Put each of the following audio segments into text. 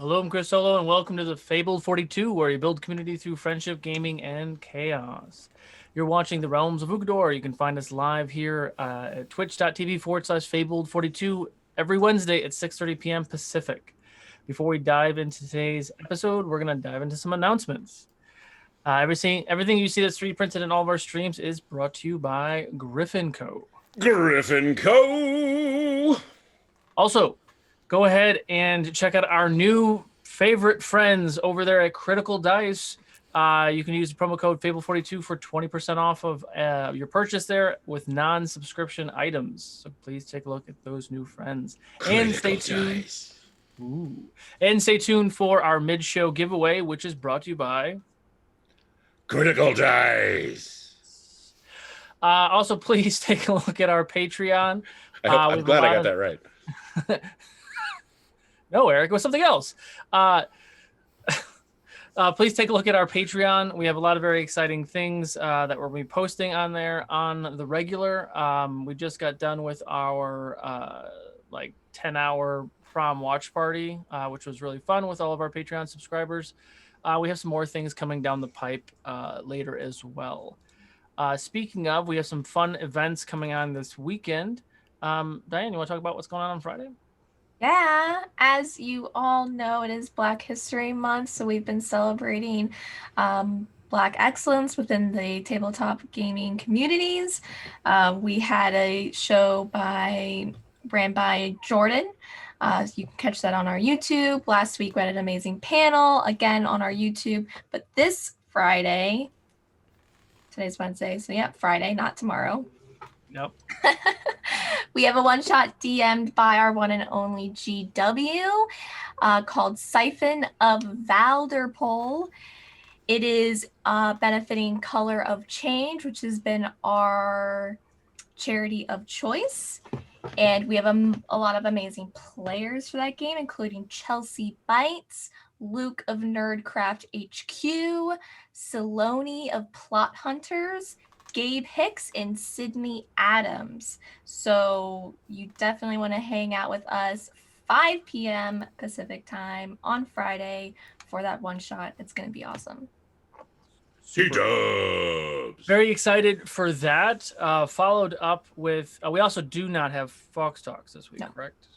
Hello, I'm Chris Solo, and welcome to the Fabled 42, where you build community through friendship, gaming, and chaos. You're watching the Realms of Ukodor. You can find us live here at twitch.tv/Fabled42 every Wednesday at 6:30 p.m. Pacific. Before we dive into today's episode, we're going to dive into some announcements. Everything you see that's 3D printed in all of our streams is brought to you by Griffin Co. Griffin Co. Also, go ahead and check out our new favorite friends over there at Critical Dice. You can use the promo code Fable42 for 20% off of your purchase there with non-subscription items. So please take a look at those new friends. And stay tuned. And stay tuned for our mid-show giveaway, which is brought to you by Critical Dice. Also, please take a look at our Patreon. I'm glad I got that right. No, Eric, it was something else. Please take a look at our Patreon. We have a lot of very exciting things that we'll be posting on there on the regular. We just got done with our 10-hour prom watch party, which was really fun with all of our Patreon subscribers. We have some more things coming down the pipe later as well. Speaking of, we have some fun events coming on this weekend. Diane, you want to talk about what's going on Friday? Yeah, as you all know, it is Black History Month, so we've been celebrating Black excellence within the tabletop gaming communities. We had a show ran by Jordan. You can catch that on our YouTube. Last week we had an amazing panel, again on our YouTube. But this Friday, today's Wednesday, so yeah, Friday, not tomorrow. Nope. We have a one-shot DM'd by our one and only GW called Siphon of Valderpole. It is benefiting Color of Change, which has been our charity of choice. And we have a lot of amazing players for that game, including Chelsea Bites, Luke of Nerdcraft HQ, Saloni of Plot Hunters, Gabe Hicks, and Sydney Adams. So you definitely want to hang out with us 5 p.m. Pacific time on Friday for that one shot. It's going to be awesome. C-dubs. Very excited for that. Followed up with, we also do not have Fox Talks this week, correct?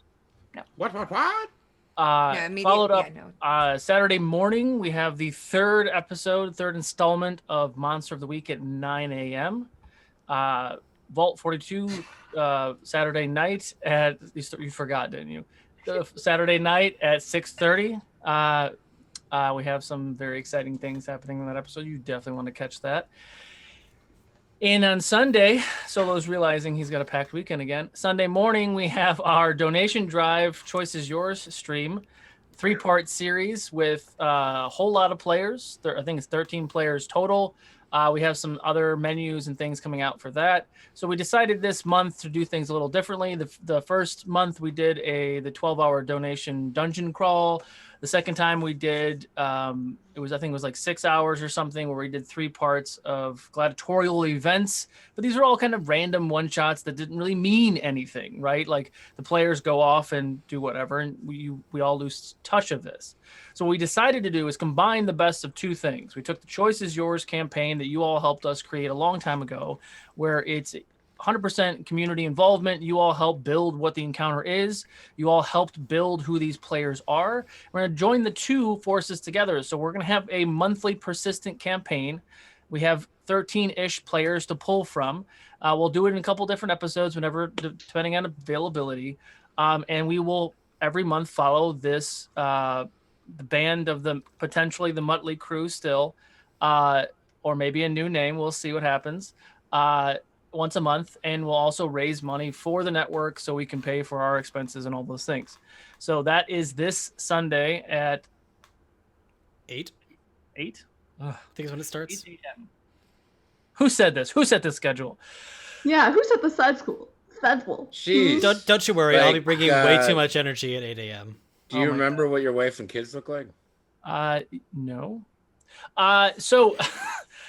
No. What? Followed up Saturday morning, we have the third installment of Monster of the Week at 9 a.m. Vault 42 Saturday night at, you forgot, didn't you? Saturday night at 6:30. We have some very exciting things happening in that episode. You definitely want to catch that. And on Sunday, Solo's realizing he's got a packed weekend again. Sunday morning, we have our donation drive, Choice is Yours stream, 3-part series with a whole lot of players. I think it's 13 players total. We have some other menus and things coming out for that. So we decided this month to do things a little differently. The first month we did the 12-hour donation dungeon crawl. The second time we did, it was like 6 hours or something, where we did 3 parts of gladiatorial events. But these are all kind of random one-shots that didn't really mean anything, right? Like the players go off and do whatever, and we all lose touch of this. So what we decided to do is combine the best of two things. We took the Choice is Yours campaign that you all helped us create a long time ago, where it's 100% community involvement. You all helped build what the encounter is. You all helped build who these players are. We're going to join the two forces together. So we're going to have a monthly persistent campaign. We have 13-ish players to pull from. We'll do it in a couple different episodes whenever, depending on availability. And we will every month follow this the band of potentially the Muttley Crew still, or maybe a new name. We'll see what happens. Once a month, and we'll also raise money for the network so we can pay for our expenses and all those things. So that is this Sunday at 8. 8? I think is when it starts. 8 a.m. Who said this? Who set this schedule? Yeah, who set the schedule? Jeez. Don't you worry. I'll be bringing way too much energy at 8 a.m. Do you remember what your wife and kids look like? No. So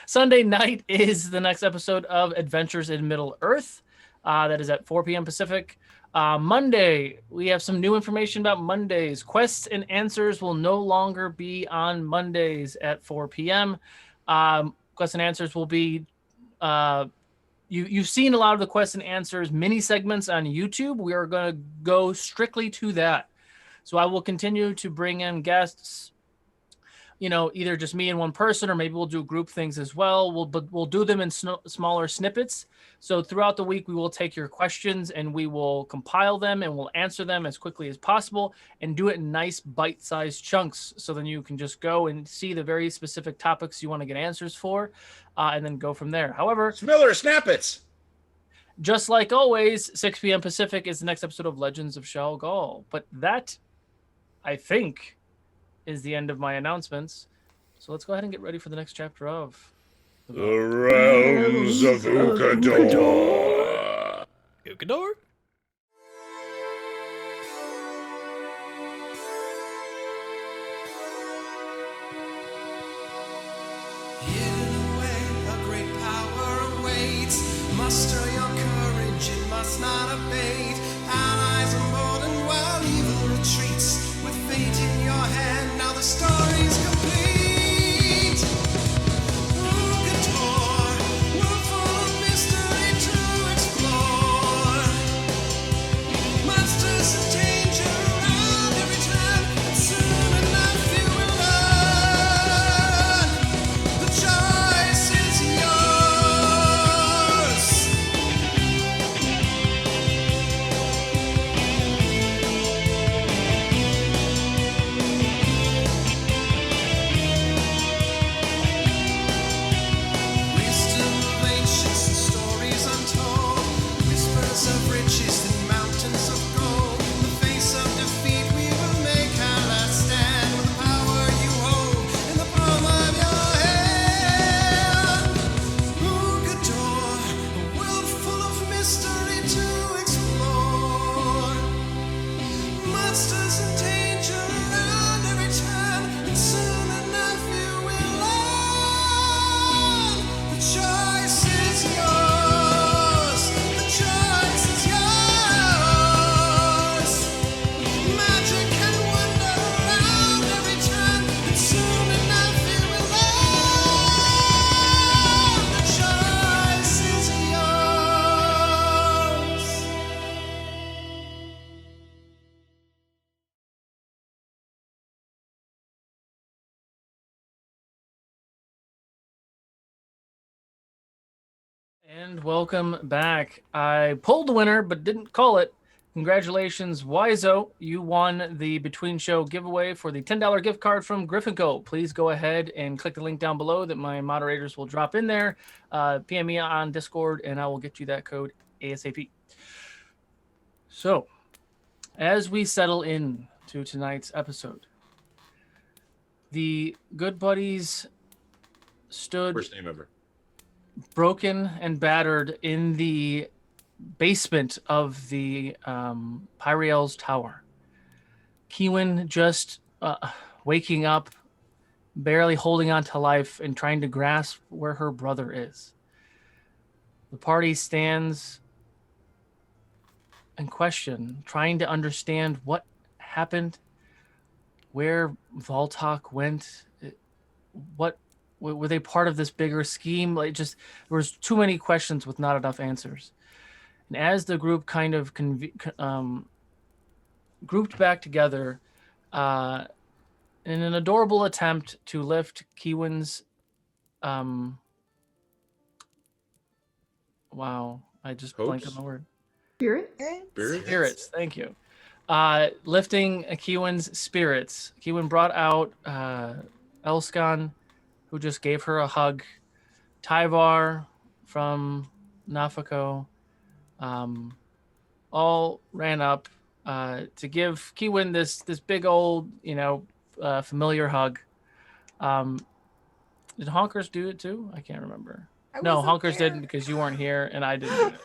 Sunday night is the next episode of Adventures in Middle Earth. That is at 4 p.m. Pacific. Monday, we have some new information about Mondays. Quests and answers will no longer be on Mondays at 4 p.m. Quests and answers will be you've seen a lot of the quests and answers mini segments on YouTube. We are going to go strictly to that. So I will continue to bring in guests, either just me and one person, or maybe we'll do group things as well. We'll do them in smaller snippets. So throughout the week, we will take your questions and we will compile them and we'll answer them as quickly as possible and do it in nice bite-sized chunks. So then you can just go and see the very specific topics you want to get answers for, and then go from there. However, Smiller, Snappets. Just like always, 6 p.m. Pacific is the next episode of Legends of Shao Gal. But that, I think, is the end of my announcements. So let's go ahead and get ready for the next chapter of The Realms of Ukodor. Ukodor? Muster your courage, it must not abate. Allies are more than well, evil retreats. With fate in your hand, now the story's complete. Ukodor, world full of mystery to explore. Monsters and danger around every turn, and soon enough you will learn. The choice is yours. And welcome back. I pulled the winner, but didn't call it. Congratulations, Wizo. You won the Between Show giveaway for the $10 gift card from Griffin Co. Please go ahead and click the link down below that my moderators will drop in there. PM me on Discord, and I will get you that code ASAP. So, as we settle in to tonight's episode, the Good Buddies stood... First name ever. Broken and battered in the basement of the Pyriel's tower. Kiwin just waking up, barely holding on to life and trying to grasp where her brother is. The party stands in question, trying to understand what happened, where Voltok went, what were they part of this bigger scheme? Like, just there was too many questions with not enough answers. And as the group kind of grouped back together, in an adorable attempt to lift Kiwin's, wow, I just blanked on the word. Spirits. Thank you. Lifting Kiwin's spirits. Kiwin brought out Elskan, who just gave her a hug. Tyvar from Nafako, all ran up to give Kiwin this big old, familiar hug. Did Honkers do it too? I can't remember. No, Honkers didn't because you weren't here and I didn't.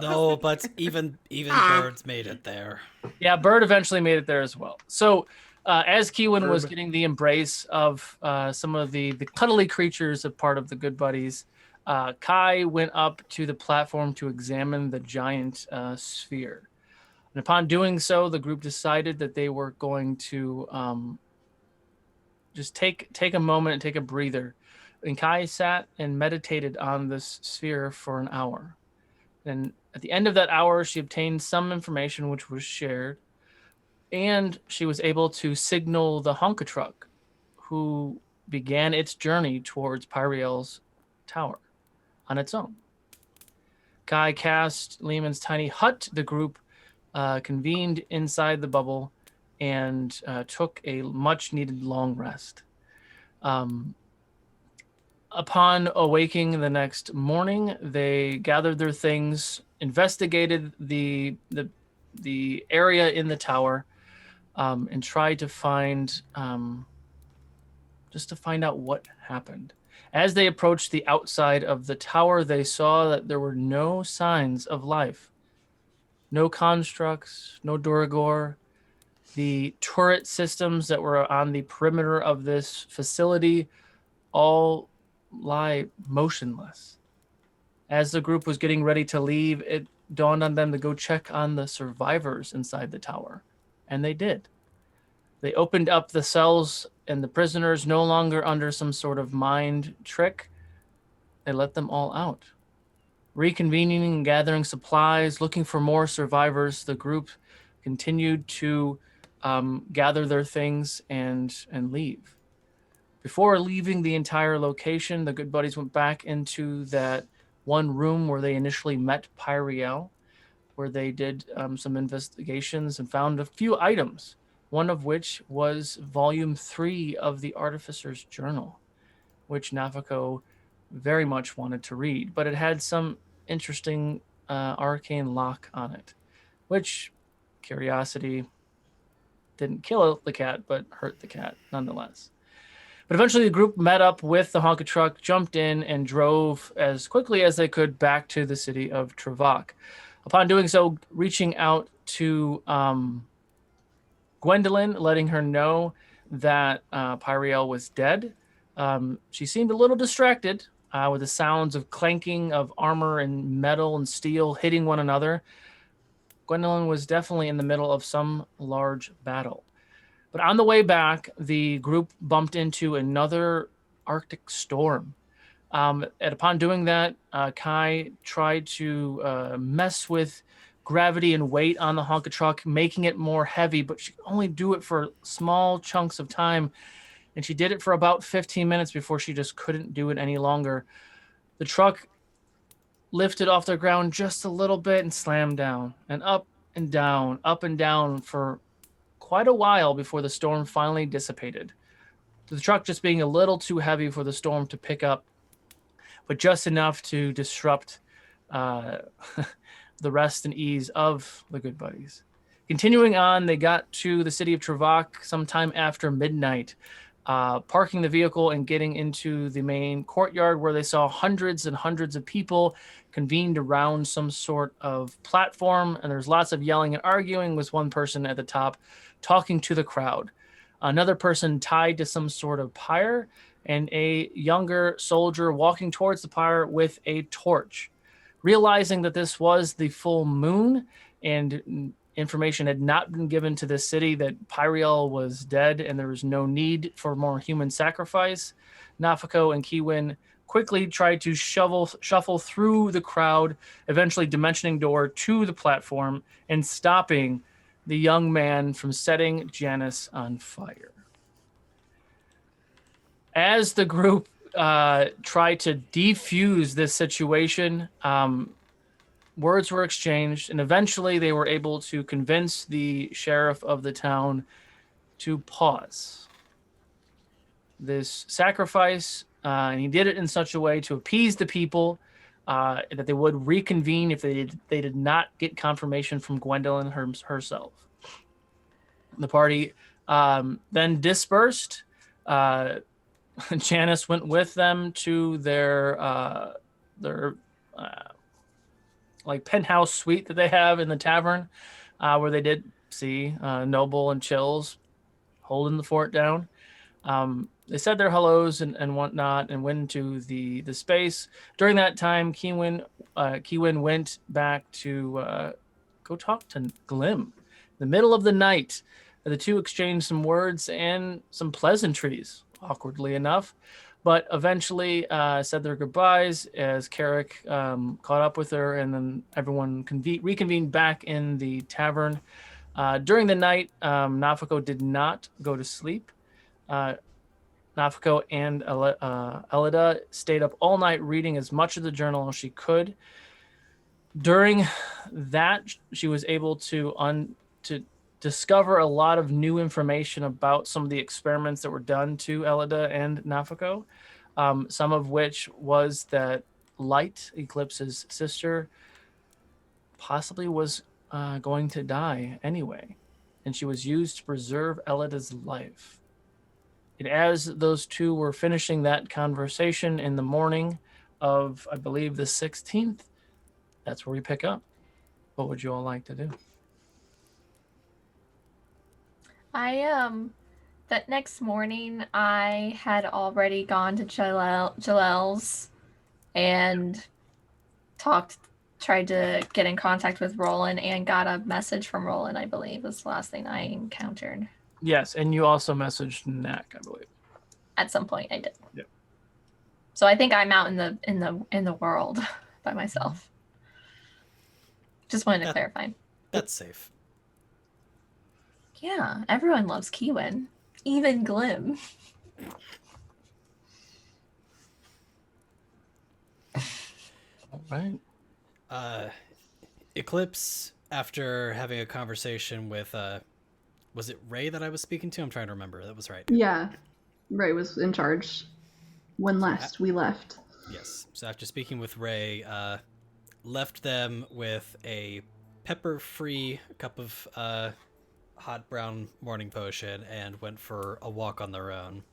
No, but even Birds made it there. Yeah, Bird eventually made it there as well. So as Kiwin was getting the embrace of some of the cuddly creatures of part of the Good Buddies, Kai went up to the platform to examine the giant sphere. And upon doing so, the group decided that they were going to just take a moment and take a breather. And Kai sat and meditated on this sphere for an hour. And at the end of that hour, she obtained some information which was shared. And she was able to signal the Honkatruck, who began its journey towards Pyriel's tower on its own. Kai cast Lehman's tiny hut. The group convened inside the bubble and took a much-needed long rest. Upon awaking the next morning, they gathered their things, investigated the area in the tower, and tried to find just to find out what happened. As they approached the outside of the tower, they saw that there were no signs of life. No constructs, no Duragor. The turret systems that were on the perimeter of this facility all lie motionless. As the group was getting ready to leave, it dawned on them to go check on the survivors inside the tower. And they did. They opened up the cells, and the prisoners, no longer under some sort of mind trick, they let them all out. Reconvening and gathering supplies, looking for more survivors, the group continued to gather their things and leave. Before leaving the entire location, the good buddies went back into that one room where they initially met Pyriel, where they did some investigations and found a few items, one of which was volume 3 of the Artificer's Journal, which Nafako very much wanted to read, but it had some interesting arcane lock on it, which curiosity didn't kill the cat, but hurt the cat nonetheless. But eventually the group met up with the Honka truck, jumped in, and drove as quickly as they could back to the city of Trevak. Upon doing so, reaching out to Gwendolyn, letting her know that Pyriel was dead. She seemed a little distracted with the sounds of clanking of armor and metal and steel hitting one another. Gwendolyn was definitely in the middle of some large battle. But on the way back, the group bumped into another Arctic storm. And upon doing that, Kai tried to mess with gravity and weight on the Honka truck, making it more heavy, but she could only do it for small chunks of time. And she did it for about 15 minutes before she just couldn't do it any longer. The truck lifted off the ground just a little bit and slammed down, and up and down for quite a while before the storm finally dissipated. The truck just being a little too heavy for the storm to pick up, but just enough to disrupt the rest and ease of the good buddies. Continuing on, they got to the city of Trevak sometime after midnight, parking the vehicle and getting into the main courtyard, where they saw hundreds and hundreds of people convened around some sort of platform, and there's lots of yelling and arguing, with one person at the top talking to the crowd, another person tied to some sort of pyre, and a younger soldier walking towards the pyre with a torch. Realizing that this was the full moon and information had not been given to the city that Pyriel was dead and there was no need for more human sacrifice, Nafako and Kiwin quickly tried to shuffle through the crowd, eventually dimensioning door to the platform and stopping the young man from setting Janice on fire. As the group tried to defuse this situation, words were exchanged, and eventually they were able to convince the sheriff of the town to pause this sacrifice, and he did it in such a way to appease the people that they would reconvene if they did not get confirmation from Gwendolyn herself. The party then dispersed. Janice went with them to their like penthouse suite that they have in the tavern, where they did see Noble and Chills holding the fort down. They said their hellos and whatnot and went into the space. During that time, Kiwin went back to go talk to Glim. In the middle of the night, the two exchange some words and some pleasantries, awkwardly enough, but eventually said their goodbyes as Carrick caught up with her, and then everyone reconvened back in the tavern. During the night, Nafako did not go to sleep. Nafako and Elida stayed up all night reading as much of the journal as she could. During that, she was able to discover a lot of new information about some of the experiments that were done to Elida and Nafako, some of which was that Light, Eclipse's sister, possibly was going to die anyway, and she was used to preserve Elida's life. And as those two were finishing that conversation in the morning of, I believe, the 16th, that's where we pick up. What would you all like to do? That next morning, I had already gone to Jalel's and tried to get in contact with Roland and got a message from Roland, I believe, was the last thing I encountered. Yes, and you also messaged Knack, I believe. At some point, I did. Yep. So I think I'm out in the world by myself. Just wanted to clarify. That's safe. Yeah, everyone loves Kiwin, even Glim. All right. Eclipse, after having a conversation with, was it Ray that I was speaking to? I'm trying to remember. That was right. Yeah, Ray was in charge when last we left. Yes. So after speaking with Ray, left them with a pepper-free cup of hot brown morning potion and went for a walk on their own.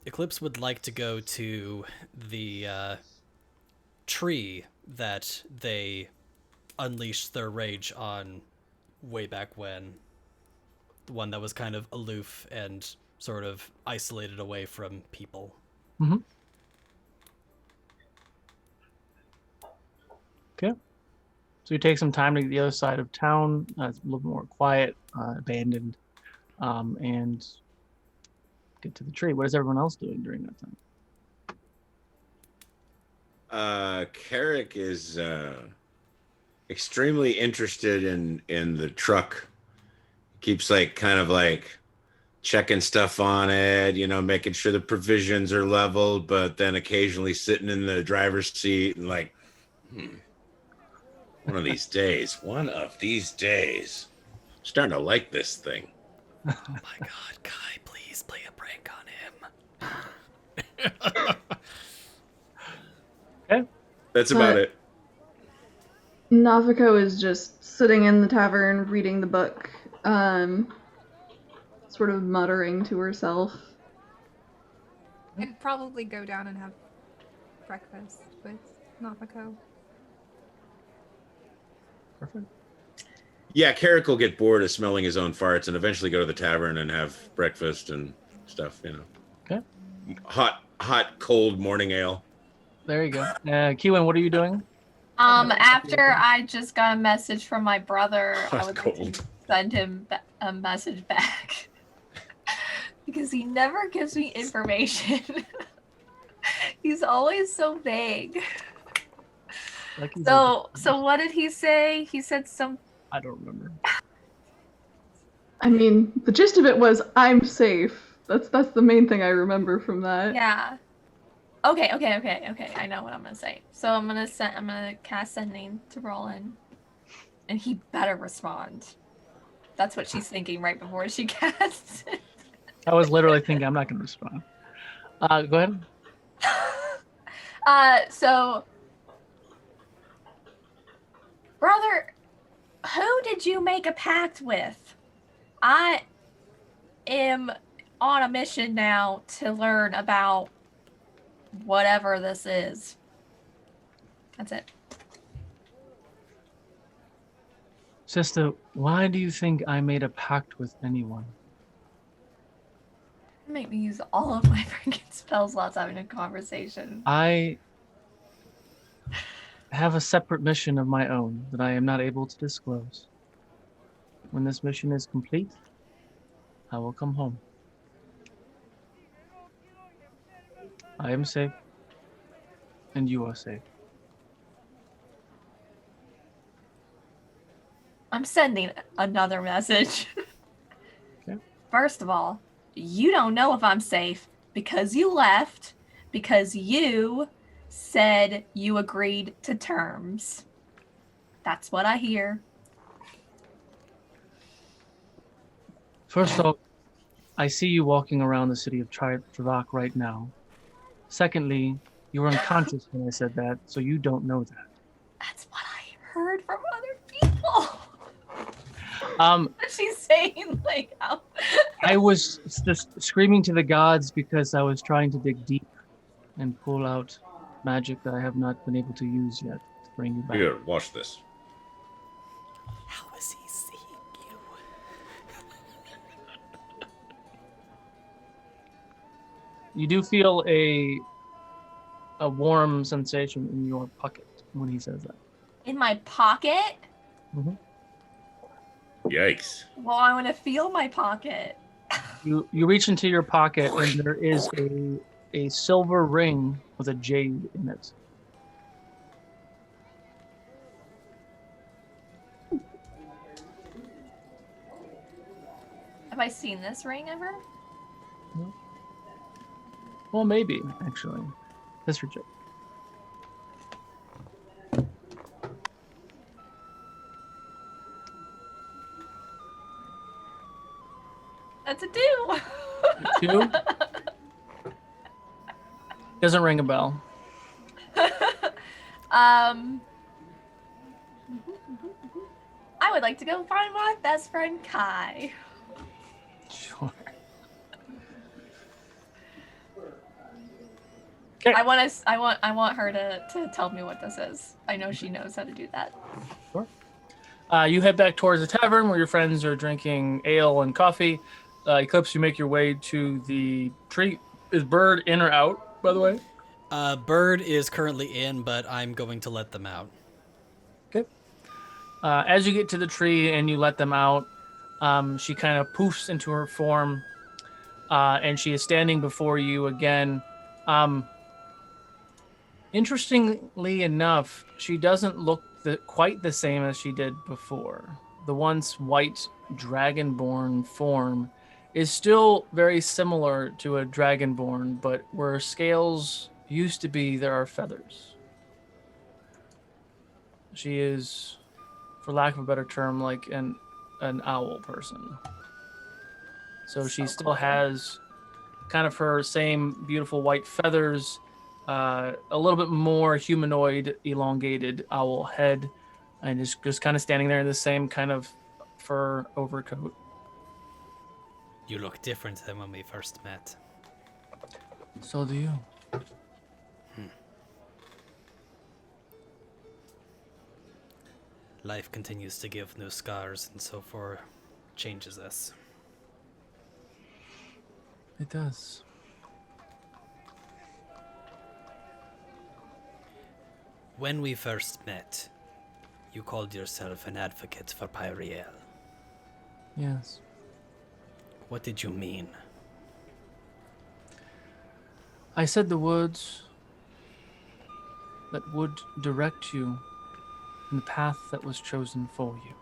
Eclipse would like to go to the tree that they unleashed their rage on way back when. The one that was kind of aloof and sort of isolated away from people. Mm-hmm. Okay. So you take some time to get the other side of town. It's a little more quiet, abandoned, and get to the tree. What is everyone else doing during that time? Carrick is extremely interested in the truck. Keeps kind of checking stuff on it, making sure the provisions are leveled, but then occasionally sitting in the driver's seat and one of these days, starting to like this thing. Oh my god, Kai, please play a prank on him. Okay. That's about it. Nafako is just sitting in the tavern reading the book, sort of muttering to herself. I'd probably go down and have breakfast with Nafako. Perfect. Yeah, Carrick will get bored of smelling his own farts and eventually go to the tavern and have breakfast and stuff, Okay. Hot, cold morning ale. There you go. Kiwin, what are you doing? After I just got a message from my brother, I would like Cold. to send him a message back. Because he never gives me information. He's always so vague. So what did he say? He said some... I don't remember. I mean, the gist of it was, I'm safe. That's the main thing I remember from that. Yeah. Okay. I know what I'm gonna say. So I'm gonna cast sending to Roland, and he better respond. That's what she's thinking right before she casts it. I was literally thinking I'm not gonna respond. Go ahead. So, brother, who did you make a pact with? I am on a mission now to learn about whatever this is. That's it. Sister, why do you think I made a pact with anyone? Make me use all of my freaking spell slots having a conversation. I have a separate mission of my own that I am not able to disclose. When this mission is complete, I will come home. I am safe, and you are safe. I'm sending another message. Okay. First of all, you don't know if I'm safe because you left, because you said you agreed to terms. That's what I hear. First off, I see you walking around the city of Trevak right now. Secondly, you were unconscious when I said that, so you don't know that. That's what I heard from other people. She's saying, like, how... I was just screaming to the gods because I was trying to dig deep and pull out magic that I have not been able to use yet to bring you back. Here, watch this. How is he seeing you? You do feel a warm sensation in your pocket when he says that. In my pocket? Mm-hmm. Yikes. Well, I want to feel my pocket. You reach into your pocket and there is a silver ring with a jade in it. Have I seen this ring ever? No. Well, maybe, actually. This for Jade. That's a 2. 2? Doesn't ring a bell. I would like to go find my best friend Kai. Sure. Okay. I want her to tell me what this is. I know she knows how to do that. Sure. You head back towards the tavern where your friends are drinking ale and coffee. Eclipse, you make your way to the tree. Is Bird in or out, by the way? Bird is currently in, but I'm going to let them out. Okay. As you get to the tree and you let them out, she kind of poofs into her form, and she is standing before you again. Interestingly enough, she doesn't look quite the same as she did before. The once white dragonborn form is still very similar to a dragonborn, but where scales used to be, there are feathers. She is, for lack of a better term, like an owl person. So she still has kind of her same beautiful white feathers, a little bit more humanoid, elongated owl head, and is just kind of standing there in the same kind of fur overcoat. You look different than when we first met. So do you. Life continues to give new scars, and so far changes us. It does. When we first met, you called yourself an advocate for Pyriel. Yes. What did you mean? I said the words that would direct you in the path that was chosen for you.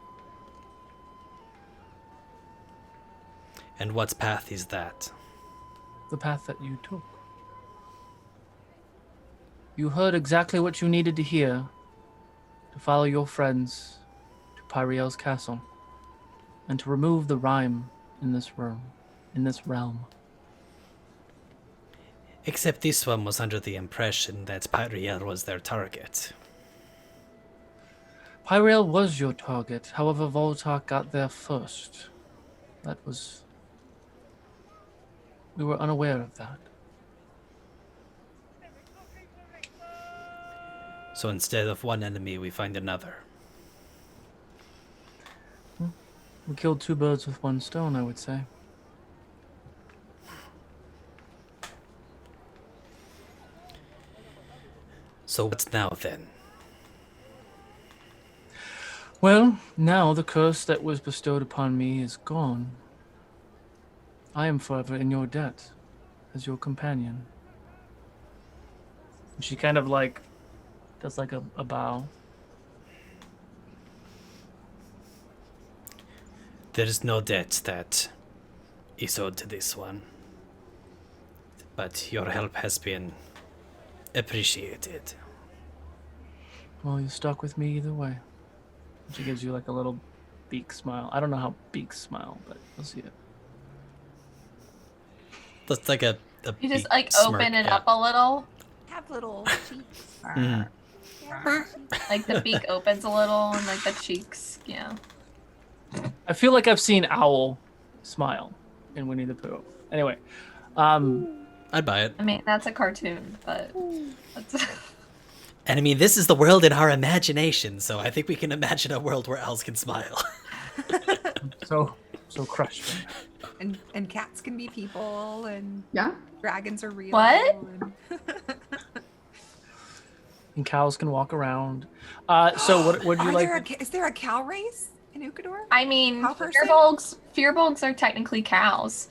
And what path is that? The path that you took. You heard exactly what you needed to hear to follow your friends to Pyriel's castle and to remove the rhyme in this realm. Except this one was under the impression that Pyriel was their target. Pyriel was your target, however Voltark got there first. We were unaware of that. So instead of one enemy, we find another. We killed 2 birds with 1 stone, I would say. So what's now then? Well, now the curse that was bestowed upon me is gone. I am forever in your debt as your companion. And she kind of like does like a bow. There is no debt that is owed to this one. But your help has been appreciated. Well, you stuck with me either way. She gives you like a little beak smile. I don't know how beaks smile, but you'll see it. That's like a You just beak like smirk, open it yeah. up a little. Have little cheeks. Mhm. Yeah. Like the beak opens a little and like the cheeks, yeah. I feel like I've seen Owl smile in Winnie the Pooh. Anyway, I'd buy it. I mean, that's a cartoon, but that's... And I mean, this is the world in our imagination, so I think we can imagine a world where owls can smile. so crushed. And cats can be people, and Yeah. dragons are real. What? And cows can walk around. So what would you like? Is there a cow race in Ukodor? I mean, Cow person? fearbolgs are technically cows.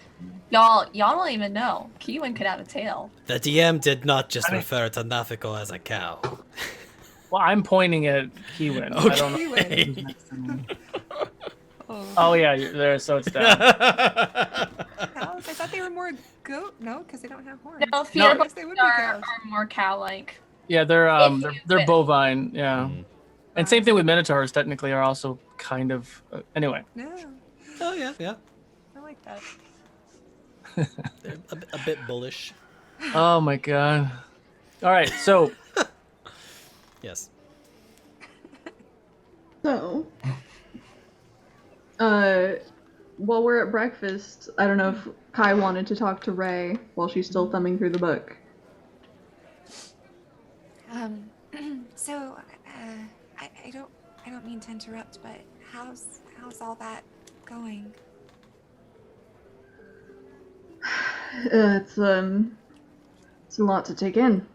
Y'all don't even know. Kiwin could have a tail. The DM did not just refer to Nafiko as a cow. Well, I'm pointing at Kiwin. Okay. I don't know. Kiwin. Oh yeah, you're there. So it's down. Cows? I thought they were more goat. No, because they don't have horns. No, I fearbolgs guess they would be are cows. more cow-like. Yeah, they're If- bovine. Yeah, and same thing with minotaurs. Technically, are also kind of anyway. No, Oh yeah, yeah. I like that. They're a bit bullish. Oh my god. All right, so Yes. So, while we're at breakfast, I don't know if Kai wanted to talk to Ray while she's still thumbing through the book. So, I don't mean to interrupt, but how's all that going? It's a lot to take in.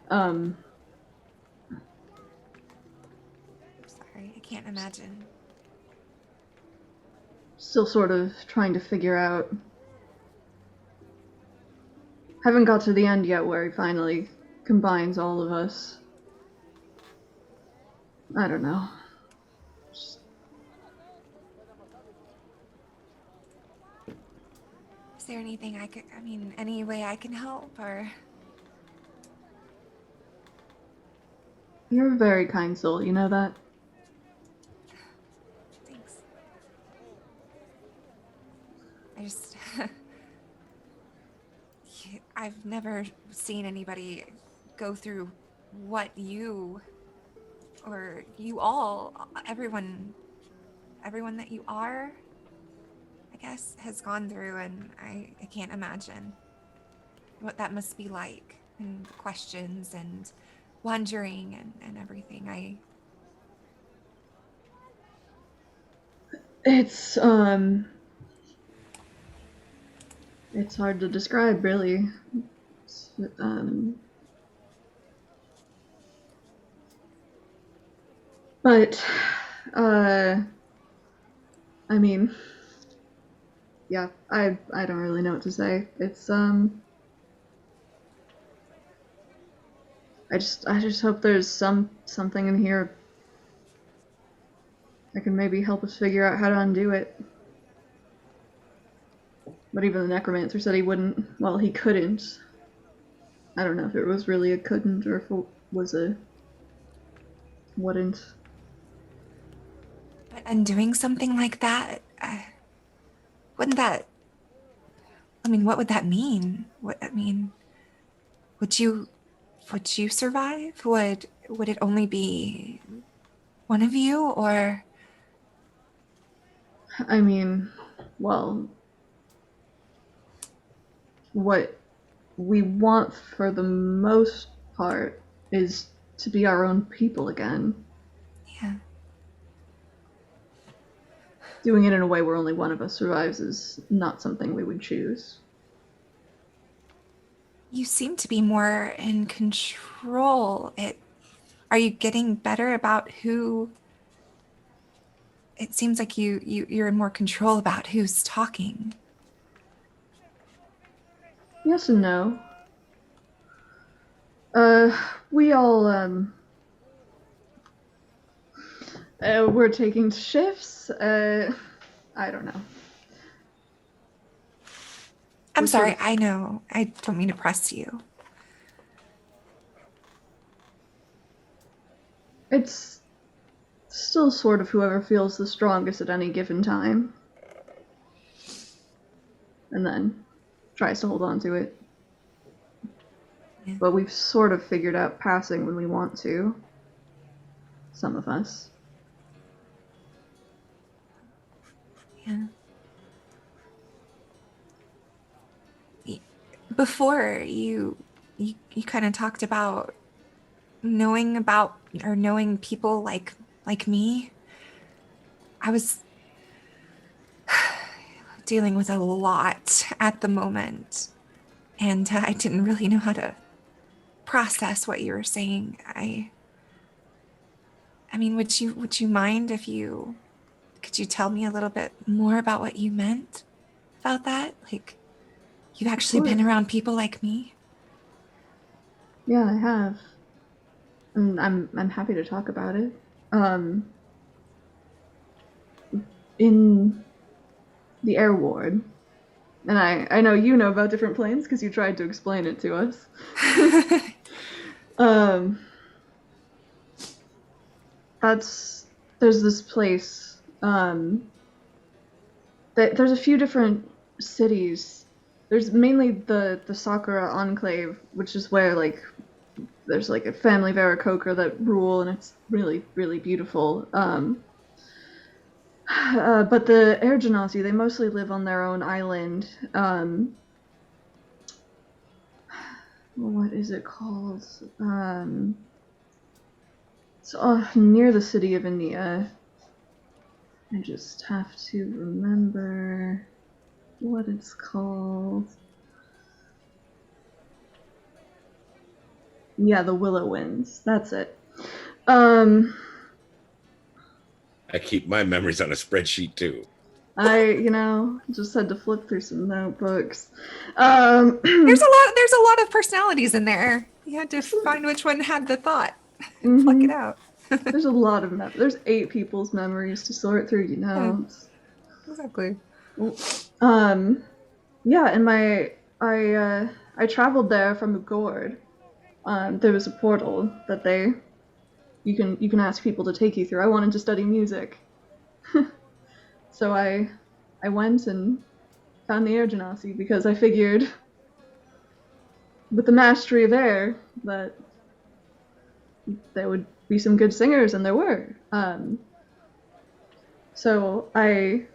Sorry, I can't imagine. Still sort of trying to figure out. Haven't got to the end yet where he finally combines all of us. I don't know. Is there anything any way I can help, or? You're a very kind soul, you know that? Thanks. I just... I've never seen anybody go through what you, or you all, everyone that you are, I guess, has gone through, and I can't imagine what that must be like, and the questions, and wondering, and everything. It's hard to describe, really. But, I mean, yeah, I don't really know what to say. It's, I just hope there's something in here that can maybe help us figure out how to undo it. But even the necromancer said he wouldn't. Well, he couldn't. I don't know if it was really a couldn't or if it was a wouldn't. But undoing something like that, wouldn't that... what would that mean? Would you survive? Would it only be one of you, or? I mean, well, what we want for the most part is to be our own people again. Yeah. Doing it in a way where only one of us survives is not something we would choose. You seem to be more in control. Are you getting better about who it seems like you're in more control about who's talking. Yes and no. We all, we're taking shifts. I don't know. I'm sorry, I know. I don't mean to press you. It's still sort of whoever feels the strongest at any given time. And then tries to hold on to it. Yeah. But we've sort of figured out passing when we want to. Some of us. Yeah. Before, you kind of talked about knowing people like me. I was dealing with a lot at the moment, and I didn't really know how to process what you were saying. I mean, would you mind if could you tell me a little bit more about what you meant about that? Like, you've actually been around people like me? Yeah, I have. And I'm happy to talk about it. In the air ward, and I know you know about different planes because you tried to explain it to us. There's this place. There's a few different cities. There's mainly the Sakura Enclave, which is where like there's like a family of Aarakocra that rule, and it's really, really beautiful. But the Air Genasi, they mostly live on their own island. What is it called? It's near the city of India. I just have to remember what it's called. Yeah, the Willow Winds. That's it. I keep my memories on a spreadsheet too. I just had to flip through some notebooks. There's a lot of personalities in there. You had to find which one had the thought. Mm-hmm. Pluck it out. There's a lot of there's 8 people's memories to sort through, Yeah. Exactly. Yeah, and I traveled there from Ukodor. There was a portal that you can ask people to take you through. I wanted to study music. So I went and found the Air Genasi because I figured with the mastery of air that there would be some good singers, and there were. So I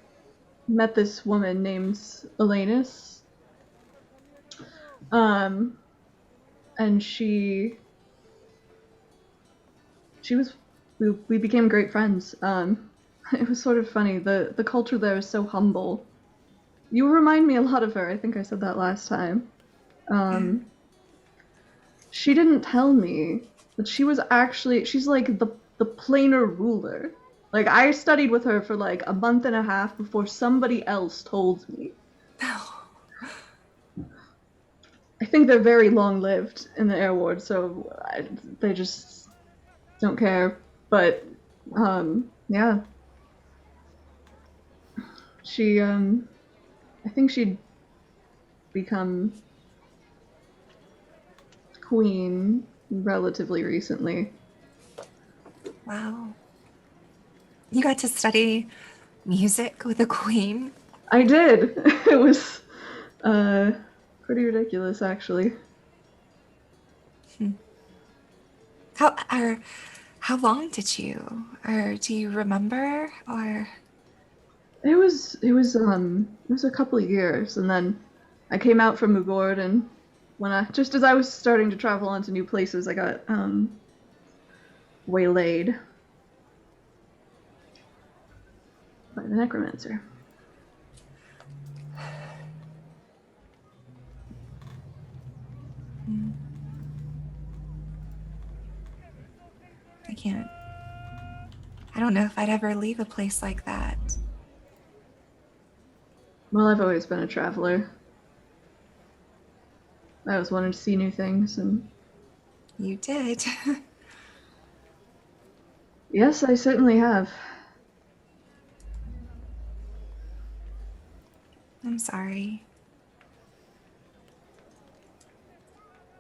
met this woman named Elenus. And we became great friends. It was sort of funny. The culture there is so humble. You remind me a lot of her. I think I said that last time. She didn't tell me that she's like the planar ruler. Like, I studied with her for like a month and a half before somebody else told me. I think they're very long-lived in the air ward, so they just don't care. But yeah, she I think she'd become queen relatively recently. Wow. You got to study music with a queen? I did. It was pretty ridiculous, actually. How long did you, or do you remember, or? It was a couple of years, and then I came out from Ukodor, and just as I was starting to travel on to new places, I got waylaid by the necromancer. don't know if I'd ever leave a place like that. Well, I've always been a traveler. I always wanted to see new things, and... You did. Yes, I certainly have. I'm sorry.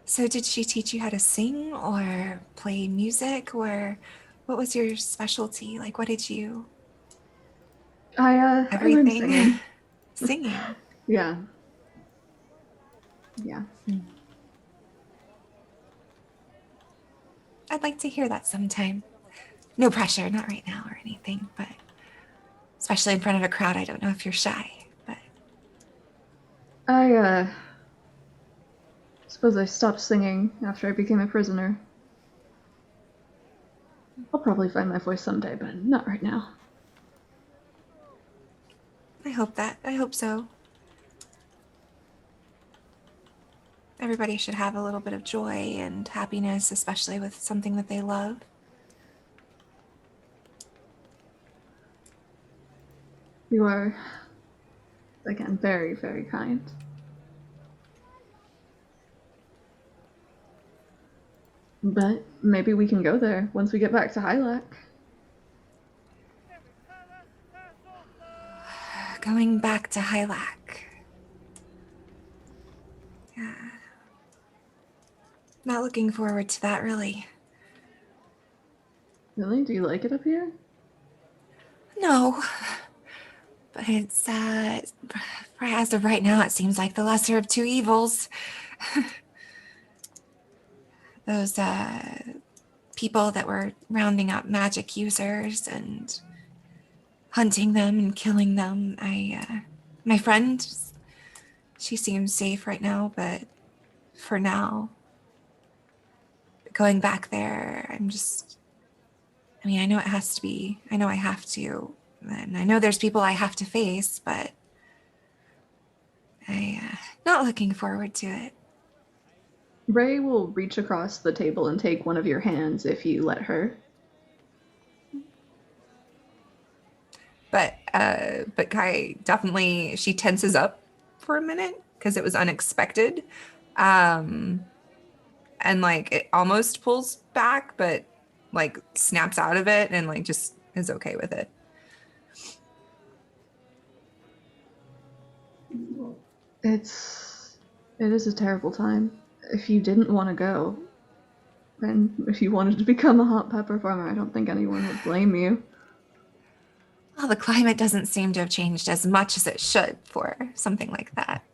So did she teach you how to sing or play music, or what was your specialty? Like, what did you... I learned singing. Singing? Yeah. Yeah. I'd like to hear that sometime. No pressure, not right now or anything, but especially in front of a crowd, I don't know if you're shy, but... I suppose I stopped singing after I became a prisoner. I'll probably find my voice someday, but not right now. I hope so. Everybody should have a little bit of joy and happiness, especially with something that they love. You are, again, very, very kind. But maybe we can go there once we get back to Hylac. Going back to Hylac. Yeah. Not looking forward to that, really. Really? Do you like it up here? No. But it's, as of right now, it seems like the lesser of two evils. Those, people that were rounding up magic users and hunting them and killing them. My friend, she seems safe right now, but for now, going back there, I know it has to be, I know I have to, and I know there's people I have to face, but not looking forward to it. Ray will reach across the table and take one of your hands if you let her. But Kai definitely, she tenses up for a minute because it was unexpected. And like it almost pulls back, but like snaps out of it and like just is okay with it. It is a terrible time. If you didn't want to go, and if you wanted to become a hot pepper farmer, I don't think anyone would blame you. Well, the climate doesn't seem to have changed as much as it should for something like that.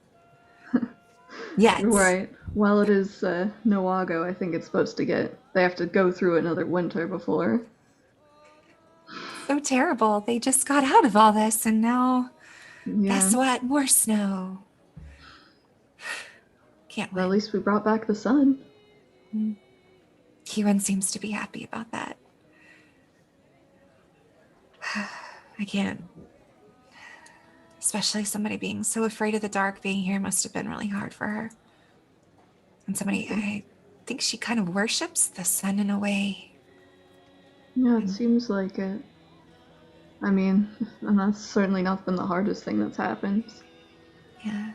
Yet. Right. Well, it is Noago. I think it's supposed to they have to go through another winter before. So terrible. They just got out of all this, and now, guess what? More snow. Can't wait. Well, at least we brought back the sun. Kieran seems to be happy about that. I can't. Especially somebody being so afraid of the dark, being here must have been really hard for her. And somebody, I think she kind of worships the sun in a way. Yeah, it seems like it. I mean, and that's certainly not been the hardest thing that's happened. Yeah.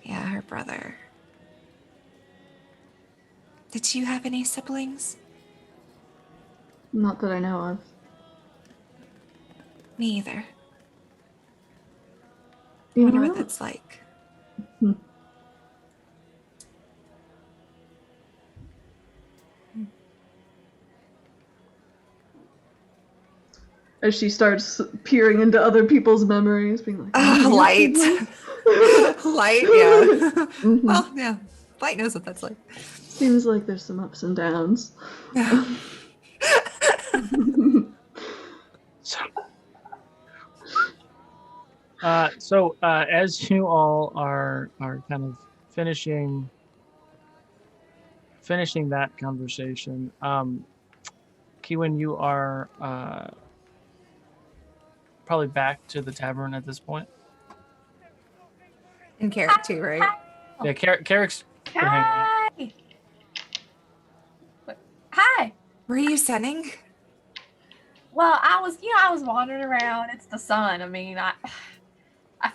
Yeah, her brother. Did you have any siblings? Not that I know of. Me either. I wonder what that's like. As she starts peering into other people's memories, being like, Light. Light, yeah. Well, yeah. Light knows what that's like. Seems like there's some ups and downs. Yeah. So as you all are kind of finishing that conversation, Kiwin, you are probably back to the tavern at this point. And Carrick too, right? Yeah, Carrick's been hanging out. Hi. Were you sending? Well, I was wandering around. It's the sun. I mean, I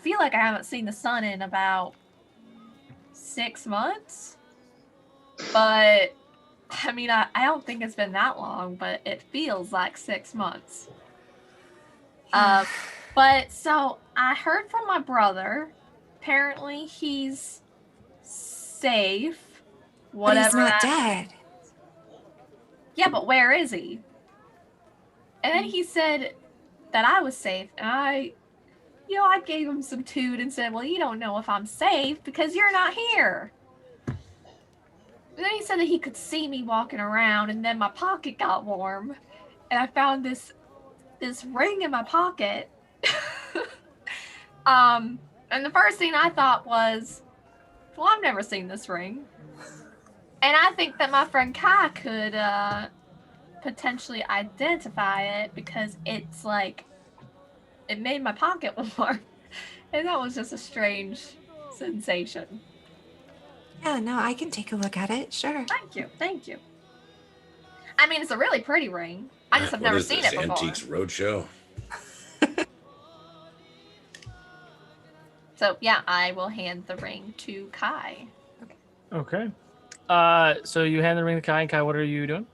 feel like I haven't seen the sun in about 6 months. But I mean, I don't think it's been that long, but it feels like 6 months. But so I heard from my brother. Apparently, he's safe. Whatever. But he's not dead. Yeah, but where is he? And then he said that I was safe, and I gave him some toot and said, well, you don't know if I'm safe because you're not here. And then he said that he could see me walking around, and then my pocket got warm, and I found this ring in my pocket. And the first thing I thought was, well, I've never seen this ring. And I think that my friend Kai could potentially identify it because it's like, it made my pocket warm. And that was just a strange sensation. Yeah, no, I can take a look at it. Sure. Thank you. I mean, it's a really pretty ring. I just have never seen it before. Antiques Roadshow. So yeah, I will hand the ring to Kai. Okay. So you hand the ring to Kai, and Kai, what are you doing?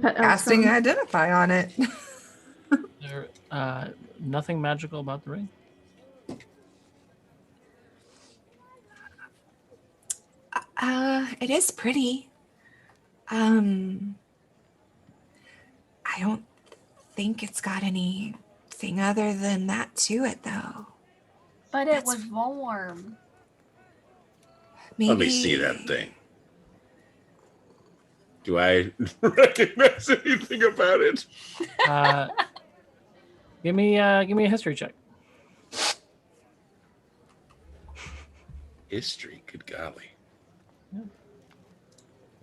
Casting Identify on it. There, nothing magical about the ring. It is pretty. I don't think it's got anything other than that to it, though. But it was warm. Maybe... Let me see that thing. Do I recognize anything about it? Give me a history check. History, good golly. Yeah.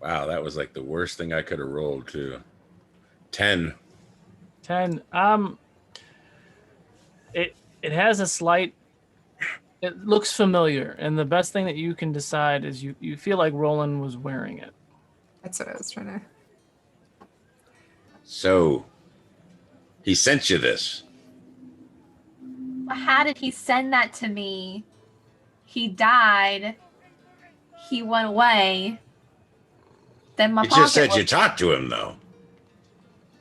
Wow, that was like the worst thing I could have rolled too. 10. It has a slight. It looks familiar, and the best thing that you can decide is you feel like Roland was wearing it. That's what I was trying to. So, he sent you this. How did he send that to me? He died. He went away. Then my He pocket just said was... you talked to him, though.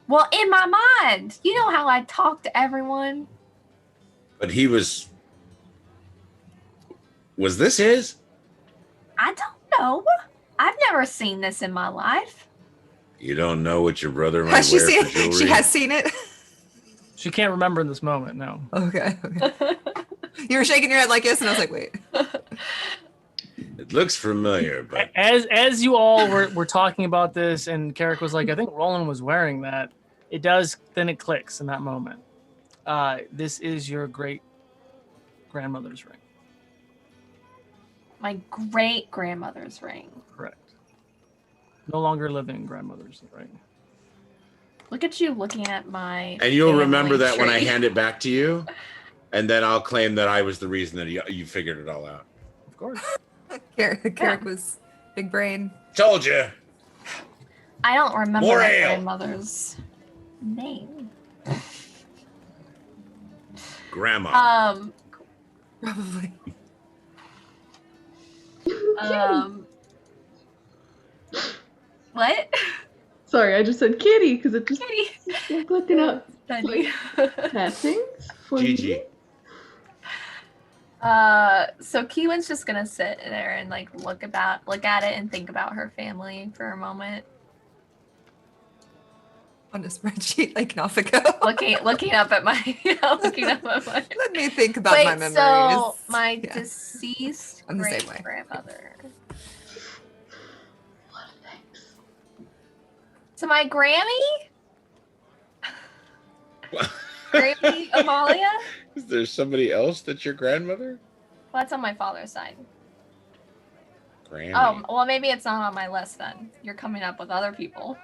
Well, in my mind, you know how I talk to everyone. But he was. Was this his? I don't know. I've never seen this in my life. You don't know what your brother might wear for jewelry? She has seen it? She can't remember in this moment, no. Okay. You were shaking your head like this, and I was like, wait. It looks familiar, but... As you all were talking about this, and Carrick was like, I think Roland was wearing that, it does, then it clicks in that moment. This is your great-grandmother's ring. My great-grandmother's ring. Correct. No longer living grandmother's ring. Look at you looking at my... And you'll remember that when I hand it back to you, and then I'll claim that I was the reason that you figured it all out. Of course. Carrick was big brain. Told you. I don't remember my grandmother's name. Grandma. Probably. What? Sorry, I just said kitty because it just Kitty. looking up. Funny. Passings for Gigi. So Kiwan's just gonna sit there and like look at it and think about her family for a moment. On a spreadsheet like Nafiko. looking up at my Let me think about my memories. So my deceased I'm the same way. grandmother. So my Grammy? Grammy Amalia? Is there somebody else that's your grandmother? Well, that's on my father's side. Grammy. Oh, well, maybe it's not on my list then. You're coming up with other people.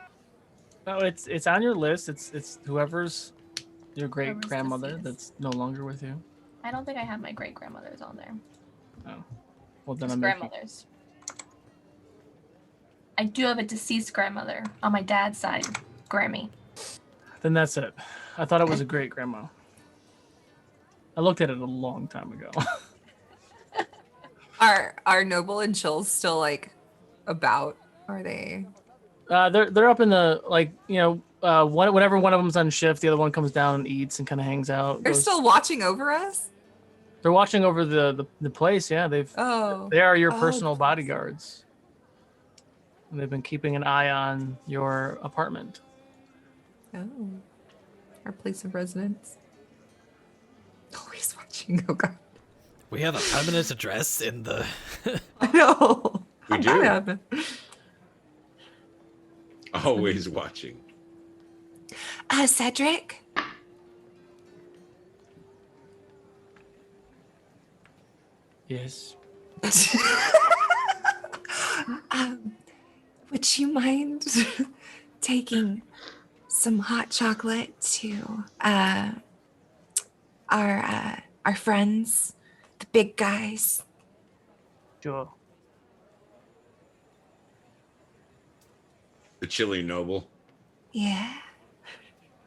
No, it's on your list. It's whoever's your great grandmother that's no longer with you. I don't think I have my great grandmothers on there. Oh, well then Just I'm grandmothers. I do have a deceased grandmother on my dad's side, Grammy. Then that's it. I thought it was a great grandma. I looked at it a long time ago. Are Noble and Chills still like about? Are they? They're up in the whenever one of them's on shift, the other one comes down and eats and kind of hangs out. They're still watching over us. They're watching over the place. Yeah, they are your personal bodyguards, and they've been keeping an eye on your apartment. Oh, our place of residence. Always watching. Oh God. We have a permanent address in the. I know. We do. Always watching. Cedric. Yes. Would you mind taking some hot chocolate to our friends, the big guys? Sure. The chilly noble. Yeah.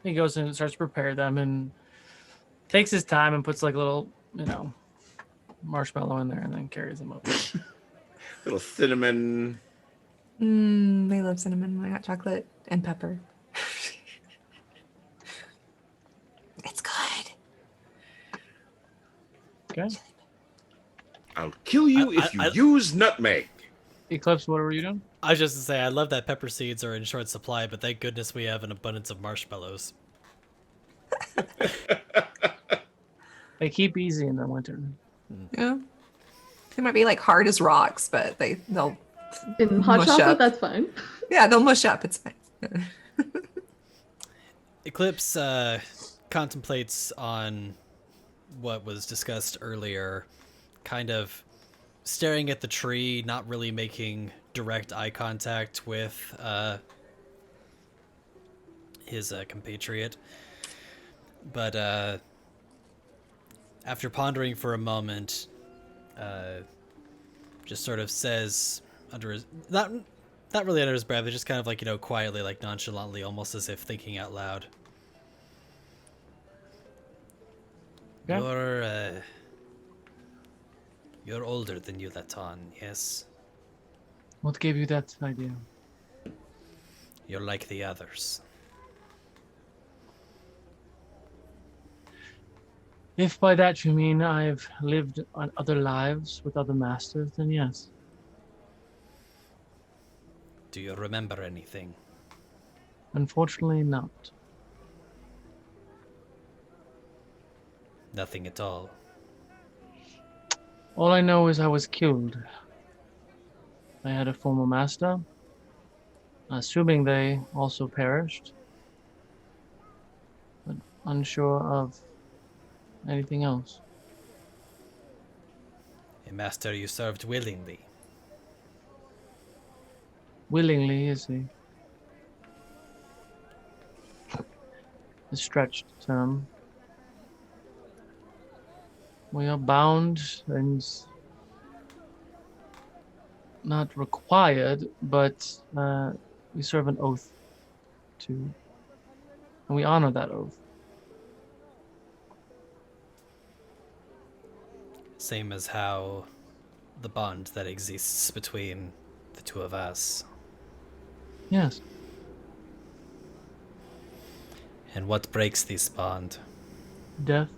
He goes and starts to prepare them and takes his time and puts like a little, marshmallow in there and then carries them up. Little cinnamon. They love cinnamon, hot chocolate, and pepper. It's good. Okay. I'll kill you if you use nutmeg. Eclipse, what were you doing? I was just to say, I love that pepper seeds are in short supply, but thank goodness we have an abundance of marshmallows. They keep easy in the winter. Yeah. They might be like hard as rocks, but they'll in hot mush chocolate, up. That's fine. Yeah, they'll mush up. It's fine. Eclipse contemplates on what was discussed earlier, kind of staring at the tree, not really making direct eye contact with his compatriot. But after pondering for a moment, just sort of says under his not really under his breath, but just kind of like, quietly, like nonchalantly, almost as if thinking out loud. Yeah. You're older than Yuleton, yes? What gave you that idea? You're like the others. If by that you mean I've lived on other lives with other masters, then yes. Do you remember anything? Unfortunately not. Nothing at all. All I know is I was killed. I had a former master, assuming they also perished, but unsure of anything else. A master you served willingly. Willingly is a stretched term. We are bound and not required, but we serve an oath to, and we honor that oath. Same as how the bond that exists between the two of us. Yes. And what breaks this bond? Death.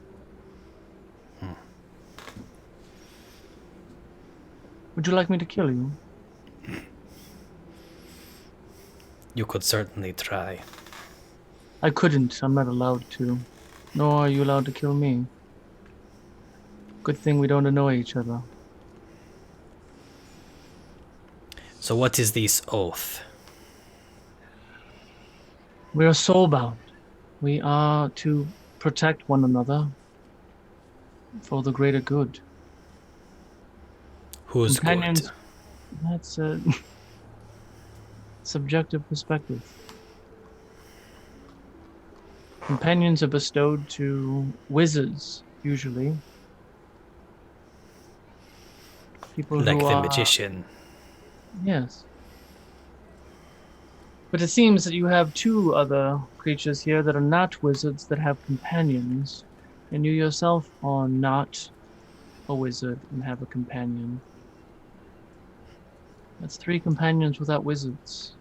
Would you like me to kill you? You could certainly try. I couldn't. I'm not allowed to. Nor are you allowed to kill me. Good thing we don't annoy each other. So what is this oath? We are soulbound. We are to protect one another for the greater good. Who's good? That's a subjective perspective. Companions are bestowed to wizards, usually. People like who the are... magician. Yes. But it seems that you have 2 other creatures here that are not wizards that have companions, and you yourself are not a wizard and have a companion. That's 3 companions without wizards.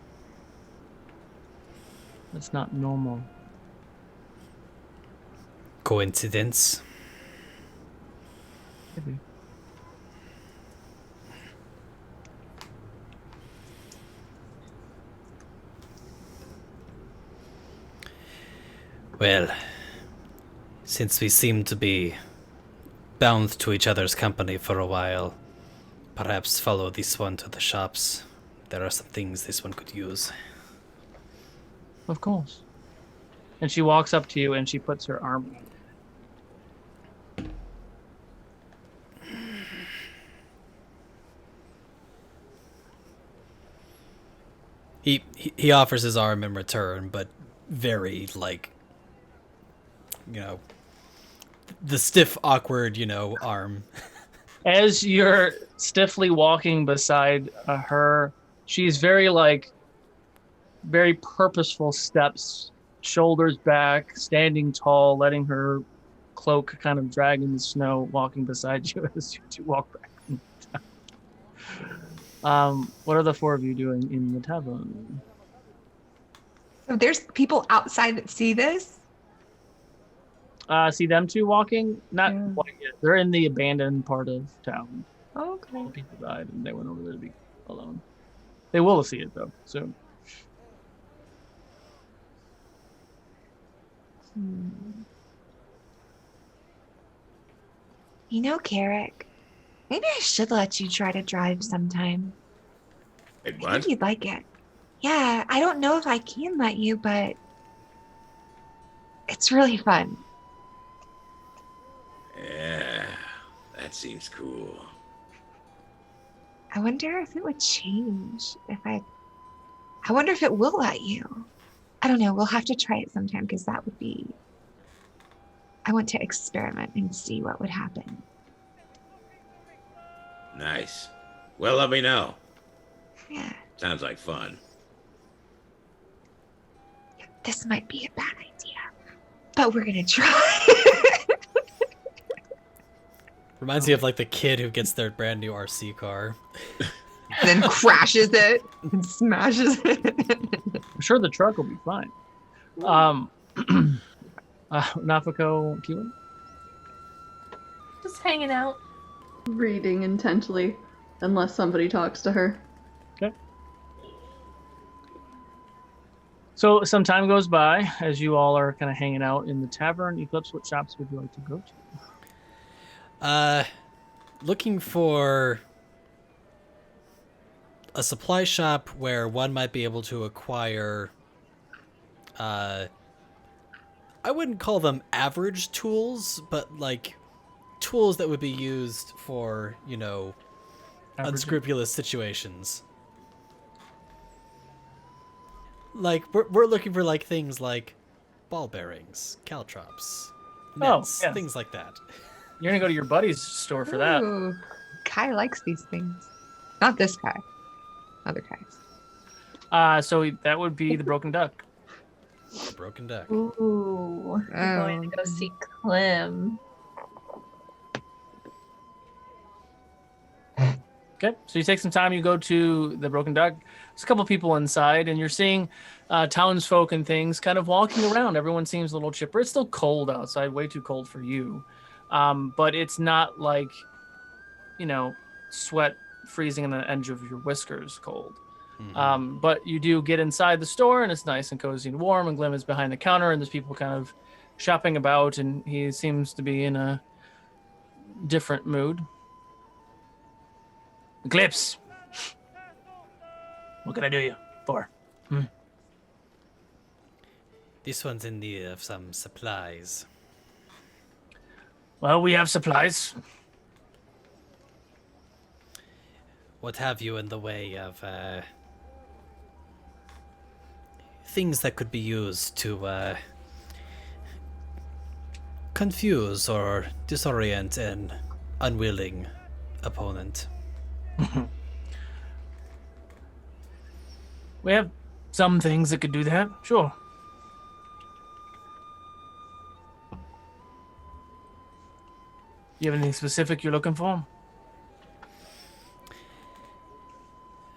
That's not normal. Coincidence? Maybe. Well, since we seem to be bound to each other's company for a while, perhaps follow this one to the shops. There are some things this one could use. Of course. And she walks up to you and she puts her arm around you. He offers his arm in return, but very, like, you know, the stiff, awkward, arm. As you're stiffly walking beside her, she's very purposeful steps, shoulders back, standing tall, letting her cloak kind of drag in the snow, walking beside you as you 2 walk back. What are the 4 of you doing in the tavern? So there's people outside that see this? See them 2 walking? Not quite yet. They're in the abandoned part of town. Oh, okay. People died and they went over there to be alone. They will see it though soon. You know, Carrick, maybe I should let you try to drive sometime. Wait, I what? think you'd like it. Yeah, I don't know if I can let you, but it's really fun. Yeah, that seems cool. I wonder if it would change if I wonder if it will let you. I don't know. We'll have to try it sometime because that would be. I want to experiment and see what would happen. Nice. Well, let me know. Yeah. Sounds like fun. This might be a bad idea, but we're gonna try. Reminds me of like the kid who gets their brand new RC car. Then crashes it and smashes it. I'm sure the truck will be fine. Nafako, Keelan? Just hanging out. Reading intently, unless somebody talks to her. Okay. So some time goes by as you all are kind of hanging out in the tavern. Eclipse, what shops would you like to go to? Looking for a supply shop where one might be able to acquire, I wouldn't call them average tools, but like tools that would be used for, unscrupulous situations. Like we're looking for like things like ball bearings, caltrops, nets, things like that. You're gonna go to your buddy's store for that. Ooh, Kai likes these things. Not this Kai. Other Kais. So that would be the Broken Duck. The Broken Duck. Ooh, I'm going to go see Clem. Okay, so you take some time, you go to the Broken Duck. There's a couple people inside, and you're seeing townsfolk and things kind of walking around. Everyone seems a little chipper. It's still cold outside, way too cold for you. But it's not like, sweat freezing on the edge of your whiskers cold. Mm-hmm. But you do get inside the store, and it's nice and cozy and warm, and Glim is behind the counter, and there's people kind of shopping about, and he seems to be in a different mood. Eclipse, what can I do you for? This one's in need of some supplies. Well, we have supplies. What have you in the way of things that could be used to confuse or disorient an unwilling opponent? We have some things that could do that. Sure. You have anything specific you're looking for?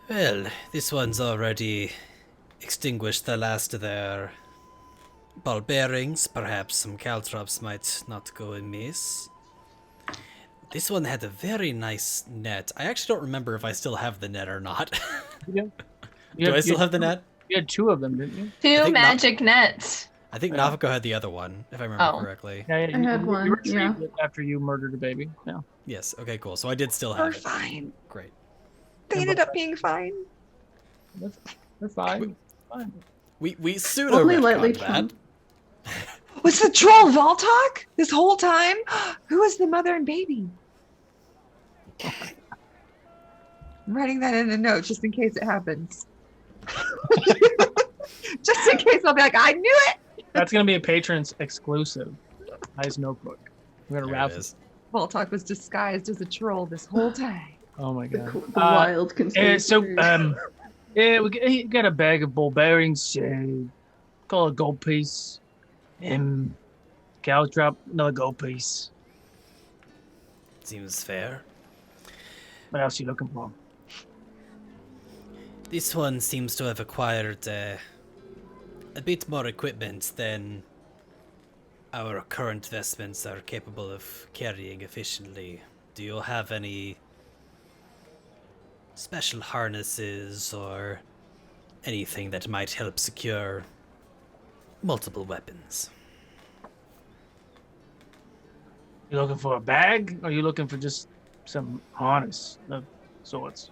Well, this one's already extinguished the last of their ball bearings. Perhaps some caltrops might not go amiss. This one had a very nice net. I actually don't remember if I still have the net or not. Yeah. Do I still have the net? You had 2 of them, didn't you? 2 magic nets. I think Naviko had the other one, if I remember correctly. Yeah, I had one, you retrieved it after you murdered a baby. Yeah. Yes, okay, cool. So I did still have We're it. fine. Great. They ended up being fine. They're fine. Fine. We pseudo Only lightly that. Was the troll Voltok this whole time? Who was the mother and baby? I'm writing that in a note just in case it happens. Just in case I'll be like, I knew it. That's gonna be a patrons exclusive. Nice notebook. We're gonna wrap it. Voltok was disguised as a troll this whole time. Oh my god. The wild conspiracy. We got a bag of ball bearings. Call it a gold piece. Caltrop, another gold piece. Seems fair. What else are you looking for? This one seems to have acquired a bit more equipment than our current vestments are capable of carrying efficiently. Do you have any special harnesses or anything that might help secure multiple weapons? You looking for a bag, or are you looking for just some harness of sorts?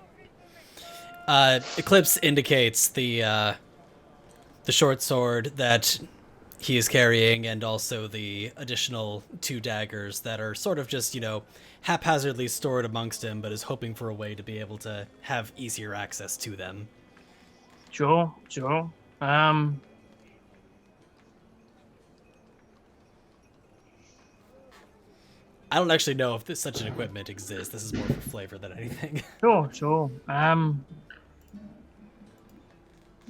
Eclipse indicates the short sword that he is carrying, and also the additional 2 daggers that are sort of just, haphazardly stored amongst him, but is hoping for a way to be able to have easier access to them. Sure. I don't actually know if such an equipment exists. This is more for flavor than anything. Sure.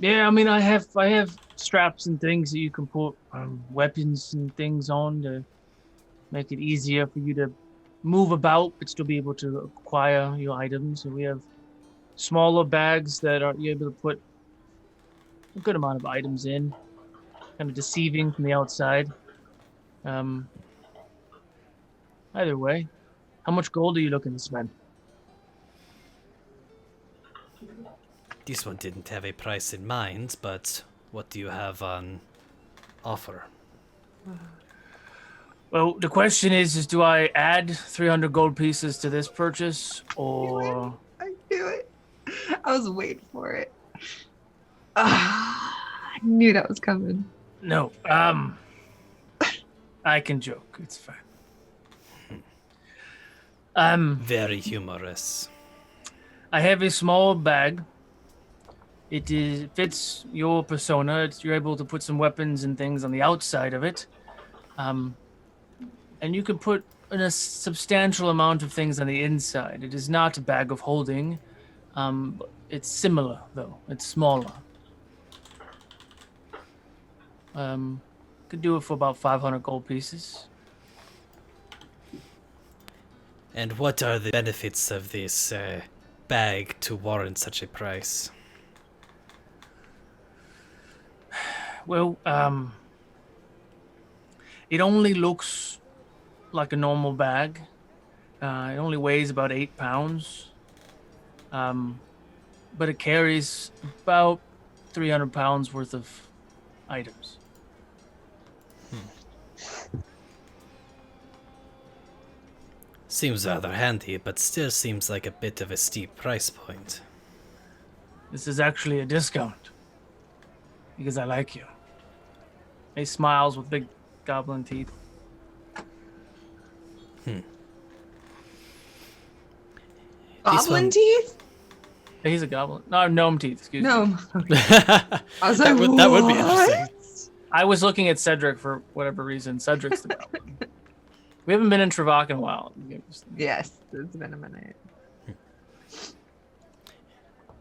Yeah, I mean, I have straps and things that you can put weapons and things on to make it easier for you to move about, but still be able to acquire your items. And we have smaller bags that you're able to put a good amount of items in, kind of deceiving from the outside. Either way, how much gold are you looking to spend? This one didn't have a price in mind, but what do you have on offer? Well, the question is do I add 300 gold pieces to this purchase, or... I knew it. I was waiting for it. I knew that was coming. No, I can joke. It's fine. Very humorous. I have a small bag. It fits your persona. You're able to put some weapons and things on the outside of it. And you can put in a substantial amount of things on the inside. It is not a bag of holding. It's similar, though. It's smaller. Could do it for about 500 gold pieces. And what are the benefits of this bag to warrant such a price? Well, it only looks like a normal bag. It only weighs about 8 pounds. But it carries about 300 pounds worth of items. Seems rather handy, but still seems like a bit of a steep price point. This is actually a discount. Because I like you. He smiles with big goblin teeth. Goblin teeth? He's a goblin. No, gnome teeth, excuse me. Gnome. I was like, that would be interesting. I was looking at Cedric for whatever reason. Cedric's the goblin. We haven't been in Trevak in a while. Yes, it's been a minute.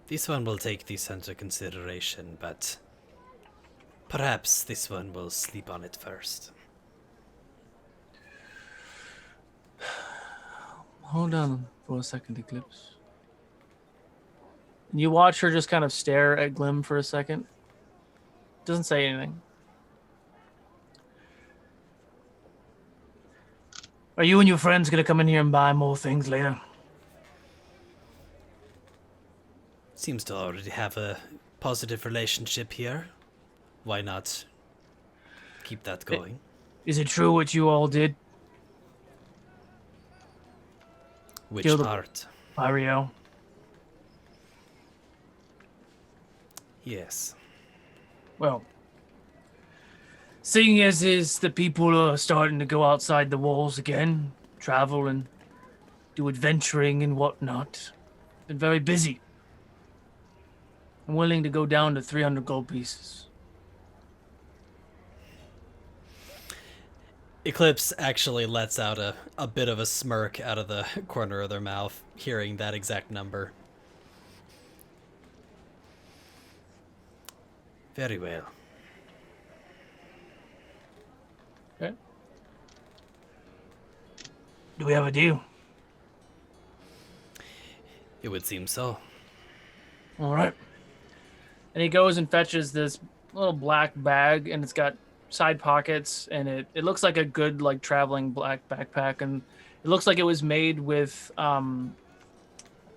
This one will take this into consideration, but perhaps this one will sleep on it first. Hold on for a second, Eclipse. And you watch her just kind of stare at Glim for a second. Doesn't say anything. Are you and your friends going to come in here and buy more things later? Seems to already have a positive relationship here. Why not keep that going? Is it true what you all did? Which Kill the part? Mario. Yes. Well, seeing as is the people are starting to go outside the walls again, travel and do adventuring and whatnot, been very busy. I'm willing to go down to 300 gold pieces. Eclipse actually lets out a bit of a smirk out of the corner of their mouth, hearing that exact number. Very well. Okay. Do we have a deal? It would seem so. All right. And he goes and fetches this little black bag, and it's got side pockets, and it looks like a good like traveling black backpack, and it looks like it was made with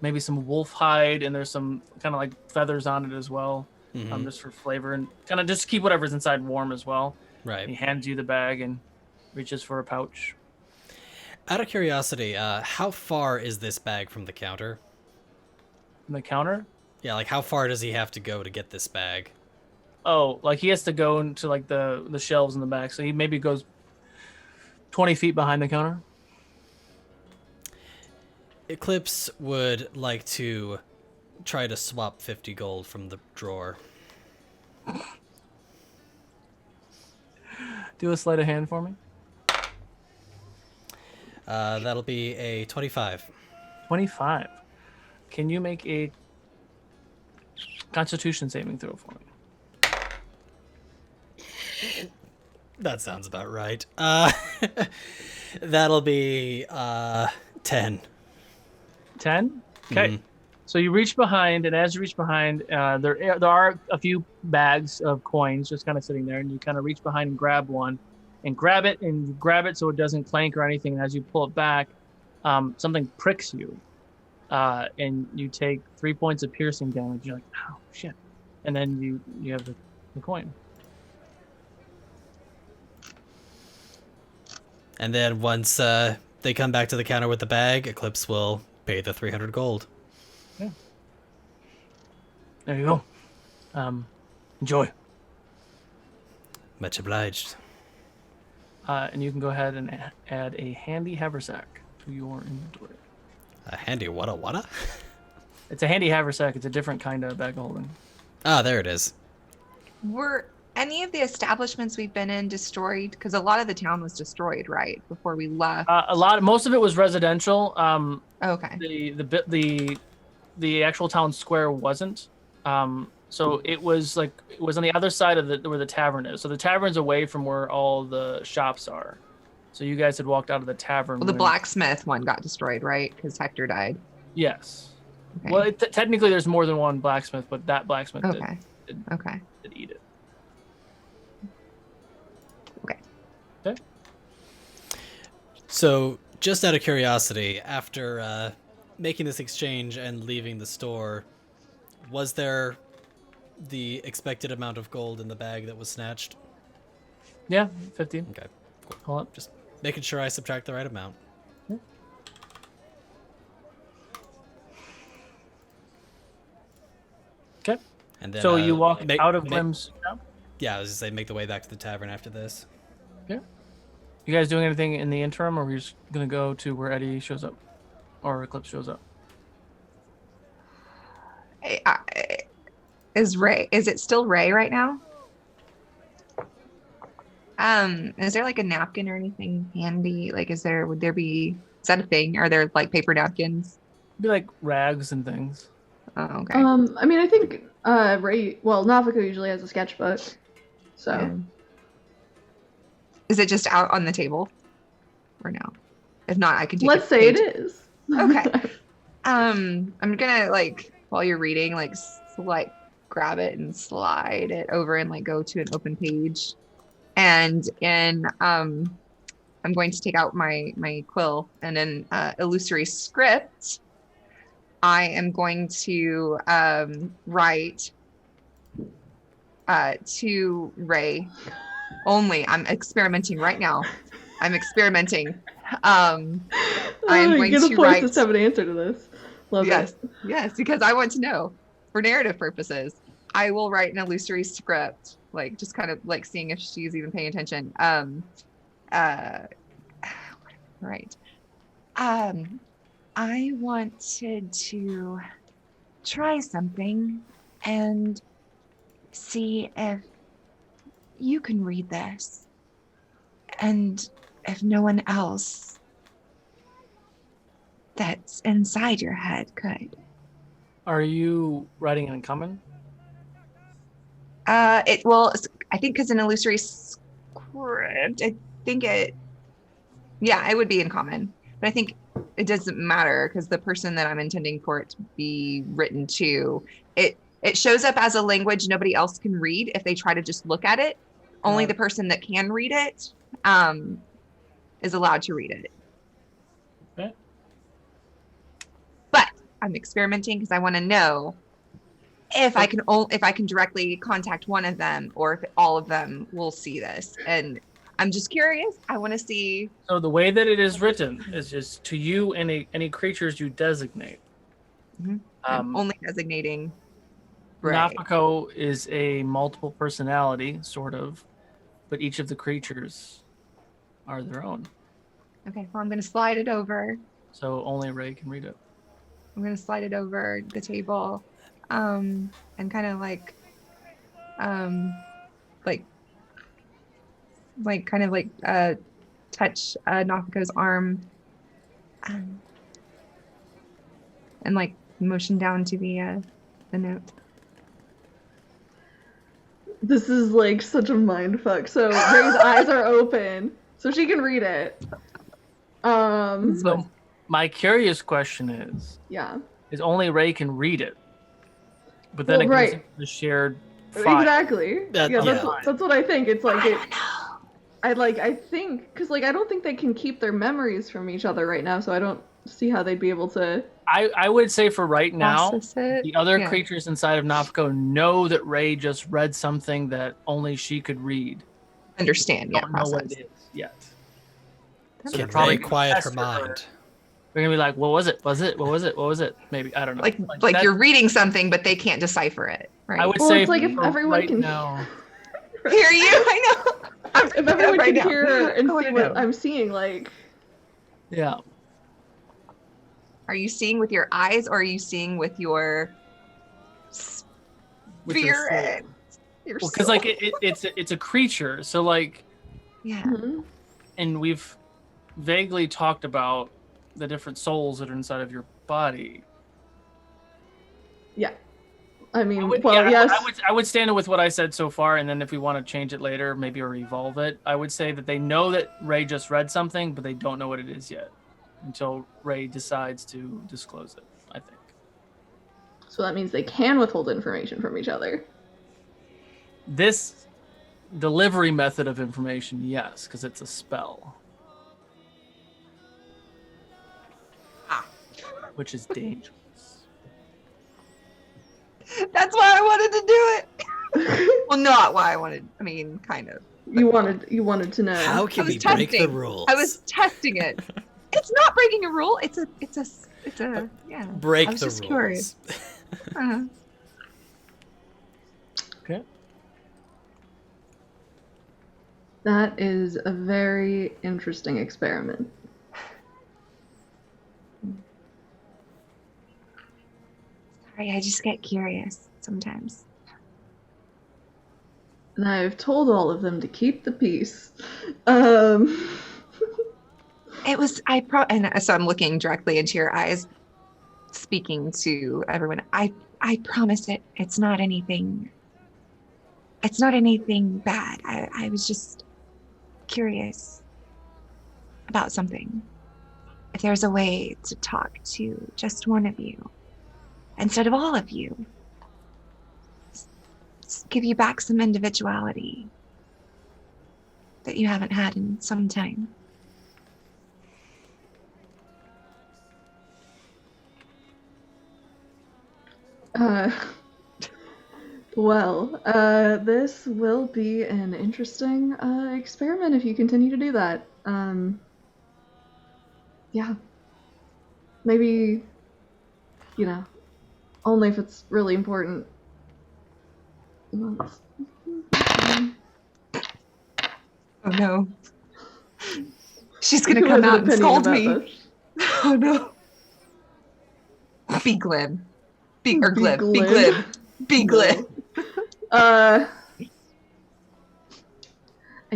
maybe some wolf hide, and there's some kind of like feathers on it as well, just for flavor and kind of just keep whatever's inside warm as well. Right. And he hands you the bag and reaches for a pouch. Out of curiosity, how far is this bag from the counter? From the counter? Yeah, like how far does he have to go to get this bag? Oh, like he has to go into like the shelves in the back, so he maybe goes 20 feet behind the counter. Eclipse would like to try to swap 50 gold from the drawer. Do a sleight of hand for me. That'll be a 25. 25. Can you make a Constitution saving throw for me? That sounds about right. That'll be 10. 10? Okay. So you reach behind, and as you reach behind, there are a few bags of coins just kind of sitting there, and you kind of reach behind and grab one, and grab it so it doesn't clank or anything. And as you pull it back, something pricks you, and you take 3 points of piercing damage. You're like, oh shit, and then you have the coin. And then once they come back to the counter with the bag, Eclipse will pay the 300 gold. Yeah. There you go. Enjoy. Much obliged. And you can go ahead and add a handy haversack to your inventory. A handy wada? It's a handy haversack. It's a different kind of bag of holding. Ah, there it is. Were any of the establishments we've been in destroyed? Because a lot of the town was destroyed, right, before we left. Most of it was residential. Okay. The actual town square wasn't. So it was on the other side of where the tavern is. So the tavern's away from where all the shops are. So you guys had walked out of the tavern. Well, the blacksmith one got destroyed, right? Because Hector died. Yes. Okay. Well, technically there's more than one blacksmith, but that blacksmith did eat it. Okay. So, just out of curiosity, after making this exchange and leaving the store, was there the expected amount of gold in the bag that was snatched? Yeah, 15. Okay, cool. Hold up. Just making sure I subtract the right amount. Yeah. Okay. And then, so you walk out of Glim's shop? Yeah, I was just saying, make the way back to the tavern after this. Okay. You guys doing anything in the interim, or are we just gonna go to where Eddie shows up, or Eclipse shows up? Is it still Ray right now? Is there like a napkin or anything handy? Like, is that a thing? Are there like paper napkins? It'd be like rags and things. Oh, okay. I mean, I think Nafiko usually has a sketchbook, so. Yeah. Is it just out on the table, or no? If not, I can take. Let's say it is. Okay. I'm gonna while you're reading, grab it and slide it over and go to an open page, and I'm going to take out my quill, and in illusory script, I am going to write to Ray only. I'm experimenting right now. I'm experimenting. I'm going to write. Just have an answer to this. Love it. Yes, because I want to know for narrative purposes. I will write an illusory script, just kind of seeing if she's even paying attention. Right. I wanted to try something and see if you can read this, and if no one else that's inside your head could. Are you writing it in common? I think because an illusory script, I think it would be in common. But I think it doesn't matter because the person that I'm intending for it to be written to, it shows up as a language nobody else can read if they try to just look at it. Only the person that can read it is allowed to read it. Okay. But I'm experimenting because I want to know if I can directly contact one of them, or if all of them will see this. And I'm just curious. I want to see. So the way that it is written is just to you and any creatures you designate. Mm-hmm. I'm only designating. Nafiko is a multiple personality, sort of, but each of the creatures are their own. Okay, well, I'm going to slide it over. So only Ray can read it. I'm going to slide it over the table, and kind of touch Nafiko's arm, and motion down to the note. This is such a mind fuck. So Ray's eyes are open, so she can read it. So my curious question is only Ray can read it, but then it goes into the shared file. Exactly. That's what I think. It's I think because I don't think they can keep their memories from each other right now, so I don't see how they'd be able to. I would say for right now, the other creatures inside of Nafiko know that Ray just read something that only she could read. Understand, don't know what it is yet. So they're probably quiet her mind. They're gonna be like, "What was it? Was it? What was it? What was it?" Maybe I don't know. Like you're reading something, but they can't decipher it. Right? I would say it's if everyone can hear you. I know. If everyone can hear and see what I'm seeing, yeah. Are you seeing with your eyes, or are you seeing with your spirit? Because it's a creature, so yeah. Mm-hmm. And we've vaguely talked about the different souls that are inside of your body. Yeah. I mean, yes. I would stand with what I said so far, and then if we want to change it later, maybe or evolve it, I would say that they know that Ray just read something, but they don't know what it is yet until Ray decides to disclose it, I think. So that means they can withhold information from each other. This delivery method of information, yes, because it's a spell. Which is dangerous. That's why I wanted to do it. Well, not why I wanted. I mean, kind of. You wanted to know. How can we break the rules? I was testing it. It's not breaking a rule. It's a yeah. Break I was the just rules. Curious. Okay. That is a very interesting experiment. Sorry, I just get curious sometimes. And I've told all of them to keep the peace. It was and so I'm looking directly into your eyes, speaking to everyone. I I promise it's not anything. It's not anything bad. I was just curious about something. If there's a way to talk to just one of you instead of all of you, give you back some individuality that you haven't had in some time. This will be an interesting experiment if you continue to do that. Yeah. Maybe, only if it's really important. Oh no. She's gonna come out and scold me. This. Oh no. Be glib. Be glib. Be glib. I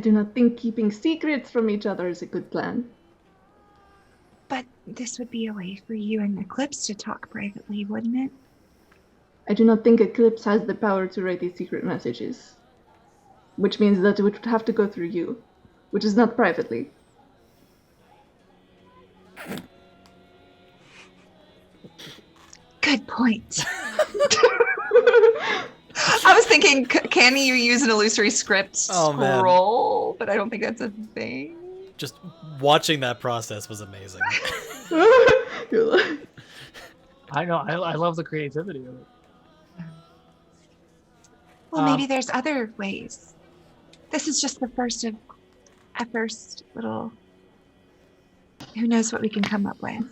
do not think keeping secrets from each other is a good plan. But this would be a way for you and Eclipse to talk privately, wouldn't it? I do not think Eclipse has the power to write these secret messages. Which means that it would have to go through you. Which is not privately. Good point. I was thinking, can you use an illusory script scroll? But I don't think that's a thing. Just watching that process was amazing. I know. I love the creativity of it. Well, maybe there's other ways. This is just the first of a first little. Who knows what we can come up with.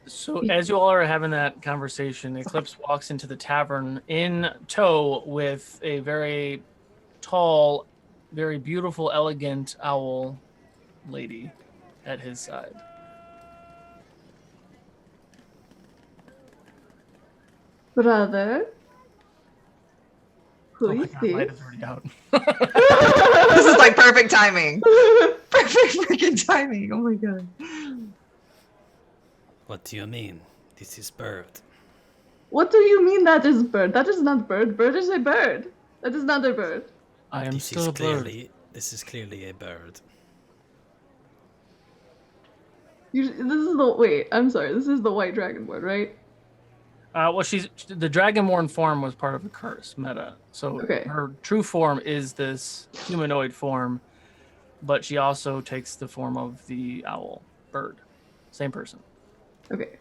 So as you all are having that conversation, Eclipse walks into the tavern in tow with a very tall, very beautiful, elegant owl lady at his side. Brother? Who is this? Light is already out. This is like perfect timing. Perfect freaking timing. Oh my god. What do you mean? This is Bird. What do you mean that is Bird? That is not Bird. Bird is a bird. That is not a bird. I am still a bird. This is clearly a bird. This is the wait. I'm sorry. This is the white dragonborn, right? Well, the dragonborn form was part of the curse meta. So her true form is this humanoid form, but she also takes the form of the owl bird. Same person. Okay.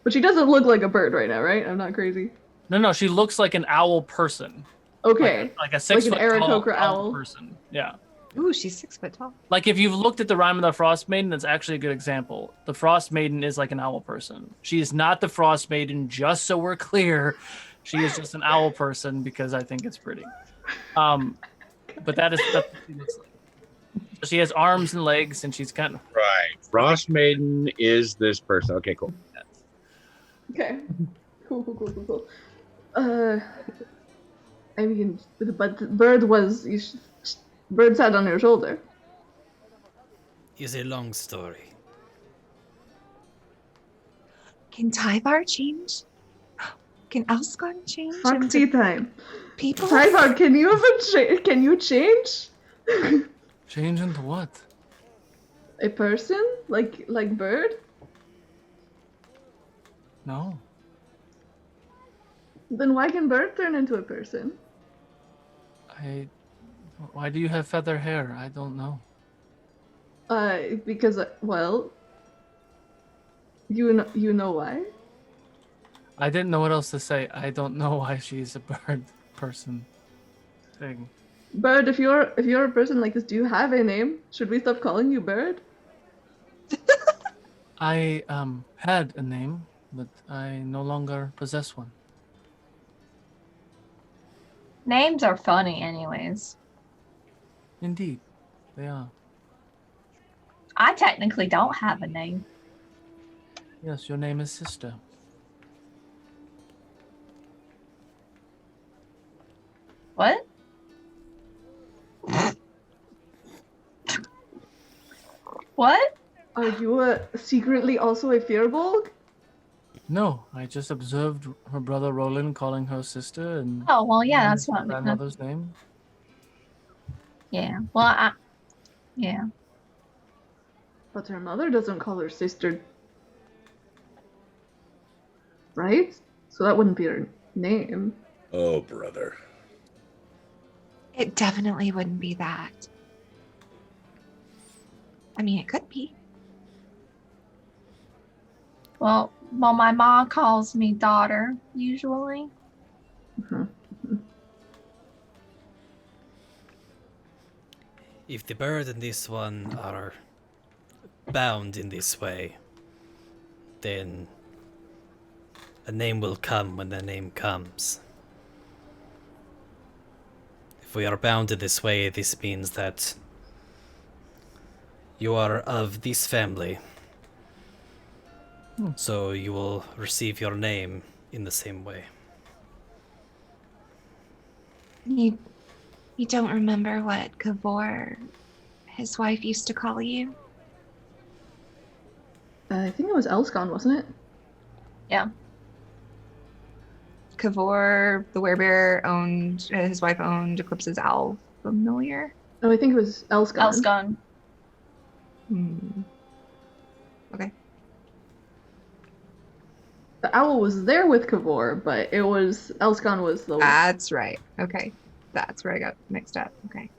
But she doesn't look like a bird right now, right? I'm not crazy. No, she looks like an owl person. Okay. Like a 6 foot an tall Aarakocra owl person. Yeah. Ooh, she's 6 foot tall. Like if you've looked at the Rime of the Frost Maiden, that's actually a good example. The Frost Maiden is like an owl person. She is not the Frost Maiden, just so we're clear. She is just an owl person because I think it's pretty. But that's what she looks like. She has arms and legs, and she's kind of right. Frost Maiden is this person. Okay, cool. Okay. Cool. I mean, but Bird sat on your shoulder. It's a long story. Can Tyvar change? Can Elsgon change? Foxy time. People? Tyvar, can you ever can you change? Change into what? A person? Like Bird? No. Then why can Bird turn into a person? Why do you have feather hair? I don't know. Because, well, you know why? I didn't know what else to say. I don't know why she's a bird person thing. Bird, if you're a person like this, do you have a name? Should we stop calling you Bird? I had a name, but I no longer possess one. Names are funny anyways. Indeed, they are. I technically don't have a name. Yes, your name is Sister. What? What? Are you secretly also a Firbolg? No, I just observed her brother Roland calling her sister and Oh, well, yeah, that's her not grandmother's name. Yeah. Well, yeah. But her mother doesn't call her sister, right? So that wouldn't be her name. Oh, brother. It definitely wouldn't be that. I mean, it could be. Well, my mom calls me daughter usually. If the bird and this one are bound in this way, then a name will come when the name comes. If we are bound in this way, this means that you are of this family. So you will receive your name in the same way. You don't remember what Kavor, his wife, used to call you? I think it was Elscon, wasn't it? Yeah. Kavor, the werebear, his wife owned Eclipse's owl familiar. Oh, I think it was Elscon. Elscon. Okay. The owl was there with Kavor, but it was Elscon was the. That's right. Okay, that's where I got mixed up. Okay.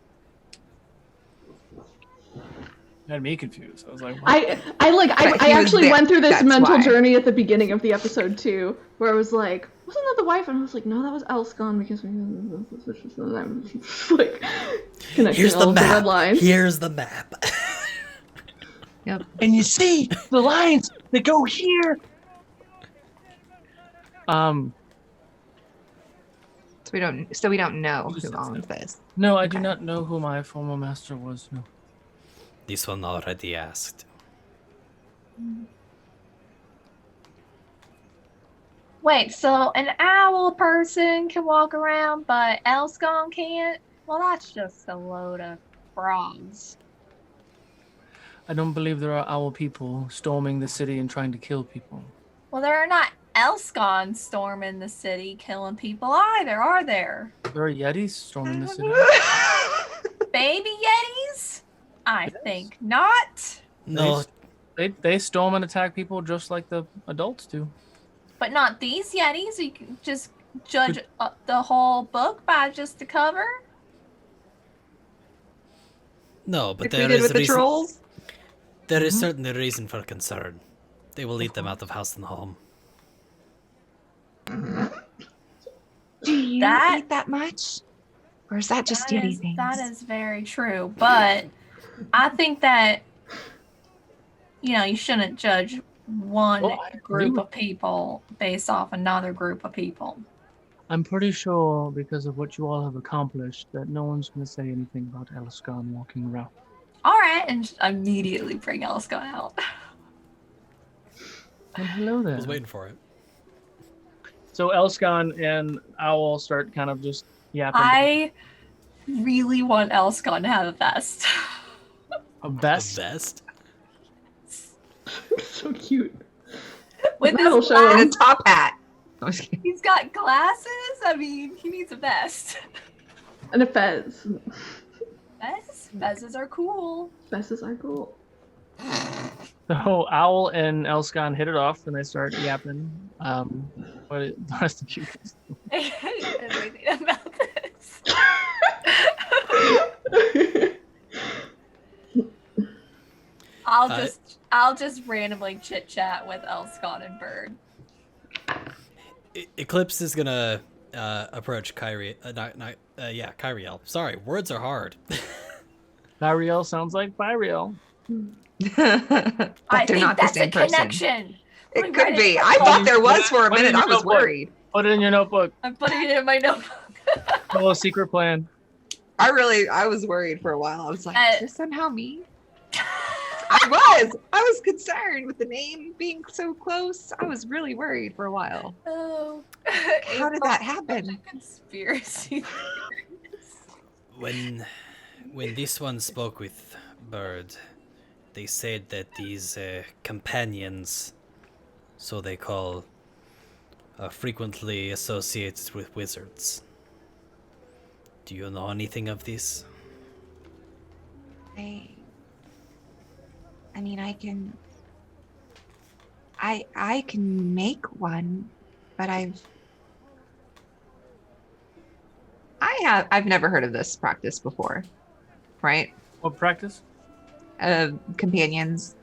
Had me confused. I was like, what? I actually went through this mental journey at the beginning of the episode too, where I was like, wasn't that the wife? And I was like, no, that was Elscon because like connecting Here's all the of map. the red lines. Here's the map. Yep. And you see the lines that go here. So we don't know who owns this. No, I do not know who my former master was. No. This one already asked. Wait, so an owl person can walk around, but Elscon can't? Well, that's just a load of frauds. I don't believe there are owl people storming the city and trying to kill people. Well, there are not Elscon storming the city killing people either, are there? There are Yetis storming the city. Baby Yetis? I think not. No. They storm and attack people just like the adults do. But not these Yetis. You can just judge the whole book by just the cover. No, but Like there we did is with the reason. trolls. There is certainly reason for concern. They will lead them out of house and home. Do you eat that much? Or is that just Yeti things? That is very true. But I think that, you shouldn't judge one group of people based off another group of people. I'm pretty sure because of what you all have accomplished that no one's going to say anything about Elscon walking around. All right, and immediately bring Elscon out. Well, hello there. I was waiting for it. So Elscon and Owl start kind of just yapping. I really want Elscon to have a vest. A vest? A vest? So cute. With That'll his show him. And a top hat. He's got glasses. I mean, he needs a vest. And a fez. Fezzes are cool. Fezzes are cool. So Owl and Elscon hit it off and they start yapping. What the rest of you guys do? I hate everything about this. I'll just randomly chit chat with Elscon and Bird. Eclipse is gonna approach Kyrie. Kyriel. Sorry, words are hard. Kyriel sounds like Byriel. I think not the that's same a person. connection. It could be. I thought there was for a minute. I was worried. Put it in your notebook. I'm putting it in my notebook. A little secret plan. I was worried for a while. I was like, is this somehow me? I was concerned with the name being so close. I was really worried for a while. Oh, how did that happen? Conspiracy. When this one spoke with Bird, they said that these companions, so they call are frequently associated with wizards. Do you know anything of this? I mean, I can make one, but I've never heard of this practice before, right? What practice? Companions,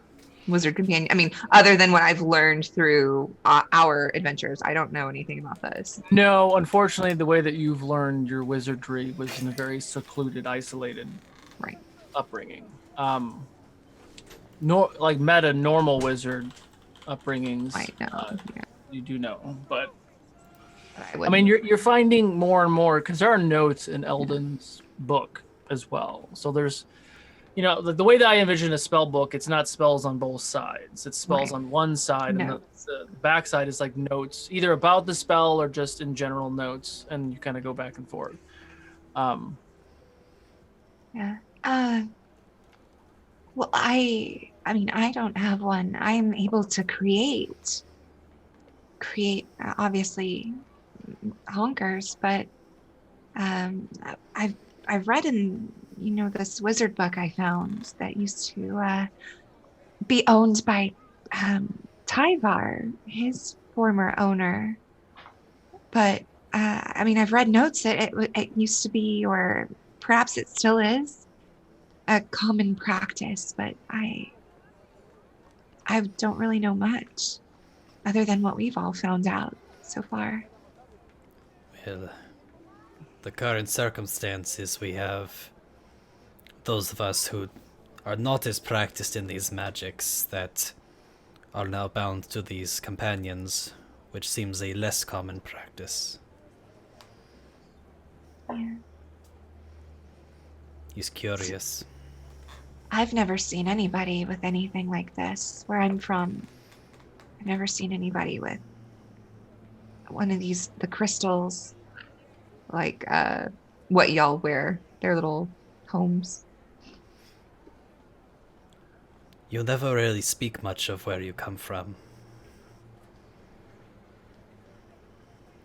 wizard companion. I mean, other than what I've learned through our adventures, I don't know anything about this. No, unfortunately, the way that you've learned your wizardry was in a very secluded, isolated upbringing. Like meta normal wizard upbringings. I know. You do know, but I mean, you're finding more and more because there are notes in Eldon's book as well. So there's, the way that I envision a spell book, it's not spells on both sides. It's spells on one side, and the back side is like notes, either about the spell or just in general notes, and you kind of go back and forth. Yeah. Well, I mean, I don't have one. I'm able to create obviously honkers, but I've read in this wizard book I found that used to be owned by Tyvar, his former owner. But I mean, I've read notes that it used to be, or perhaps it still is, a common practice, but I don't really know much other than what we've all found out so far. Well, the current circumstances, we have those of us who are not as practiced in these magics that are now bound to these companions, which seems a less common practice. Yeah. He's curious. I've never seen anybody with anything like this where I'm from. I've never seen anybody with one of the crystals, like what y'all wear, their little homes. You never really speak much of where you come from.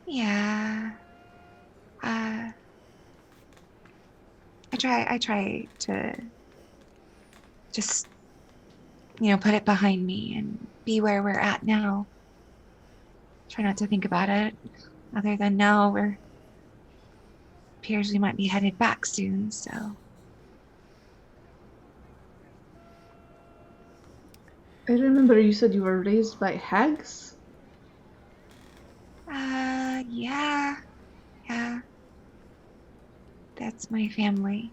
Yeah. I try to just, put it behind me and be where we're at now. Try not to think about it, other than now appears we might be headed back soon, so. I remember you said you were raised by hags? Yeah. That's my family.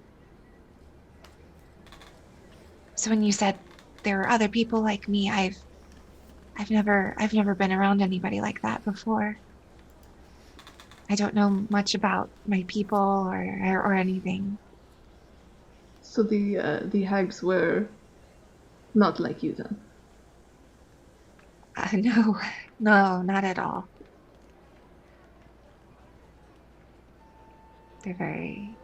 So when you said there were other people like me, I've never been around anybody like that before. I don't know much about my people or anything. So the hags were not like you then? No, not at all. They're very...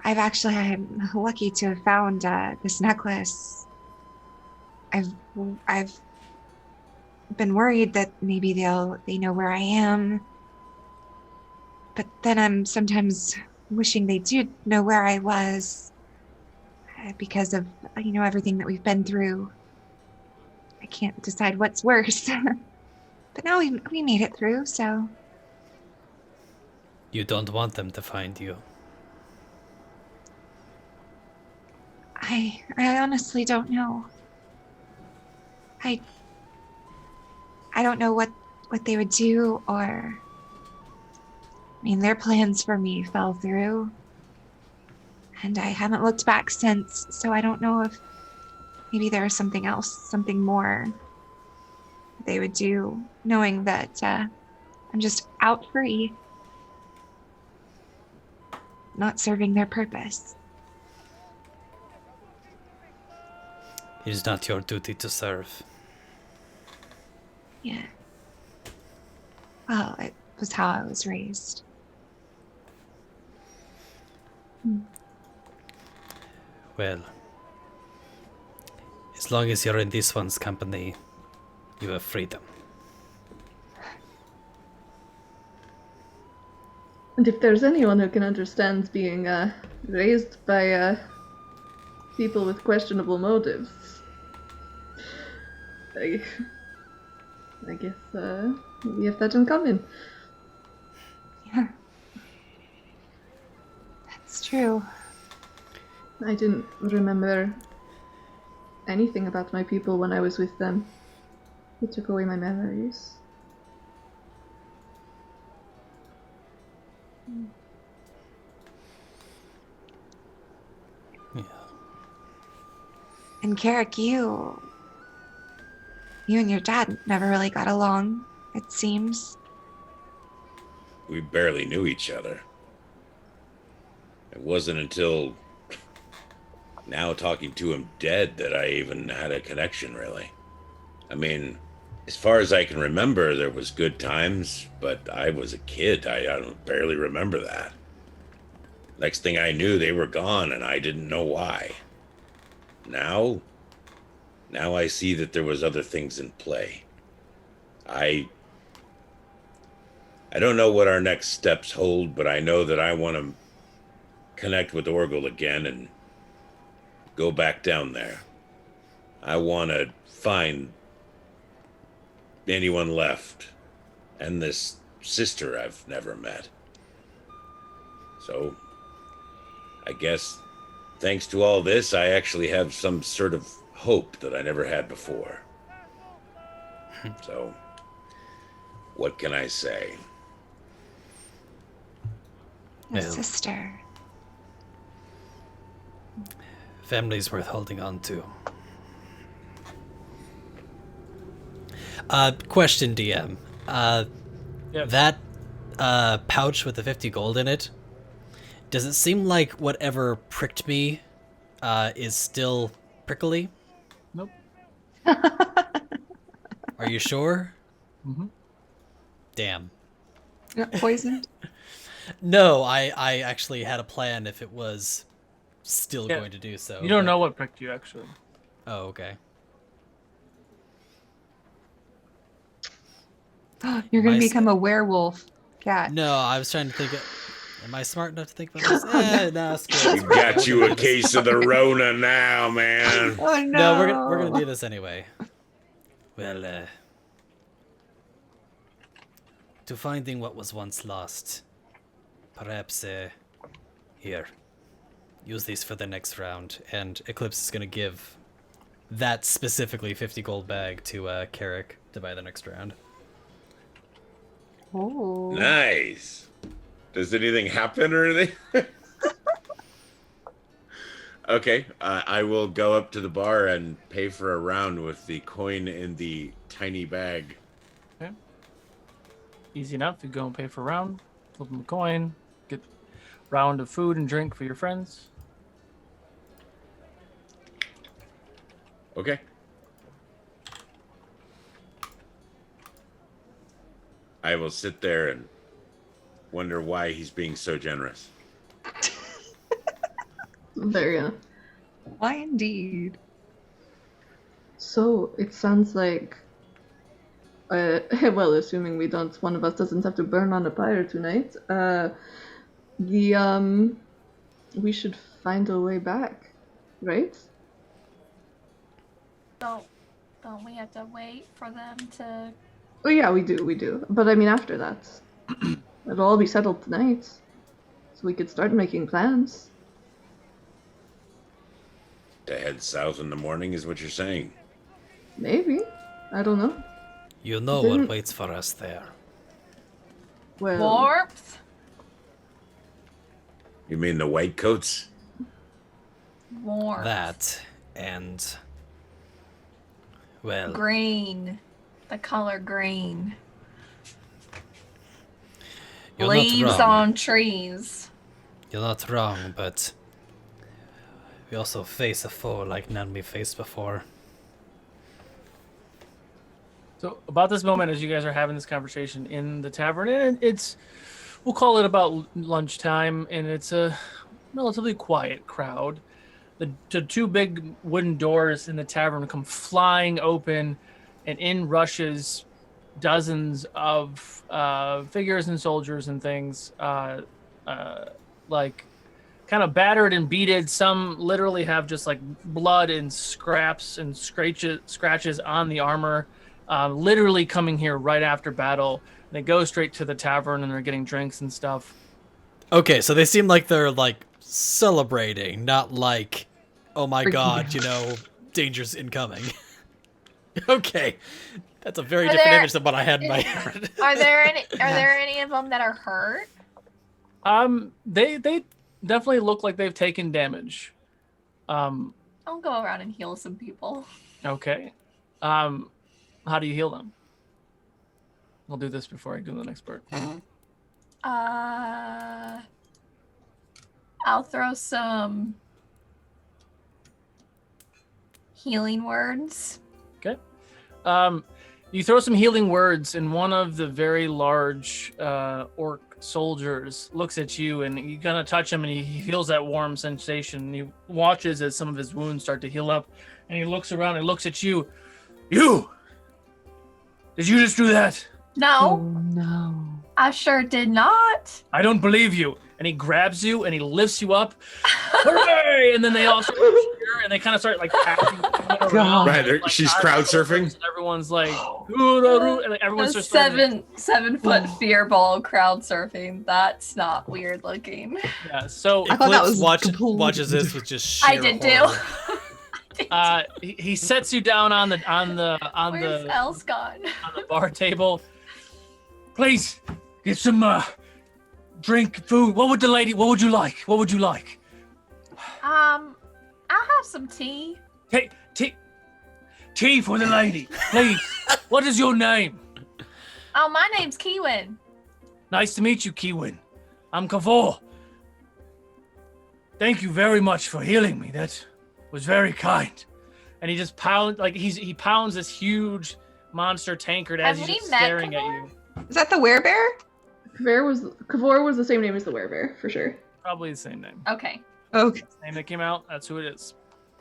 I'm lucky to have found this necklace. I've been worried that maybe they know where I am. But then I'm sometimes wishing they do know where I was because of, everything that we've been through. I can't decide what's worse. But now we made it through, so... You don't want them to find you. I honestly don't know. I don't know what they would do, or... I mean, their plans for me fell through. And I haven't looked back since, so I don't know if maybe there was something else, something more they would do, knowing that I'm just out free, not serving their purpose. It is not your duty to serve. Yeah. Well, it was how I was raised. Well, as long as you're in this one's company, you have freedom. And if there's anyone who can understand being raised by people with questionable motives, I guess we have that in common. Yeah. That's true. I didn't remember anything about my people when I was with them. It took away my memories. Yeah. And Carrick, you and your dad never really got along, it seems. We barely knew each other. It wasn't until now talking to him dead that I even had a connection, really. I mean, as far as I can remember, there was good times, but I was a kid. I don't barely remember that. Next thing I knew, they were gone, and I didn't know why. Now I see that there was other things in play. I don't know what our next steps hold, but I know that I want to connect with Orgel again and go back down there. I want to find anyone left and this sister I've never met. So, I guess thanks to all this, I actually have some sort of hope that I never had before. So, what can I say? A sister. Family's worth holding on to. Question, DM. Yep. That pouch with the 50 gold in it, does it seem like whatever pricked me is still prickly? Nope. Are you sure? Mm-hmm. Damn. Not poisoned? No, I actually had a plan if it was still going to do so. You don't know what pricked you, actually. Oh, okay. You're going to become a werewolf cat. No, I was trying to think. Am I smart enough to think about this? No, screw it. We got you a case of the Rona now, man. Oh, No, we're gonna do this anyway. Well, to finding what was once lost, perhaps here, use these for the next round, and Eclipse is gonna give that specifically 50 gold bag to Carrick to buy the next round. Oh. Nice. Does anything happen or anything? Okay, I will go up to the bar and pay for a round with the coin in the tiny bag. Okay. Easy enough. You go and pay for a round, flip them a coin, get a round of food and drink for your friends. Okay. I will sit there and wonder why he's being so generous. There you go. Why indeed? So it sounds like, well, assuming one of us doesn't have to burn on a pyre tonight, we should find a way back, right? Don't we have to wait for them to? Oh yeah, we do. But I mean, after that, it'll all be settled tonight, so we could start making plans. To head south in the morning is what you're saying. Maybe. I don't know. You know what waits for us there. Well, Warmth. You mean the white coats? Warmth. That and well, Green. The color green. you're Leaves not wrong. on trees. You're not wrong, but we also face a foe like none we faced before. So about this moment, as you guys are having this conversation in the tavern, and we'll call it about lunchtime, and it's a relatively quiet crowd. The two big wooden doors in the tavern come flying open, and in rushes dozens of figures and soldiers and things, like kind of battered and beaded. Some literally have just like blood and scraps and scratches on the armor, literally coming here right after battle. They go straight to the tavern and they're getting drinks and stuff. Okay, so they seem like they're like celebrating, not like, oh my god, you know, danger's incoming. Okay, that's a very different image than what I had in my head. Are there any of them that are hurt? They definitely look like they've taken damage. I'll go around and heal some people. Okay. How do you heal them? I'll do this before I do the next part. I'll throw some healing words. Okay. You throw some healing words, and one of the very large orc soldiers looks at you, and you kind of touch him, and he feels that warm sensation. He watches as some of his wounds start to heal up, and he looks around and looks at you. You! Did you just do that? No. Oh, no. I sure did not. I don't believe you. And he grabs you and he lifts you up. Hooray! And then they all start to cheer, and they kind of start like passing. Right, like, she's crowd surfing. And everyone's like, and like, everyone's just 7 foot fear ball crowd surfing. That's not weird looking. Yeah. So I thought that was watches this with just sheer I did horror. too. He sets you down on the Where's else gone? on the bar table. Please get some drink, food. What would you like? What would you like? I'll have some tea. Tea for the lady, please. What is your name? Oh, my name's Kiwin. Nice to meet you, Kiwin. I'm Kavor. Thank you very much for healing me. That was very kind. And he just pounds he pounds this huge monster tankard as he's just staring at you. Is that the werebear? Kavor was the same name as the werebear, for sure. Probably the same name. Okay. Okay. Name that came out. That's who it is.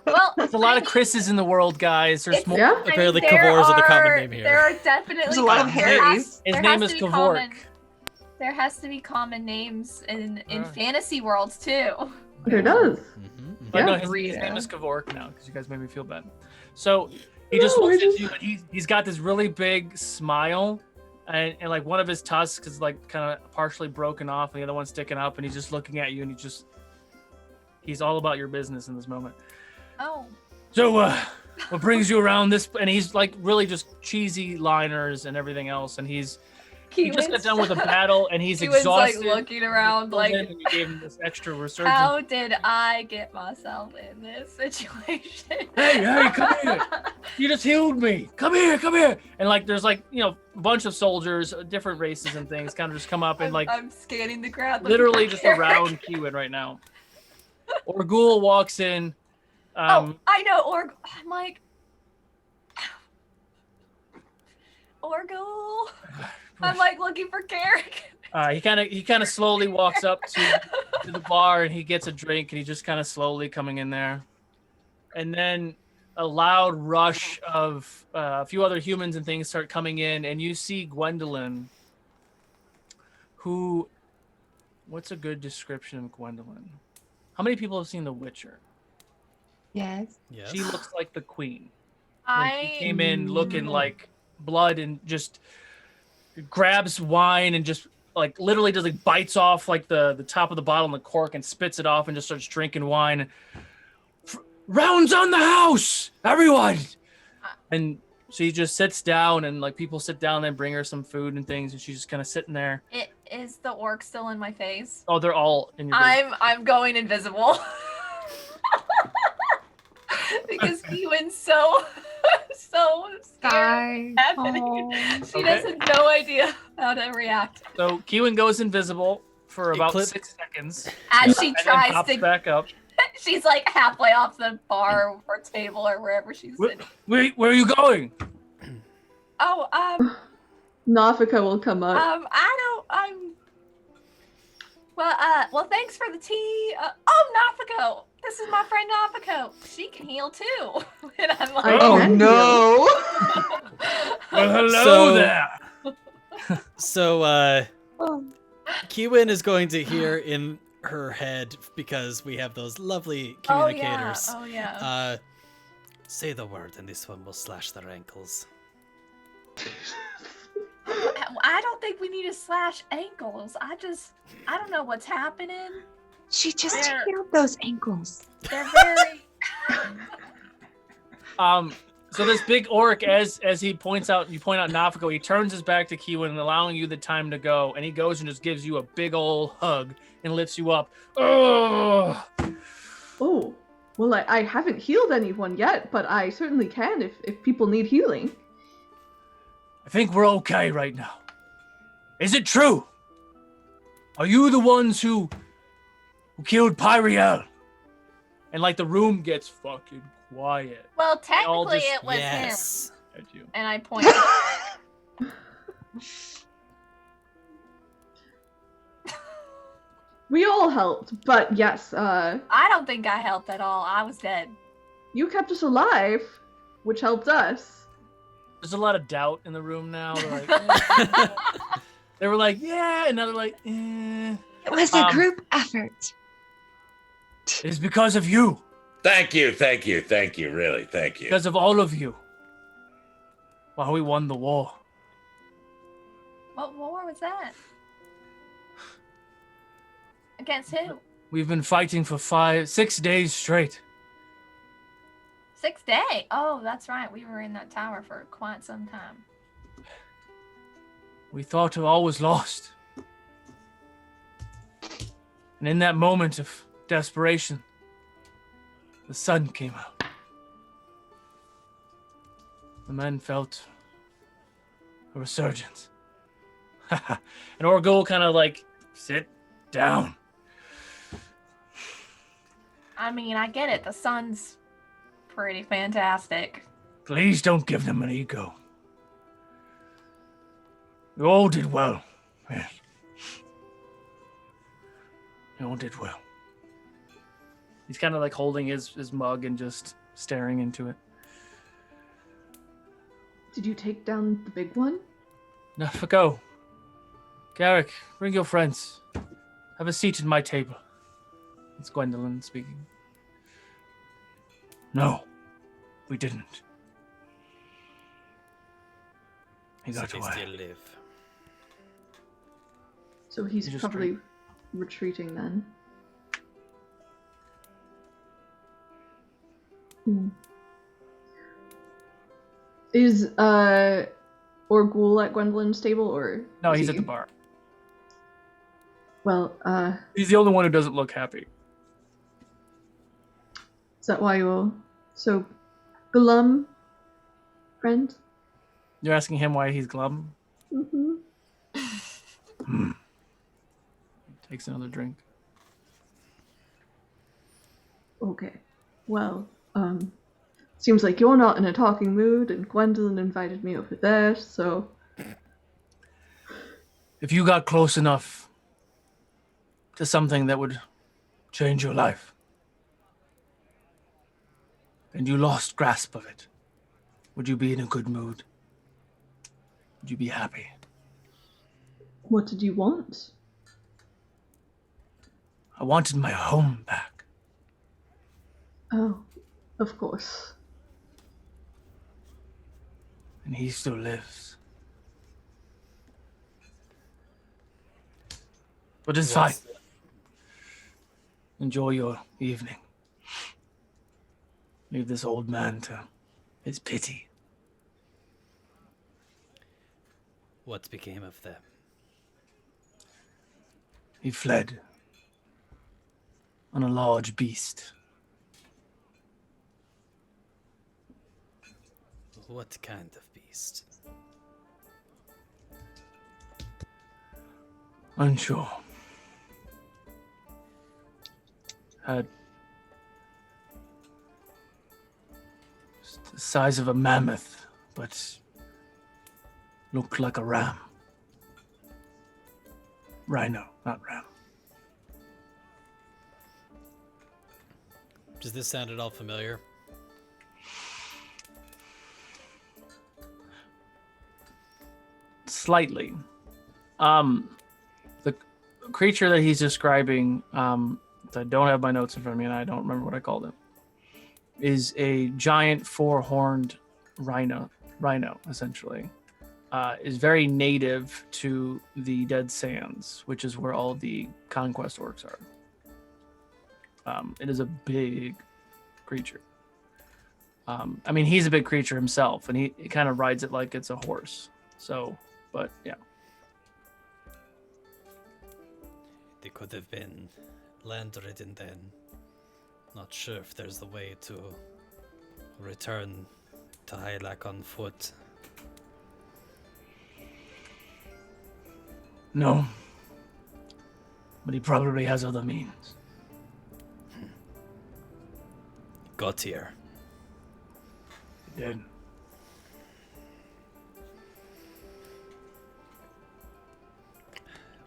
Well, there's a lot of Chris's in the world, guys. There's more. Yeah. Apparently, Kavor's are the common name here. There are definitely. There's a lot of Harrys. His name is Kavork. There has to be common names in fantasy worlds too. There does. But no, his name is Kavork now because you guys made me feel bad. So he just looks at you, and he's got this really big smile, and like one of his tusks is like kind of partially broken off, and the other one's sticking up, and he's just looking at you, and he's all about your business in this moment. Oh. So what brings you around this? And he's like really just cheesy liners and everything else, and he just got done with a battle, and he's exhausted. Like looking around, like, and you gave him this extra resurgence. How did I get myself in this situation? Hey, come here! You just healed me. Come here! And like, there's like, a bunch of soldiers, different races and things, kind of just come up and like. I'm scanning the crowd. Literally just around Kiwin right now. Orgul walks in. I know I'm like, Orgul. I'm like looking for Carrick. He kind of slowly walks up to the bar, and he gets a drink, and he just kind of slowly coming in there. And then a loud rush of a few other humans and things start coming in, and you see Gwendolyn, who, what's a good description of Gwendolyn? How many people have seen The Witcher? Yes. She looks like the queen. She came in looking like blood and just grabs wine and just like literally just like bites off like the top of the bottle and the cork and spits it off and just starts drinking wine. Rounds on the house, everyone. And she just sits down, and like people sit down and bring her some food and things, and she's just kind of sitting there. Is the orc still in my face? Oh, they're all in your face. I'm going invisible. Because Kiwin's so scared. She doesn't no idea how to react. So Kiwin goes invisible for about 6 seconds. As she tries to back up. She's like halfway off the bar or table or wherever she's sitting. Where are you going? Oh, Nafika will come up. Well, thanks for the tea. Nafiko. This is my friend Nafiko. She can heal too. And I'm like, oh no. Well, hello there. So, Kiwin is going to hear in her head, because we have those lovely communicators. Oh yeah. Say the word and this one will slash their ankles. I don't think we need to slash ankles. I don't know what's happening. She just healed those ankles. They're very. So this big orc, as he points out, you point out Nafako, he turns his back to Kiwin and allowing you the time to go, and he goes and just gives you a big old hug and lifts you up. Oh, well, I haven't healed anyone yet, but I certainly can if people need healing. I think we're okay right now. Is it true? Are you the ones who killed Pyriel? And like the room gets fucking quiet. Well, technically it was him. At you. And I pointed. We all helped, but yes, I don't think I helped at all. I was dead. You kept us alive, which helped us. There's a lot of doubt in the room now. They're like, they were like, yeah, and now they're like, eh. It was a group effort. It's because of you. Thank you, really, thank you. Because of all of you. While we won the war. What war was that? Against who? We've been fighting for 6 days straight. 6 days? Oh, that's right. We were in that tower for quite some time. We thought all was lost. And in that moment of desperation, the sun came out. The men felt a resurgence. And Orgul kind of like, sit down. I mean, I get it. The sun's pretty fantastic. Please don't give them an ego. You all did well. Yes. You all did well. He's kind of like holding his mug and just staring into it. Did you take down the big one? No, go. Garrick, bring your friends. Have a seat at my table. It's Gwendolyn speaking. No, we didn't. He got away. Still live. So he's probably retreating then. Is Orgul at Gwendolyn's table, or no? He's at the bar. Well, he's the only one who doesn't look happy. Is that why you're so glum, friend? You're asking him why he's glum? Mm-hmm. Takes another drink. Okay. Well, seems like you're not in a talking mood, and Gwendolyn invited me over there, so... If you got close enough to something that would change your life, and you lost grasp of it, would you be in a good mood? Would you be happy? What did you want? I wanted my home back. Oh, of course. And he still lives. But it's fine. Enjoy your evening. Leave this old man to his pity. What became of them? He fled on a large beast. What kind of beast? Unsure. Had the size of a mammoth, but looked like a ram. Rhino, not ram. Does this sound at all familiar? Slightly. The creature that he's describing, I don't have my notes in front of me, and I don't remember what I called it, is a giant 4-horned rhino, essentially. Is very native to the Dead Sands, which is where all the conquest orcs are. It is a big creature. I mean, he's a big creature himself, and he kind of rides it like it's a horse. So, but yeah. They could have been land-ridden then. Not sure if there's a way to return to Hylac on foot. No. But he probably has other means. Got here. He did.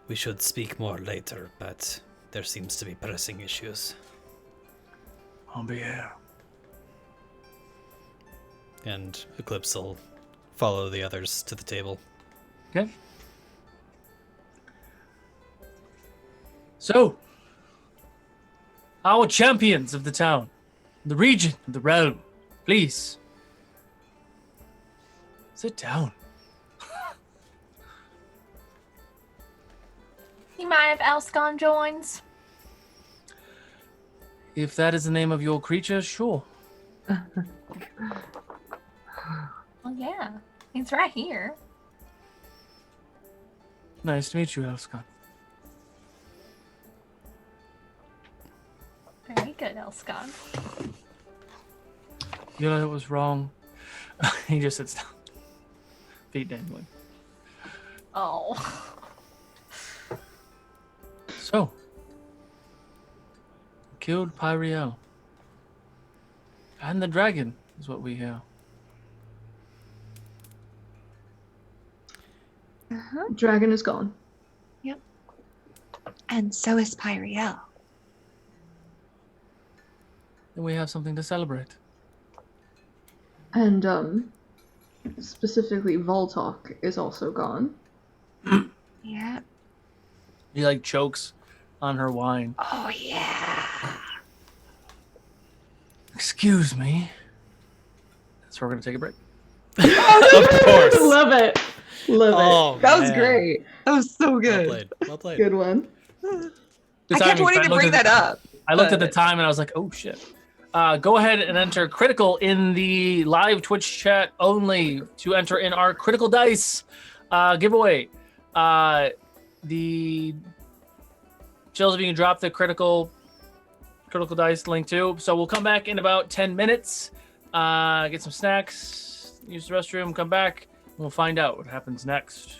We should speak more later, but there seems to be pressing issues. I'll be here. And Eclipse will follow the others to the table. Okay. So, our champions of the town, the region, the realm, please, sit down. You mind if Elscon joins? If that is the name of your creature, sure. Well, yeah. He's right here. Nice to meet you, Elscon. Very good, Elscon. You know, it was wrong. He just sits down. Feet dangling. Oh. So, killed Pyriel. And the dragon is what we hear. Dragon is gone. Yep. And so is Pyriel. Then we have something to celebrate. And, specifically Voltok is also gone. Yeah. He, like, chokes on her wine. Oh, yeah. Excuse me. So we're going to take a break. Of course. Love it. Love Oh, it. That was man. great. That was so Well good. played. Well played. Good one. I kept wanting to bring that up. I looked at the time and I was like, oh shit. Go ahead and enter critical in the live Twitch chat only to enter in our critical dice giveaway. The Chills, if you can drop the critical dice link too. So we'll come back in about 10 minutes, get some snacks, use the restroom, come back, and we'll find out what happens next.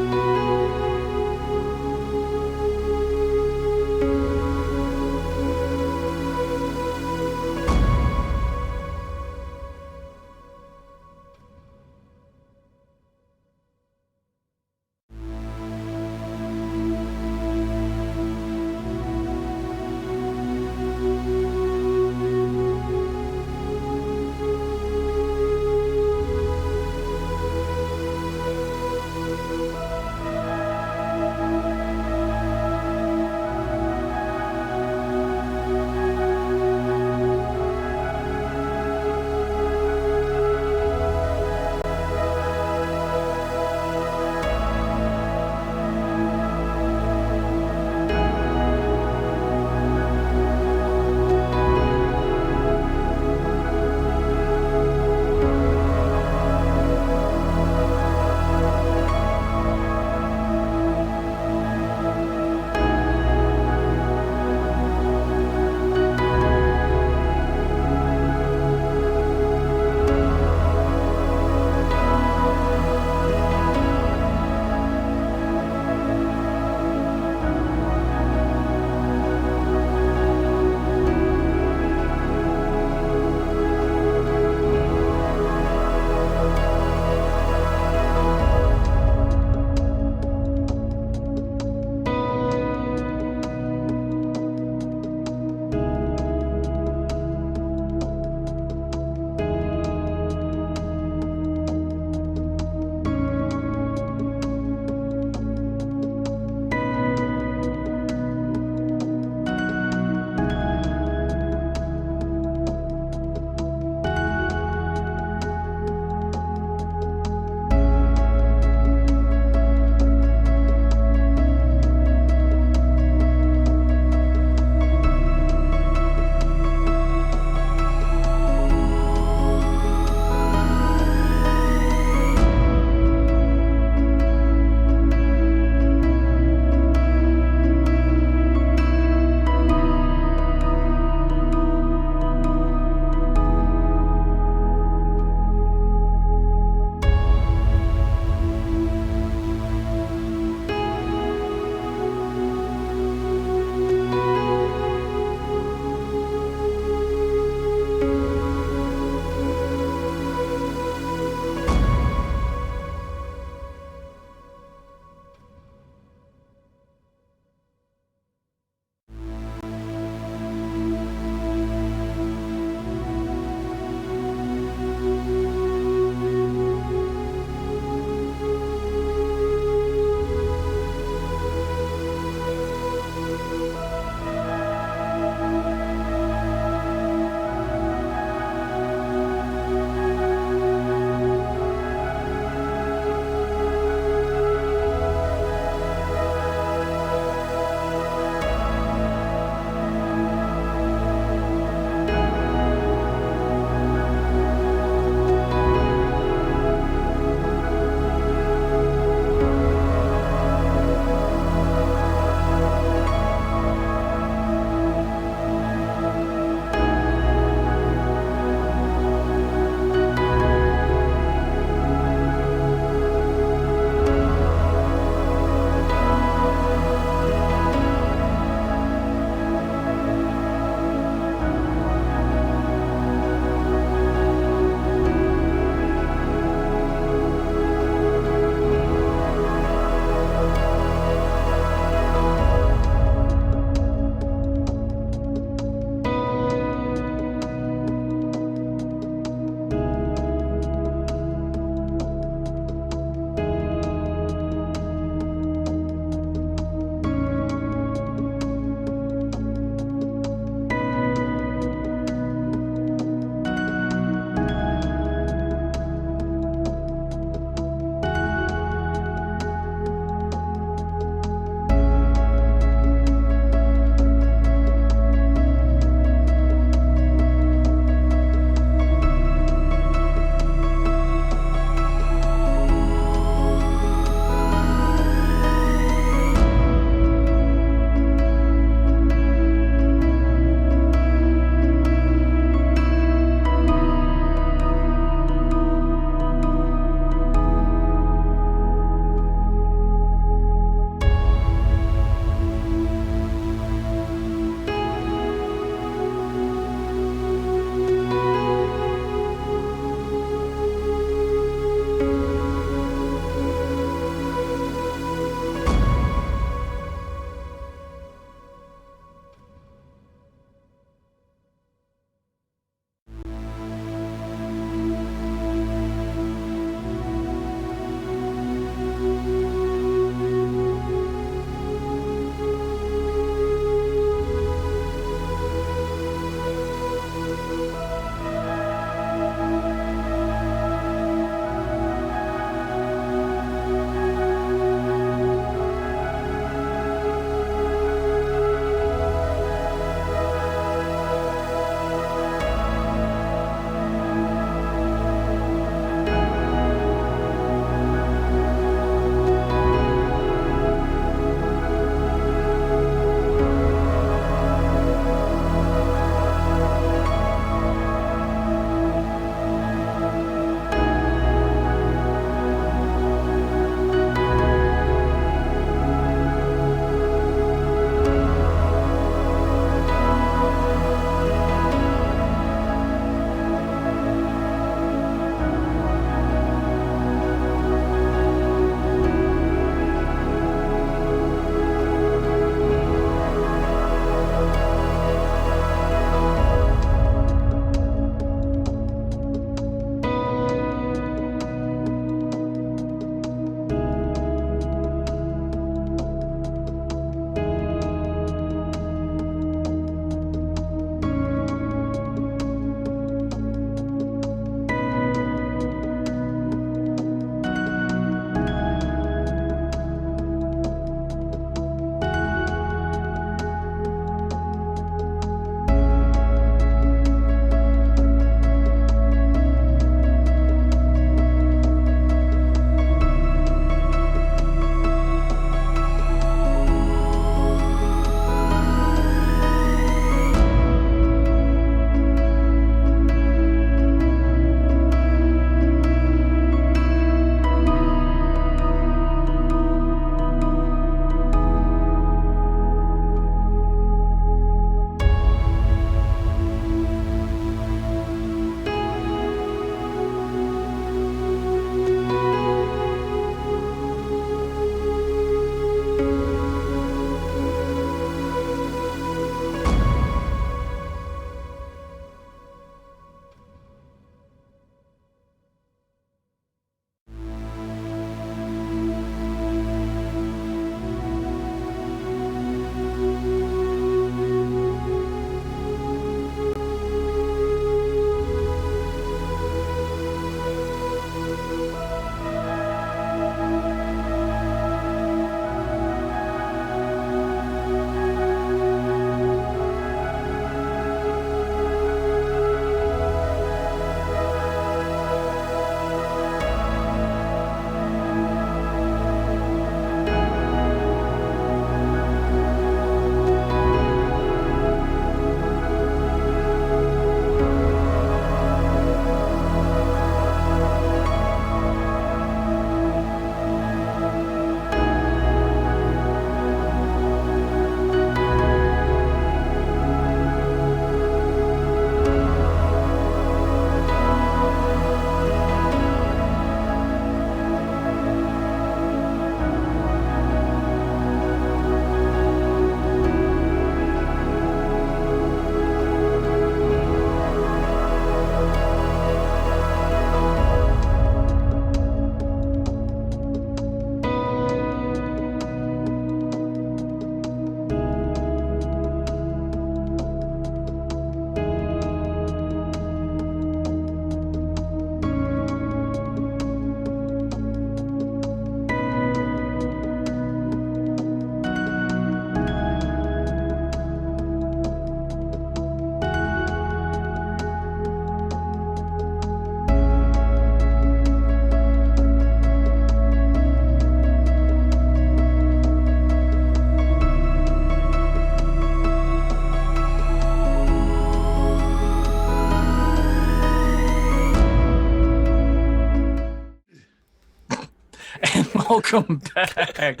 Welcome back.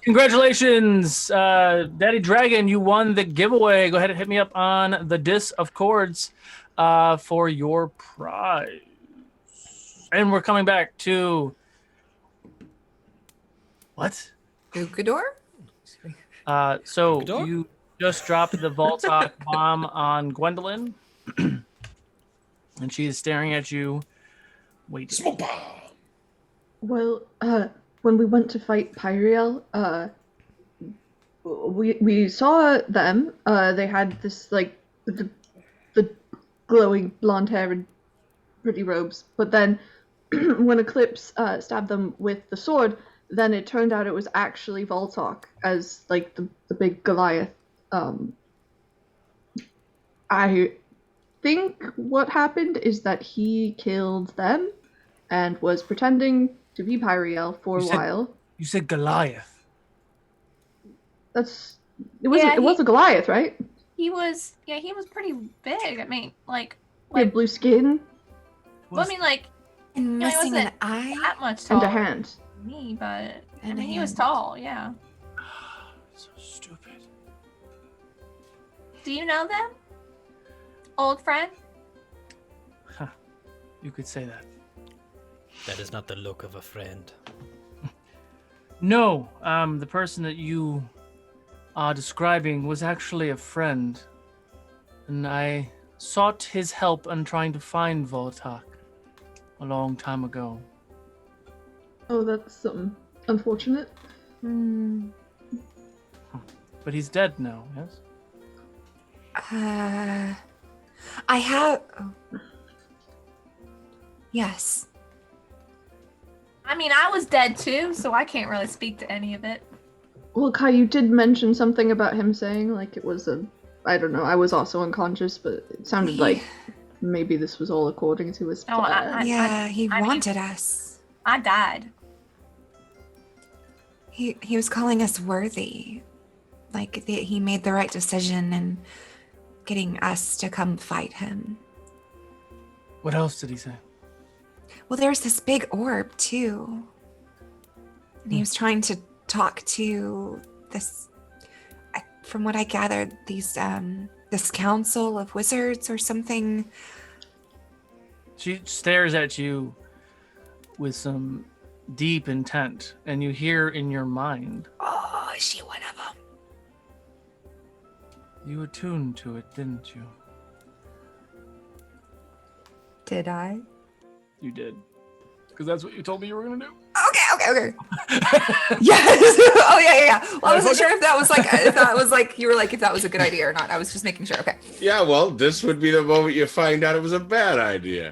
Congratulations, Daddy Dragon. You won the giveaway. Go ahead and hit me up on the Dis of Chords for your prize. And we're coming back to... What? Ukodor? So Ukodor? you just dropped the Voltok bomb on Gwendolyn. And she is staring at you. Wait. Smoke bomb. Well, when we went to fight Pyriel, we saw them. They had this like the glowing blonde hair and pretty robes. But then when Eclipse stabbed them with the sword, then it turned out it was actually Voltok as like the big Goliath. I think what happened is that he killed them and was pretending to be Pyriel for a while. You said Goliath. It was a Goliath, right? He was pretty big. I mean, He had blue skin well, I mean, like, And he missing wasn't an eye. that much and taller a hand. than me, but I And a mean, he was hand. tall. Yeah. So stupid. Do you know them, old friend? Huh. You could say that. That is not the look of a friend. No, the person that you are describing was actually a friend. And I sought his help in trying to find Voltok a long time ago. Oh, that's unfortunate. But he's dead now, yes? I have. Oh. Yes. I mean, I was dead too, so I can't really speak to any of it. Well, Kai, you did mention something about him saying like it was I don't know, I was also unconscious, but it sounded like maybe this was all according to his plan. Oh, He wanted us. I died. He was calling us worthy. Like he made the right decision in getting us to come fight him. What else did he say? Well, there's this big orb too. And he was trying to talk to this, from what I gathered, this council of wizards or something. She stares at you with some deep intent, and you hear in your mind, Oh, is she one of them? you attuned to it, didn't you? Did I? You did. Because that's what you told me you were going to do. Okay. Yes. Oh yeah. Well, I wasn't sure if that was if that was a good idea or not. I was just making sure. Okay. Yeah, well, this would be the moment you find out it was a bad idea.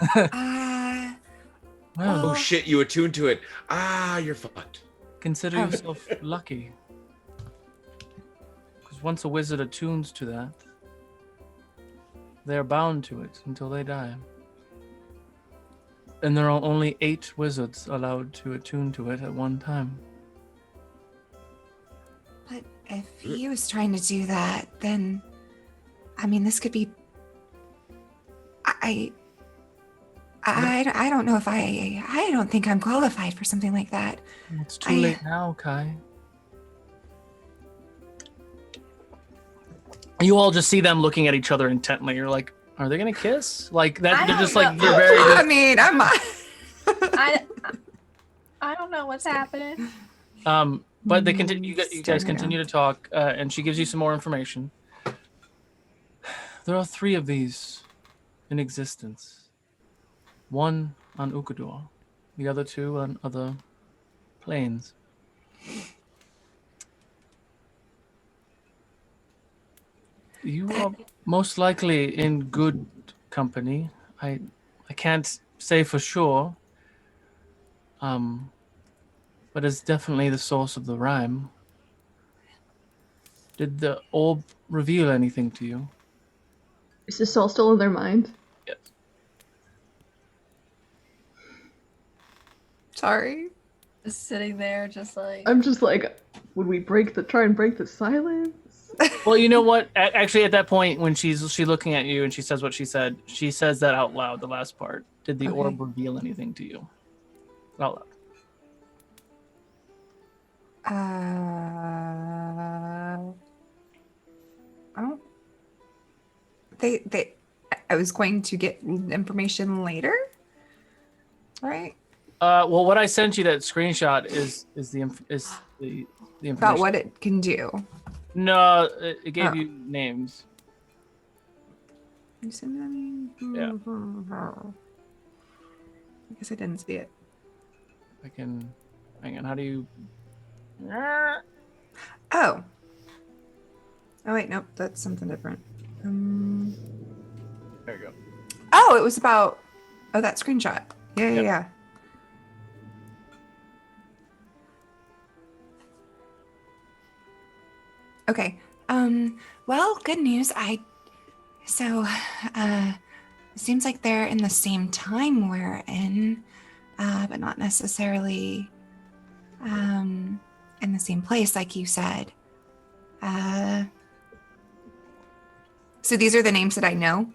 Oh shit, you attuned to it. You're fucked. Consider yourself lucky. Because once a wizard attunes to that, they're bound to it until they die. And there are only 8 wizards allowed to attune to it at one time. But if he was trying to do that, then, I mean, this could be. I don't know if I don't think I'm qualified for something like that. It's too late now, Kai. You all just see them looking at each other intently. You're like, are they gonna kiss? Like that? They're just like they're very. I mean, I don't know what's happening. But they continue. You guys continue to talk, and she gives you some more information. There are 3 of these in existence. 1 on Ukodor, the other 2 on other planes. You are most likely in good company. I can't say for sure. But it's definitely the source of the rhyme. Did the orb reveal anything to you? Is this all still in their mind? Yes. Sorry. Just sitting there, just like. I'm just like, would we try and break the silence? Well, you know what? Actually, at that point, when she's looking at you and she says what she said, she says that out loud, the last part. Did the orb reveal anything to you? Out loud. Oh. I was going to get information later, right? Well, what I sent you that screenshot is the information About what it can do. No, it gave you names. You sent that me? Yeah. I guess I didn't see it. I can. Hang on. How do you? Oh. Oh wait, nope. That's something different. There you go. Oh, it was about. Oh, that screenshot. Yeah. Okay. Well, good news. It seems like they're in the same time we're in, but not necessarily in the same place, like you said. So these are the names that I know.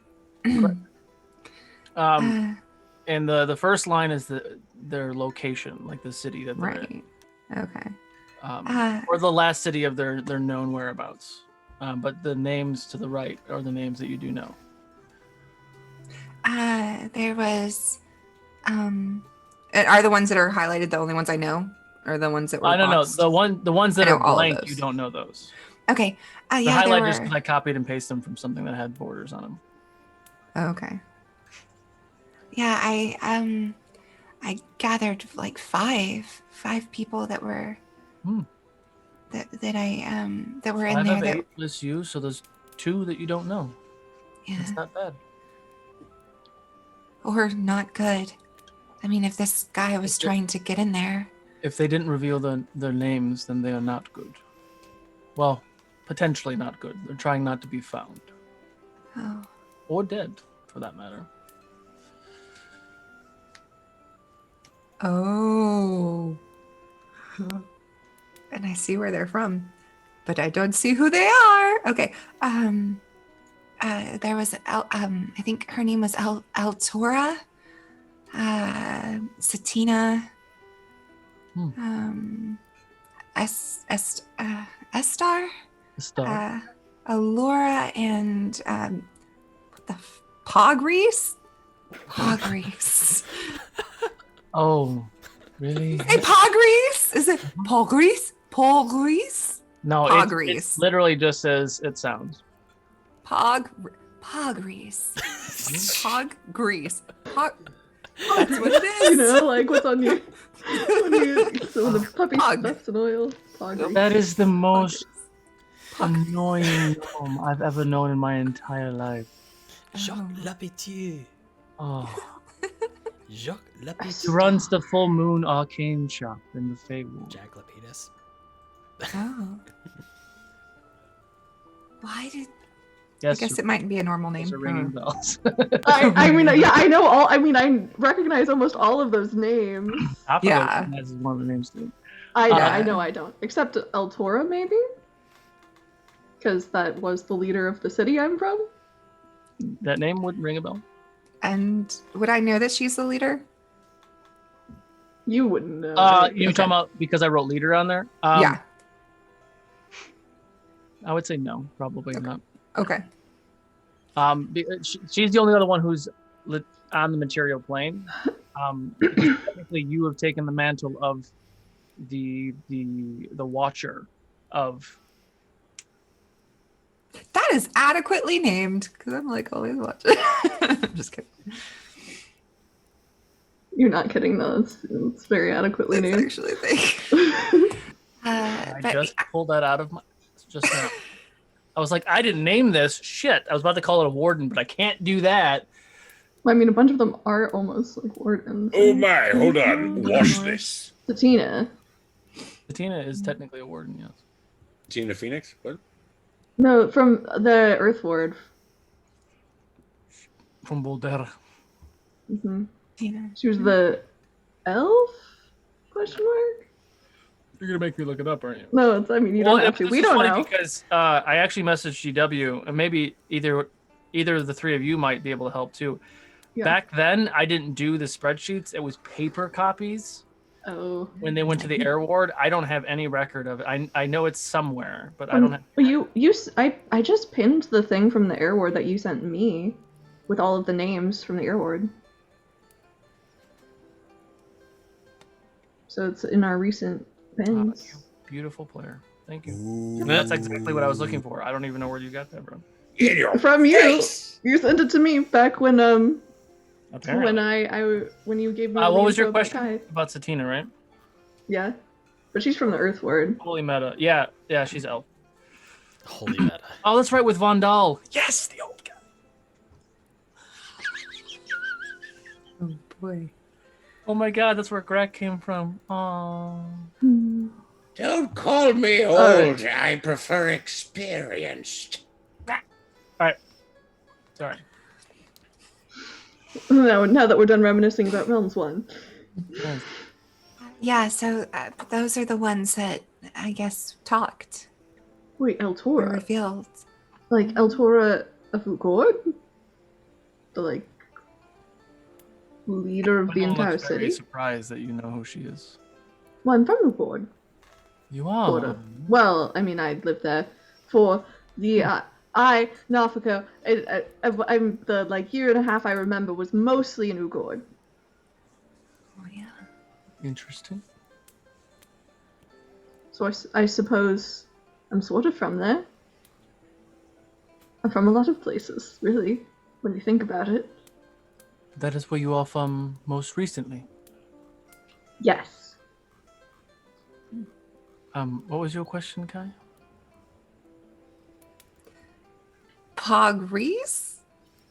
And the first line is their location, like the city that they're in. Okay. Or the last city of their known whereabouts. But the names to the right are the names that you do know. There was, are the ones that are highlighted the only ones I know, or the ones that were? I don't know. The ones that are blank, you don't know those. Okay. The highlight just because I copied and pasted them from something that had borders on them. Okay. Yeah, I gathered like five people that were that were in there. 5 of 8 plus you, so there's 2 that you don't know. Yeah. It's not bad. Or not good. I mean, if this guy was trying to get in there. If they didn't reveal their names, then they are not good. Well, potentially not good. They're trying not to be found. Oh. Or dead, for that matter. Oh. And I see where they're from, but I don't see who they are. Okay. There was I think her name was Altora. Satina. Estar. Alora and what the Pogrease? Pogrease. Oh, really? Hey, Pogrease? Is it Pogrease? Pogrease? No, it literally just says it sounds. Pogrease. Pogrease. That's what it is. You know, like what's on your so the puppy stuffs in oil. Pogrease. That is the most annoying gnome I've ever known in my entire life. Jacques Lapetier. Oh. Jacques Lapetier. He runs the full moon arcane shop in the Feywild. Jack Lapidus. Oh. Why did... Yes, I guess it might be a normal name. Ringing bells. I mean, yeah, I know all. I mean, I recognize almost all of those names. Yeah, that's one of the names too. I know, I don't. Except Altora, maybe, because that was the leader of the city I'm from. That name would ring a bell. And would I know that she's the leader? You wouldn't know. You talking about because I wrote leader on there? Yeah. I would say no, probably not. Okay. She's the only other one who's on the material plane. Technically, you have taken the mantle of the watcher of. That is adequately named because I'm like always watching. I'm just kidding. You're not kidding though. It's very adequately named. Actually, I just pulled that out of my just now. I was like, I didn't name this. Shit. I was about to call it a warden, but I can't do that. I mean, a bunch of them are almost like wardens. Oh my, hold on. Wash this. Satina. Satina is technically a warden, yes. Tina Phoenix? What? No, from the Earth Ward. From Boulder. Mm-hmm. Tina. She was the elf? Question mark? You're gonna make me look it up, aren't you? No, it's. I mean, you don't have to. We don't know. Because I actually messaged GW, and maybe either of the three of you might be able to help too. Yeah. Back then, I didn't do the spreadsheets; it was paper copies. Oh. When they went to the air ward, I don't have any record of it. I know it's somewhere, but I don't have. I just pinned the thing from the air ward that you sent me, with all of the names from the air ward. So it's in our recent pins. Beautiful player. Thank you. That's exactly what I was looking for. I don't even know where you got that from. From face. You sent it to me back when Apparently. when you gave me. What was your question about Satina, right? Yeah, but she's from the Earth Ward. Holy meta. Yeah, she's elf. Holy meta. Oh, that's right, with Vondal. Yes, the old guy. Oh boy. Oh my God, that's where Greg came from. Oh. Don't call me old. I prefer experienced. All right. Sorry. Now that we're done reminiscing about Realms 1. Yeah, so those are the ones that I guess talked. Wait, Eltora? Revealed. Like Eltora of Ukodor? The leader of the entire city? I'm very surprised that you know who she is. Well, I'm from Ukodor. You are? Well, I mean, I lived there for the... Nafako, I'm the year and a half I remember was mostly in Ukodor. Oh, yeah. Interesting. So I suppose I'm sort of from there. I'm from a lot of places, really, when you think about it. That is where you are from most recently. Yes. What was your question, Kai? Pogrees?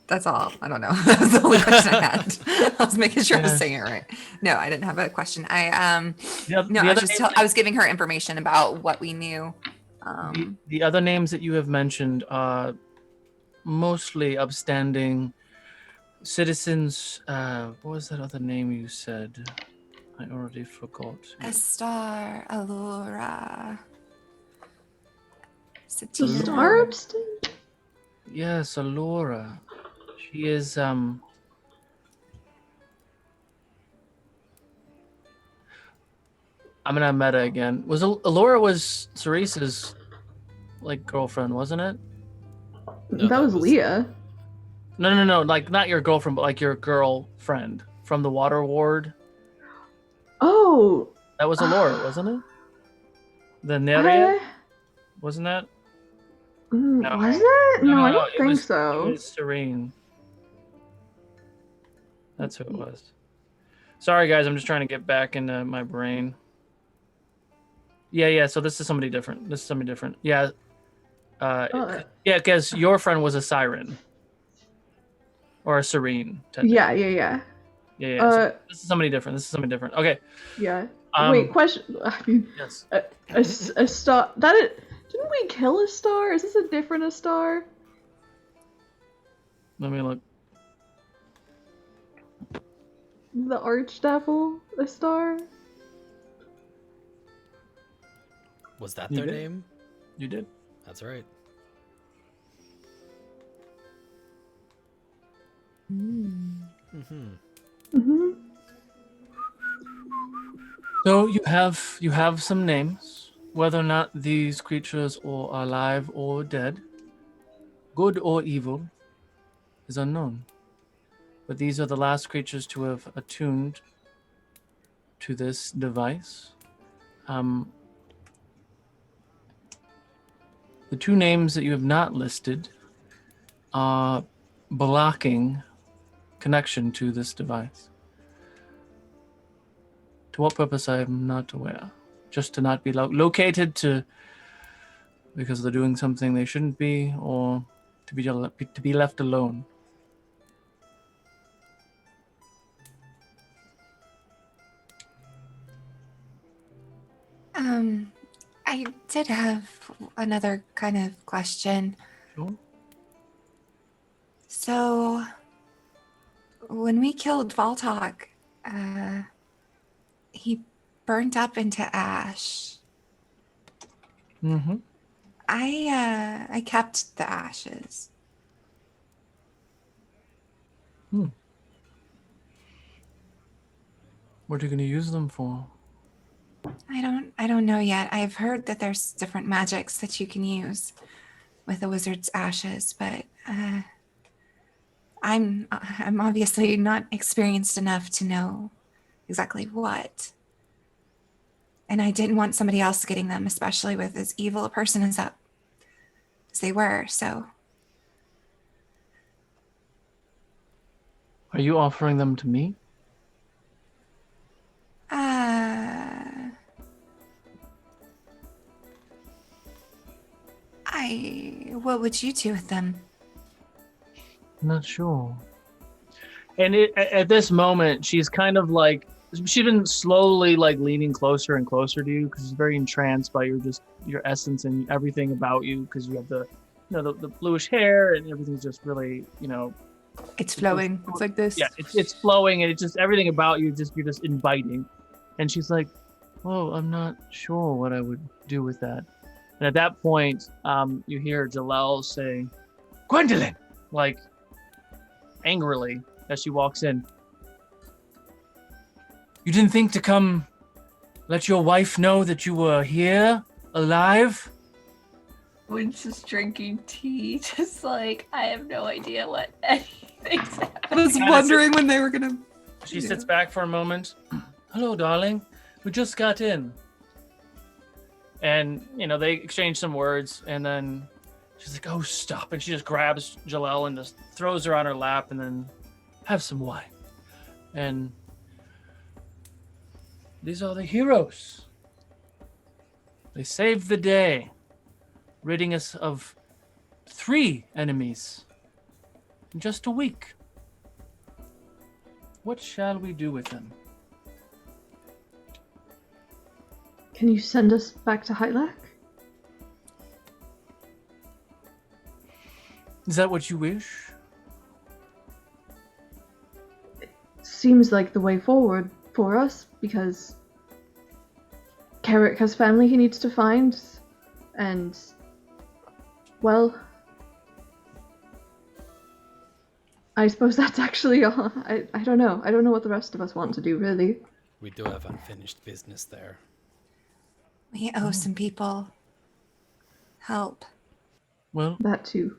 That's all. I don't know. That was the only question I had. I was making sure I was saying it right. No, I didn't have a question. I was giving her information about what we knew. The other names that you have mentioned are mostly upstanding citizens. What was that other name you said? I already forgot. Estar, Allura, Satina. Star upstanding? Yes, Allura. She is I'm gonna meta again. Allura was Cerese's girlfriend, wasn't it? No, that was Leah. No. Not your girlfriend, but your girlfriend from the Water Ward. Oh. That was Allura, wasn't it? The Nerea? Wasn't that? No. Was it? No, I don't think so. It was Serene. That's who it was. Sorry, guys. I'm just trying to get back into my brain. Yeah. So this is somebody different. Yeah. Yeah, because your friend was a Siren. Or a Serene. Yeah. Yeah. So this is somebody different. Okay. Yeah. Wait, question. I mean, yes. A star. Didn't we kill a star? Is this a different star? Let me look. The Archdevil, a star? Was that their name? You did. That's right. So you have some names. Whether or not these creatures are alive or dead, good or evil, is unknown. But these are the last creatures to have attuned to this device. The two names that you have not listed are blocking connection to this device. To what purpose, I am not aware. Just to not be located because they're doing something they shouldn't be, or to be left alone. I did have another kind of question. Sure. So, when we killed Voltok, he burnt up into ash. Mm-hmm. I kept the ashes. What are you going to use them for? I don't know yet. I've heard that there's different magics that you can use with a wizard's ashes, but I'm obviously not experienced enough to know exactly what. And I didn't want somebody else getting them, especially with as evil a person as they were, so. Are you offering them to me? What would you do with them? I'm not sure. And at this moment, she's kind of like, she's been slowly like leaning closer and closer to you because she's very entranced by your essence and everything about you, because you have the bluish hair and everything's just really, It's flowing. It's like this. Yeah, it's flowing, and it's just everything about you. You're just inviting. And she's like, "Oh, I'm not sure what I would do with that." And at that point, you hear Jalel say, "Gwendolyn," like angrily as she walks in. "You didn't think to come let your wife know that you were here, alive?" Wynn's just drinking tea, just like, I have no idea what anything's happening. I was wondering when they were gonna... She sits back for a moment. "Hello, darling. We just got in." And, they exchange some words, and then she's like, "Oh, stop." And she just grabs Jalel and just throws her on her lap, and then, "Have some wine." And these are the heroes. They saved the day, ridding us of 3 enemies in just a week. What shall we do with them? Can you send us back to Hylac? Is that what you wish? It seems like the way forward for us, because Carrick has family he needs to find, and, well, I suppose that's actually all. I don't know. I don't know what the rest of us want to do, really. We do have unfinished business there. We owe some people help. Well, that too.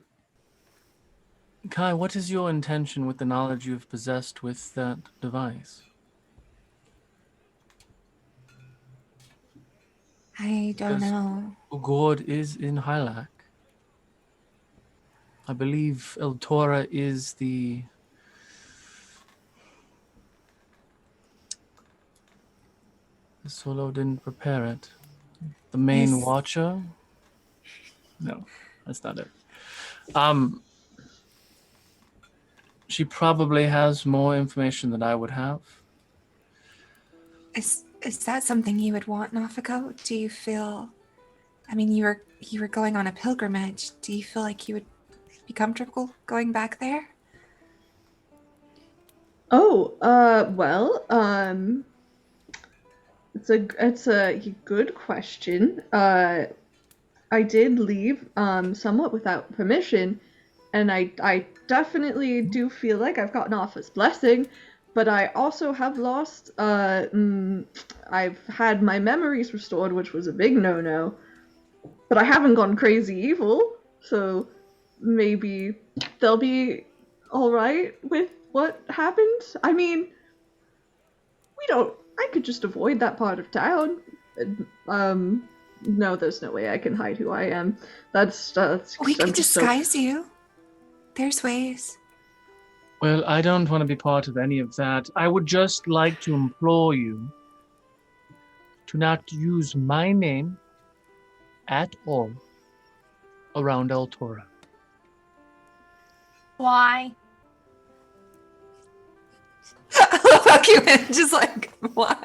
Kai, what is your intention with the knowledge you've possessed with that device? I don't know. Ukodor is in Hylac. I believe El Tora is the... Solo didn't prepare it. The main watcher? No, that's not it. She probably has more information than I would have. Is that something you would want, Nafiko? Do you feel... I mean, you were going on a pilgrimage. Do you feel like you would be comfortable going back there? Oh, well, it's a good question. I did leave, somewhat without permission, and I definitely do feel like I've gotten off his blessing, but I also have lost, I've had my memories restored, which was a big no-no, but I haven't gone crazy evil, so maybe they'll be alright with what happened. I mean, I could just avoid that part of town. No, there's no way I can hide who I am. We could disguise you. There's ways. Well, I don't want to be part of any of that. I would just like to implore you to not use my name at all around El Tora. Why? Just like, why?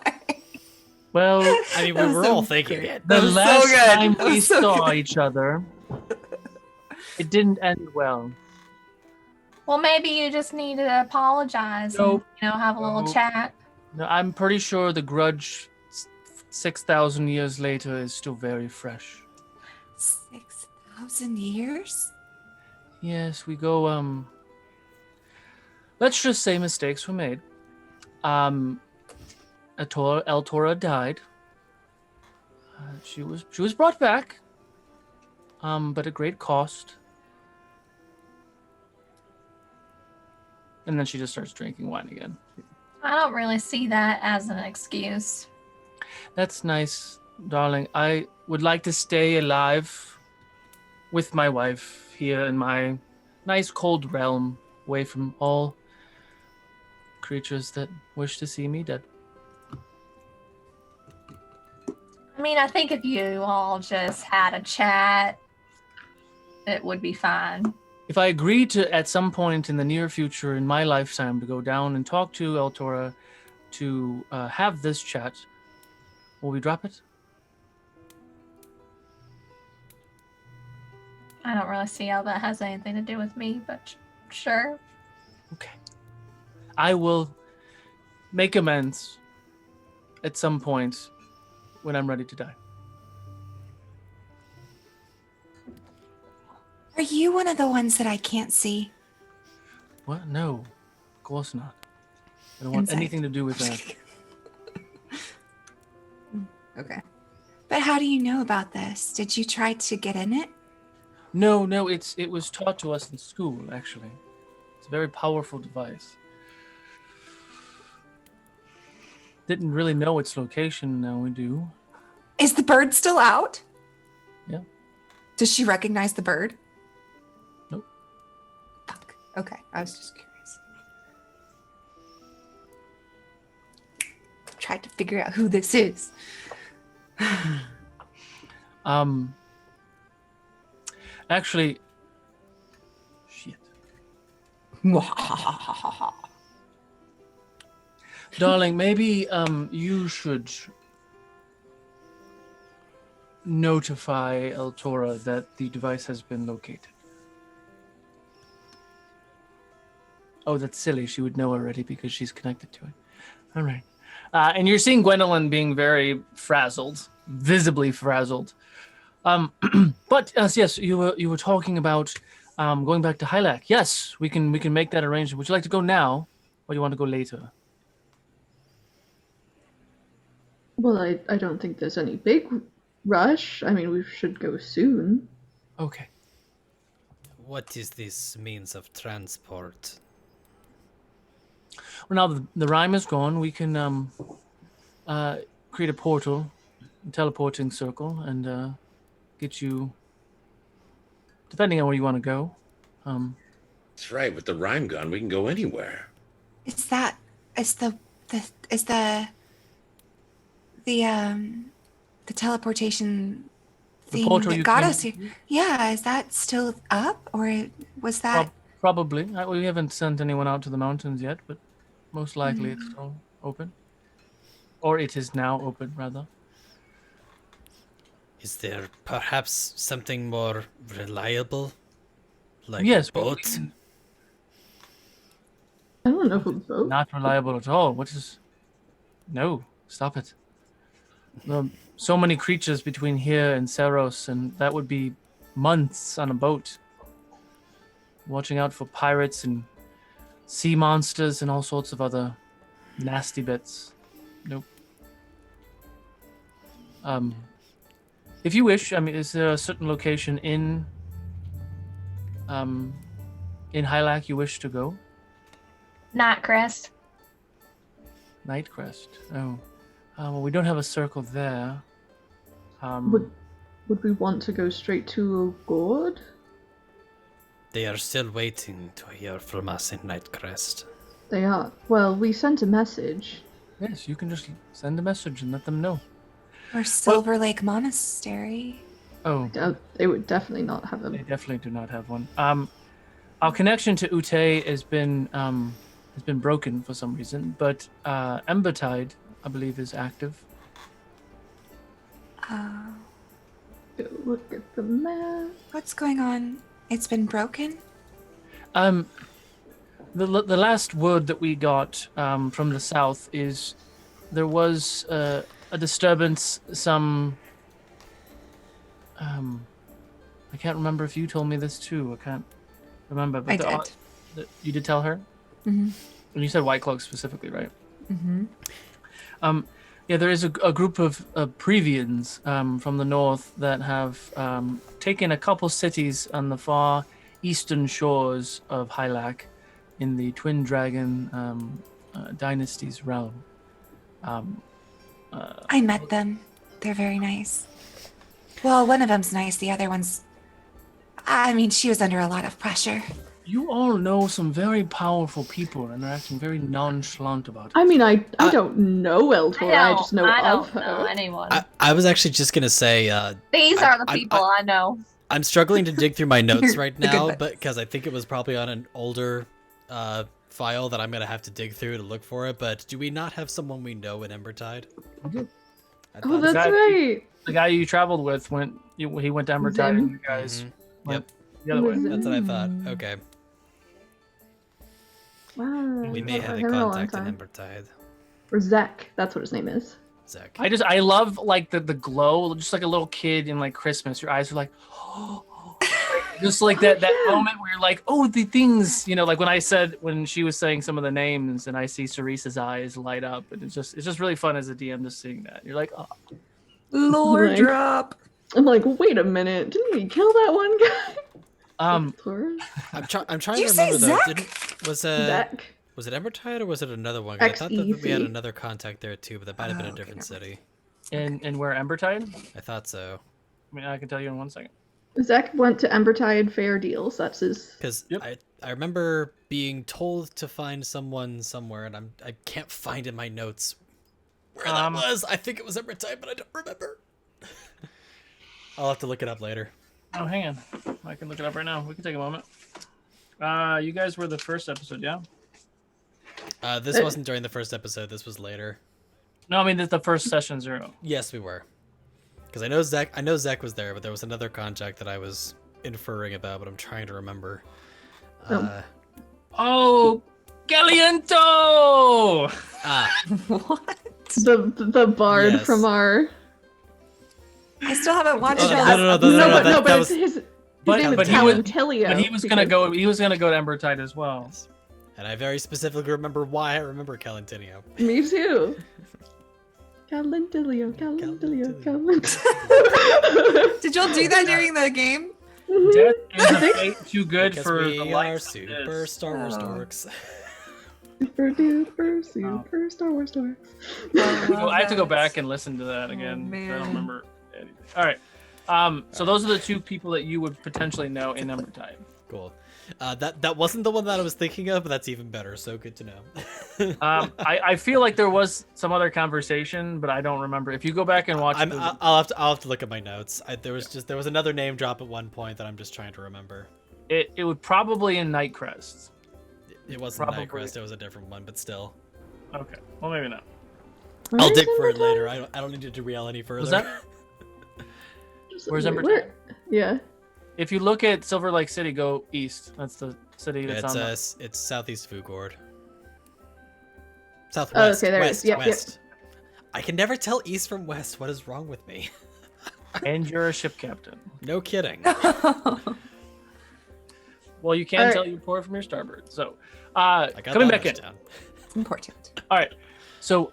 Well, I mean, we were all thinking it. The last time we saw each other, it didn't end well. Well, maybe you just need to apologize and, have a little chat. No, I'm pretty sure the grudge 6,000 years later is still very fresh. 6,000 years? Yes, we go, let's just say mistakes were made. El Tora died. She was brought back, but at great cost. And then she just starts drinking wine again. I don't really see that as an excuse. That's nice, darling. I would like to stay alive with my wife here in my nice cold realm, away from all creatures that wish to see me dead. I mean, I think if you all just had a chat, it would be fine. If I agree to, at some point in the near future in my lifetime, to go down and talk to Eltora to have this chat, will we drop it? I don't really see how that has anything to do with me, but sure. Okay. I will make amends at some point when I'm ready to die. Are you one of the ones that I can't see? What? No, of course not. I don't want anything to do with that. Okay. But how do you know about this? Did you try to get in it? No, it was taught to us in school, actually. It's a very powerful device. Didn't really know its location, now we do. Is the bird still out? Yeah. Does she recognize the bird? Nope. Fuck. Okay, I was just curious. Tried to figure out who this is. Actually, shit. Darling, maybe you should notify Eltora that the device has been located. Oh, that's silly. She would know already because she's connected to it. All right. And you're seeing Gwendolyn being very frazzled, visibly frazzled. But yes, you were talking about going back to Hylac. Yes, we can make that arrangement. Would you like to go now, or do you want to go later? Well, I don't think there's any big rush. I mean, we should go soon. Okay. What is this means of transport? Well, now the rhyme is gone. We can create a portal, a teleporting circle, and get you, depending on where you want to go. That's right. With the rhyme gun, we can go anywhere. Is the teleportation thing that got us here? Yeah, is that still up, or was that? Probably. We haven't sent anyone out to the mountains yet, but most likely it's still open. Or it is now open, rather. Is there perhaps something more reliable? Like yes, a boat? I don't know if a boat. Not reliable at all. No, stop it. So many creatures between here and Seros, and that would be months on a boat. Watching out for pirates and sea monsters and all sorts of other nasty bits. Nope. If you wish, I mean, is there a certain location in Hylac you wish to go? Nightcrest. Nightcrest. Oh. Well, we don't have a circle there. Would we want to go straight to Ukodor? They are still waiting to hear from us in Nightcrest. They are. Well, we sent a message. Yes, you can just send a message and let them know. Or Silver Lake Monastery. Oh. They would definitely not have them. They definitely do not have one. Our connection to Ute has been broken for some reason, but Embertide, I believe, is active. Go look at the map. What's going on? It's been broken? The last word that we got from the south is there was a disturbance. I can't remember if you told me this too. I can't remember. But I did. You did tell her? Mm-hmm. And you said White Cloak specifically, right? Mm-hmm. Yeah, there is a group of Previans from the north that have taken a couple cities on the far eastern shores of Hylac in the Twin Dragon dynasty's realm. I met them. They're very nice. Well, one of them's nice. The other one's... I mean, she was under a lot of pressure. You all know some very powerful people, and they're acting very nonchalant about it. I mean, I don't know Eldora, I just know of her. I don't know anyone. I was actually just gonna say. These are the people I know. I'm struggling to dig through my notes right now, but because I think it was probably on an older file that I'm gonna have to dig through to look for it. But do we not have someone we know in Embertide? Oh, that's right. The guy you traveled with he went to Embertide, and you guys went the other way. That's what I thought. Okay. Wow. We may have a contact in Embertide. Or Zek, that's what his name is. Zek. I love like the glow, just like a little kid in like Christmas. Your eyes are like, just like that moment where you're like, oh, the things, like when she was saying some of the names, and I see Ceresa's eyes light up, and it's just really fun as a DM just seeing that. You're like, oh, Lord drop. I'm like, wait a minute, didn't we kill that one guy? I'm trying to remember though. Zek? Was it Embertide or was it another one? I thought that we had another contact there too, but that might have been a different city. And where, Embertide? I thought so. I mean, I can tell you in 1 second. Zek went to Embertide Fair Deals. That's his. Because I remember being told to find someone somewhere, and I can't find in my notes where that was. I think it was Embertide, but I don't remember. I'll have to look it up later. Oh, hang on. I can look it up right now. We can take a moment. You guys were the first episode, yeah? This wasn't during the first episode. This was later. No, I mean the first session 0. Yes, we were. Because I know Zek was there, but there was another contact that I was inferring about, but I'm trying to remember. Oh, Galiento! What? The bard from our... I still haven't watched it. No, but it's his name is Talentilio. But he was gonna go to Embertide as well. And I very specifically remember why I remember Calentinio. Me too. Calentilio. Did y'all do that during the game? Death is a fate too good for the life. Super Star Wars dorks. Super Star Wars dorks. I have to go back and listen to that again. I don't remember anything. All right. So those are the two people that you would potentially know in Embertide. Cool. That wasn't the one that I was thinking of, but that's even better. So good to know. I feel like there was some other conversation, but I don't remember. If you go back and watch, I'll have to look at my notes. There was another name drop at one point that I'm just trying to remember. It would probably in Nightcrest. It wasn't Nightcrest. It was a different one, but still. Okay. Well, maybe not. I'll dig for it later. I don't need to derail any further. Was that? Where's Embertide? Yeah. If you look at Silver Lake City, go east. That's the city that's on. It's southeast Fugord. Southwest. Oh, okay, there west, it is. Yep, west. I can never tell east from west. What is wrong with me? And you're a ship captain. No kidding. Well, you can tell your port from your starboard. So, coming back in. It's important. All right. So,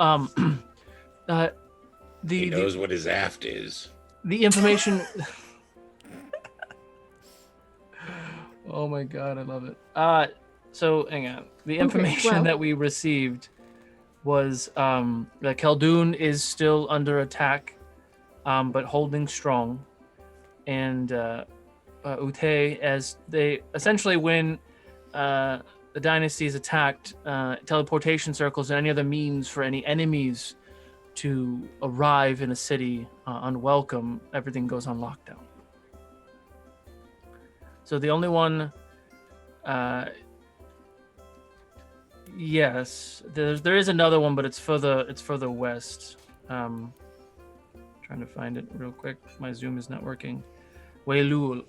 he knows what his aft is. The information. Oh my god, I love it. So hang on. The information that we received was that Khaldun is still under attack, but holding strong, and Ute, as they essentially when the dynasty is attacked, teleportation circles and any other means for any enemies to arrive in a city unwelcome, everything goes on lockdown. So the only one, yes, there is another one, but it's further west. Trying to find it real quick. My Zoom is not working. We'ul.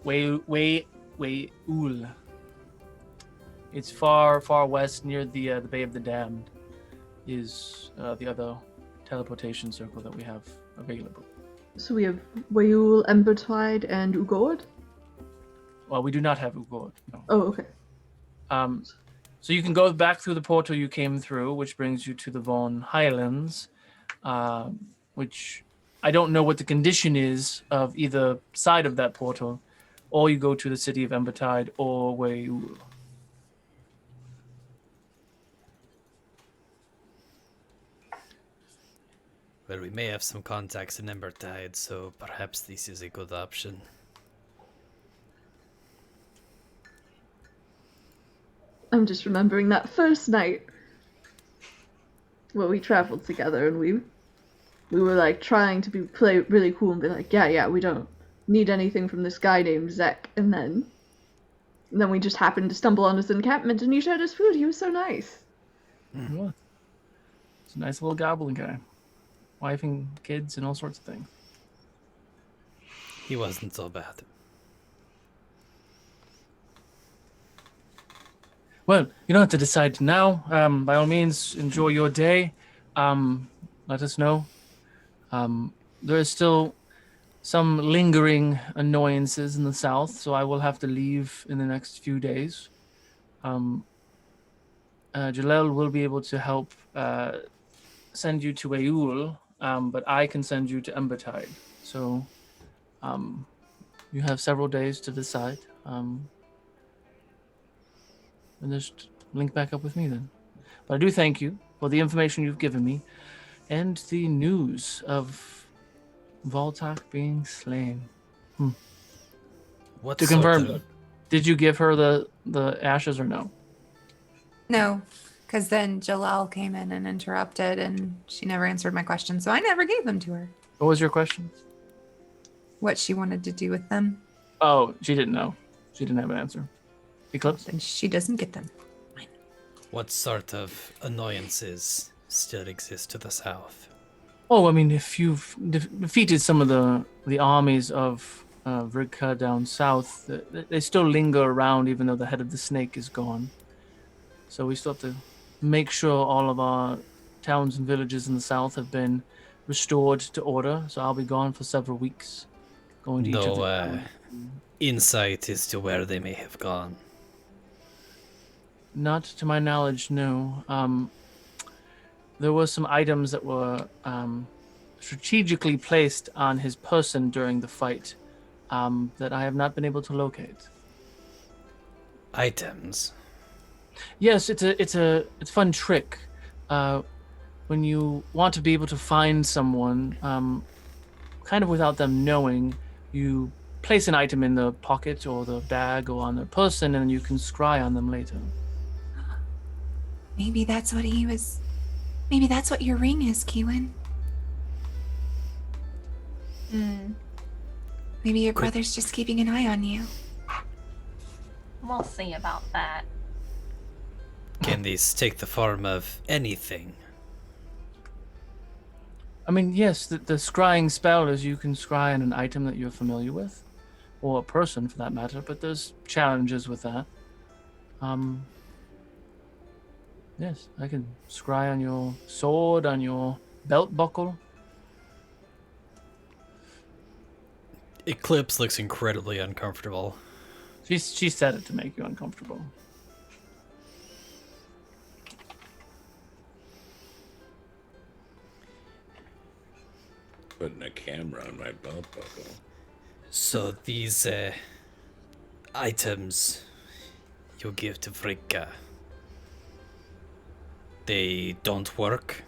It's far west near the Bay of the Damned. Is the other teleportation circle that we have available. So we have We'ul, Embertide, and Ukodor? Well, we do not have Ukodor. No. Oh, okay. So you can go back through the portal you came through, which brings you to the Vaughan Highlands, which I don't know what the condition is of either side of that portal, or you go to the city of Embertide or RoU. Well, we may have some contacts in Embertide, so perhaps this is a good option. I'm just remembering that first night where we traveled together and we were like trying to play really cool and be like, yeah, we don't need anything from this guy named Zek, and then we just happened to stumble on his encampment and he showed us food. He was so nice. Yeah. It's a nice little goblin guy. Wife and kids and all sorts of things. He wasn't so bad. Well, you don't have to decide now. By all means, enjoy your day. Let us know. There is still some lingering annoyances in the south, so I will have to leave in the next few days. Jalel will be able to help send you to Eul, but I can send you to Embertide. So you have several days to decide. And just link back up with me then. But I do thank you for the information you've given me and the news of Voltak being slain. What to confirm, did you give her the ashes or no? No, because then Jalal came in and interrupted, and she never answered my question, so I never gave them to her. What was your question? What she wanted to do with them. Oh, she didn't know. She didn't have an answer. Eclipse? And she doesn't get them. What sort of annoyances still exist to the south? Oh, I mean, if you've defeated some of the armies of Vrika down south, they still linger around even though the head of the snake is gone. So we still have to make sure all of our towns and villages in the south have been restored to order. So I'll be gone for several weeks. Going to each of the insight as to where they may have gone. Not to my knowledge, no. There were some items that were strategically placed on his person during the fight that I have not been able to locate. Items? Yes, it's a fun trick. When you want to be able to find someone, kind of without them knowing, you place an item in the pocket or the bag or on their person, and you can scry on them later. Maybe that's what he was. Maybe that's what your ring is, Kiwin. Maybe your brother's just keeping an eye on you. We'll see about that. Can these take the form of anything? I mean, yes, the scrying spell is you can scry on an item that you're familiar with, or a person for that matter, but there's challenges with that. Yes, I can scry on your sword, on your belt buckle. Eclipse looks incredibly uncomfortable. She said it to make you uncomfortable. Putting a camera on my belt buckle. So these items you give to Vrika, they don't work?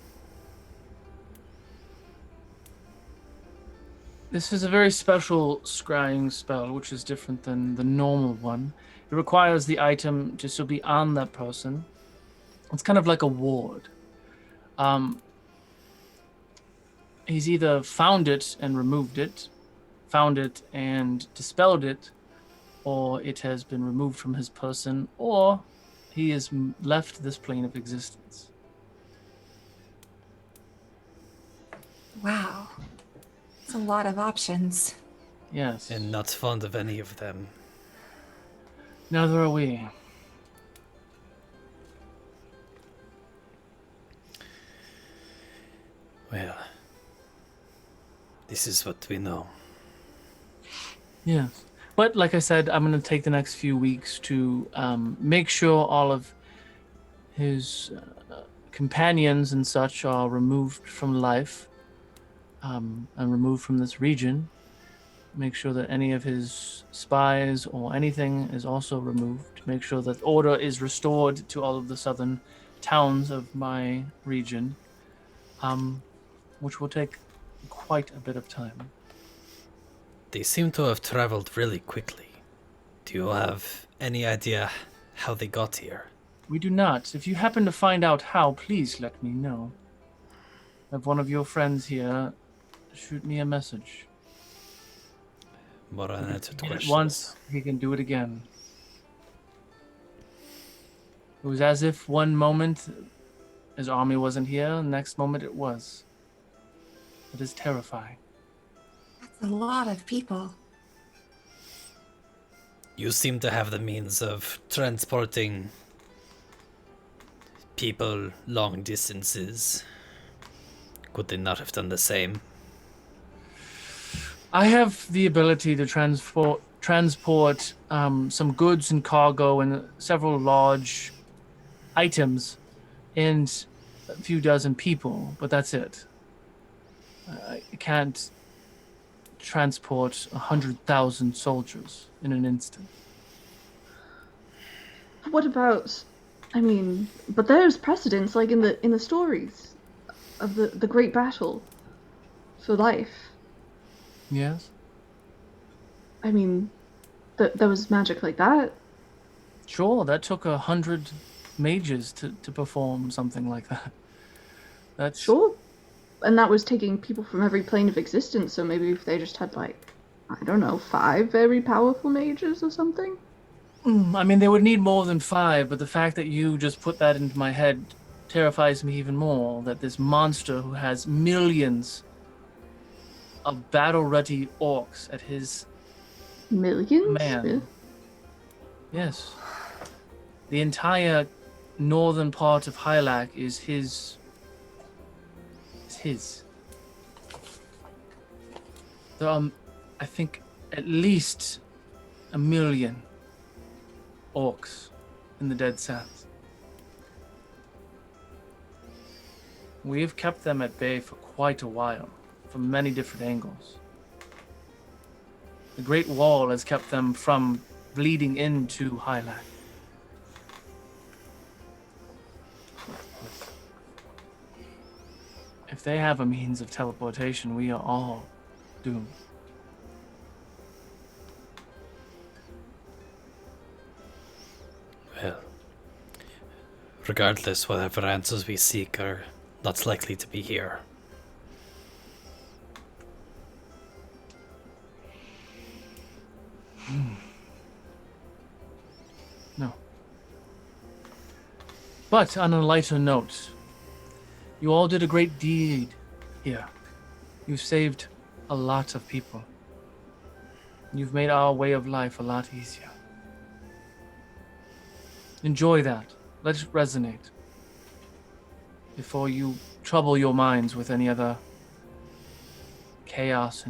This is a very special scrying spell, which is different than the normal one. It requires the item to still be on that person. It's kind of like a ward. He's either found it and removed it, found it and dispelled it, or it has been removed from his person, or he has left this plane of existence. Wow. It's a lot of options. Yes. And not fond of any of them. Neither are we. Well, this is what we know. Yes. But like I said, I'm going to take the next few weeks to make sure all of his companions and such are removed from life and removed from this region. Make sure that any of his spies or anything is also removed. Make sure that order is restored to all of the southern towns of my region, which will take quite a bit of time. They seem to have traveled really quickly. Do you have any idea how they got here? We do not. If you happen to find out how, please let me know. Have one of your friends here shoot me a message. More unanswered questions. Once, he can do it again. It was as if one moment his army wasn't here, and the next moment it was. It is terrifying. That's a lot of people. You seem to have the means of transporting people long distances. Could they not have done the same? I have the ability to transport some goods and cargo and several large items and a few dozen people, but that's it. I can't transport 100,000 soldiers in an instant. What about? I mean, but there's precedents, like in the stories of the great battle for life. Yes? I mean, there was magic like that. Sure, that took 100 mages to perform something like that. That's Sure. And that was taking people from every plane of existence, so maybe if they just had, like, I don't know, 5 very powerful mages or something? I mean, they would need more than 5, but the fact that you just put that into my head terrifies me even more, that this monster who has millions of battle-ready orcs at his Millions? command. Yes. The entire northern part of Hylac is his. There are, I think, at least 1 million orcs in the Dead Sands. We have kept them at bay for quite a while, from many different angles. The Great Wall has kept them from bleeding into Hylac. If they have a means of teleportation, we are all doomed. Well, regardless, whatever answers we seek are not likely to be here. No. But on a lighter note, you all did a great deed here. You've saved a lot of people. You've made our way of life a lot easier. Enjoy that. Let it resonate before you trouble your minds with any other chaos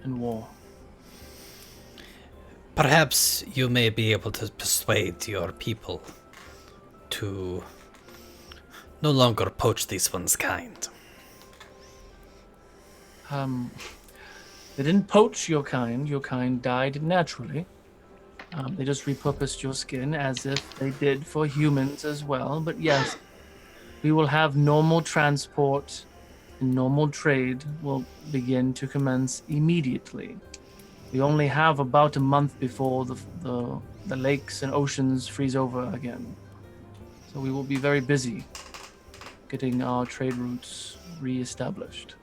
and war. Perhaps you may be able to persuade your people to no longer poach this one's kind. They didn't poach your kind. Your kind died naturally. They just repurposed your skin as if they did for humans as well. But yes, we will have normal transport and normal trade will begin to commence immediately. We only have about a month before the lakes and oceans freeze over again. So we will be very busy getting our trade routes re-established.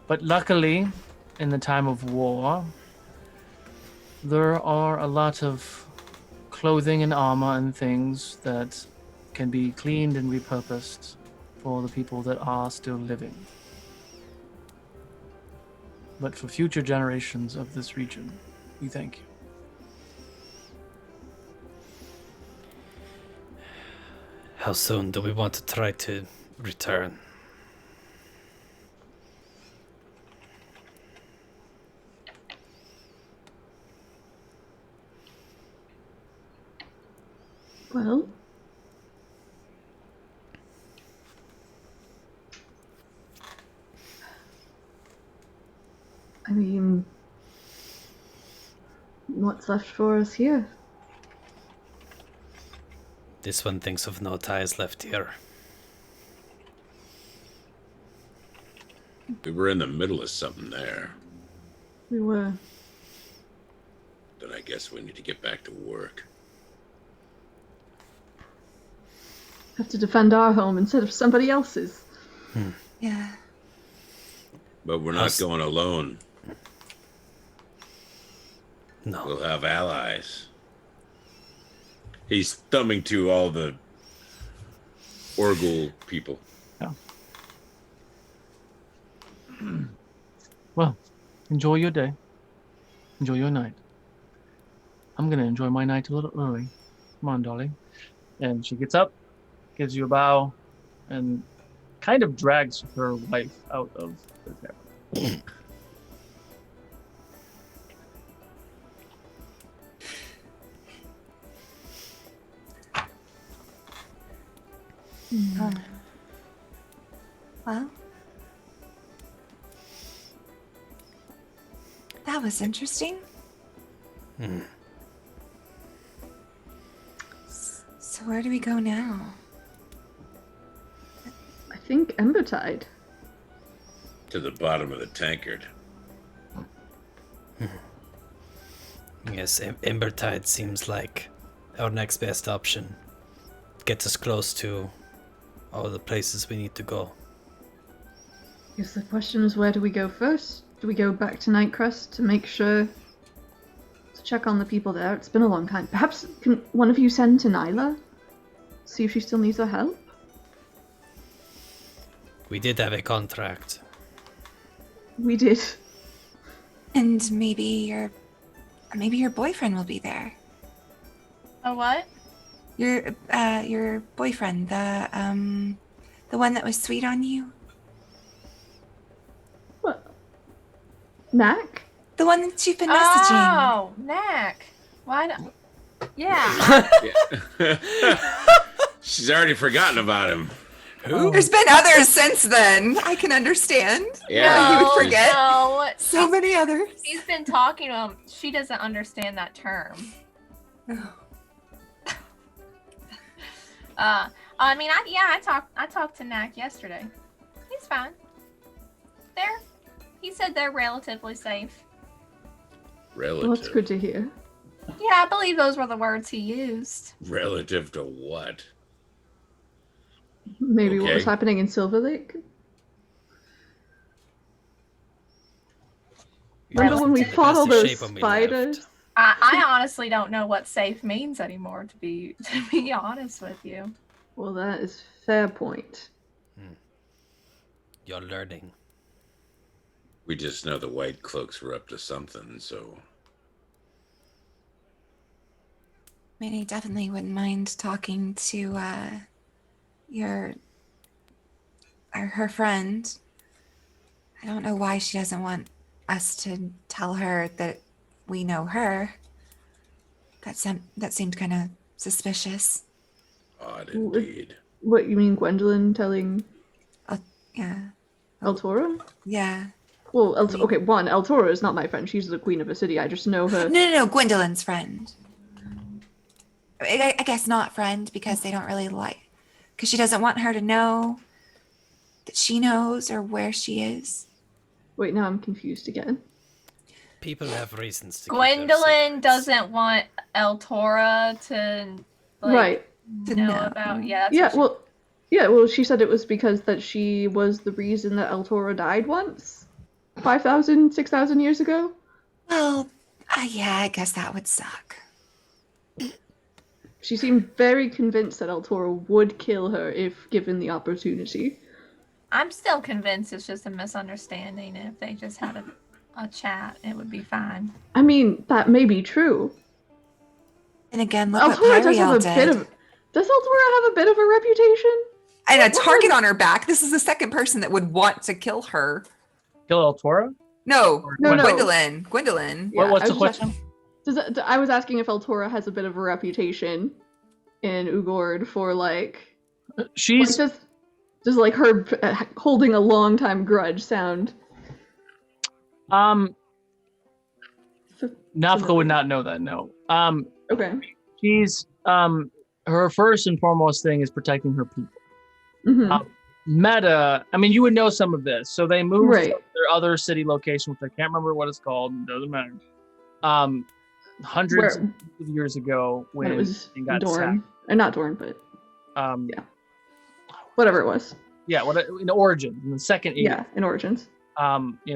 But luckily, in the time of war, there are a lot of clothing and armor and things that can be cleaned and repurposed for the people that are still living. But for future generations of this region, we thank you. How soon do we want to try to return? Well, I mean, what's left for us here? This one thinks of no ties left here. We were in the middle of something there. We were. Then I guess we need to get back to work. Have to defend our home instead of somebody else's. Yeah. But we're not going alone. No. We'll have allies. He's thumbing to all the Orgul people. Yeah. Well, enjoy your day. Enjoy your night. I'm going to enjoy my night a little early. Come on, darling. And she gets up, gives you a bow, and kind of drags her wife out of the cabin. Well, that was interesting. So where do we go now? I think Embertide. To the bottom of the tankard. Yes, Embertide seems like our next best option. Gets us close to all the places we need to go. Guess the question is, where do we go first? Do we go back to Nightcrest to make sure to check on the people there? It's been a long time. Perhaps can one of you send to Nyla? See if she still needs our help? We did have a contract. We did. And maybe your boyfriend will be there. A what? Your boyfriend, the one that was sweet on you. What? Knack? The one that you've been messaging. Oh, Knack. Why not? Yeah. She's already forgotten about him. Who? There's been others since then. I can understand. Yeah. You would forget. No. So many others. She's been talking to him. She doesn't understand that term. I mean, I talked to Knack yesterday. He's fine. He said they're relatively safe. Relative. Well, that's good to hear. Yeah, I believe those were the words he used. Relative to what? Maybe what was happening in Silver Lake? Remember when we fought all those spiders? I honestly don't know what safe means anymore, to be honest with you. Well, that is fair point. You're learning. We just know the White Cloaks were up to something, so... Minnie definitely wouldn't mind talking to her friend. I don't know why she doesn't want us to tell her that we know her. That seemed kind of suspicious. Odd indeed. What, you mean Gwendolyn telling... Yeah. Eltora? Yeah. Well, okay, one, Eltora is not my friend. She's the queen of a city. I just know her. No, Gwendolyn's friend. I guess not friend, because they don't really like... Because she doesn't want her to know that she knows or where she is. Wait, now I'm confused again. People have reasons to Gwendolyn doesn't want Eltora to know about. Yeah. Well, she said it was because that she was the reason that Eltora died once, 5,000, 6,000 years ago. Well, yeah, I guess that would suck. She seemed very convinced that Eltora would kill her if given the opportunity. I'm still convinced it's just a misunderstanding. If they just had a chat, it would be fine. I mean, that may be true. And again, look what Pyriel did. Does Eltora have a bit of a reputation? And a target on her back. This is the second person that would want to kill her. Kill Eltora? No, No. Gwendolyn. Yeah, what's the question? I was asking if Eltora has a bit of a reputation in Ugord for like she's like just like her holding a long time grudge sound. Nafka would not know that. No. Okay. She's her first and foremost thing is protecting her people. Mm-hmm. Meta, I mean, you would know some of this. So they moved Right. to their other city location, which I can't remember what it's called. It doesn't matter. Hundreds of years ago when it was got Dorn, sacked. Not Dorn, but yeah, whatever it was. Yeah, in Origins, in the second age. Yeah, in Origins.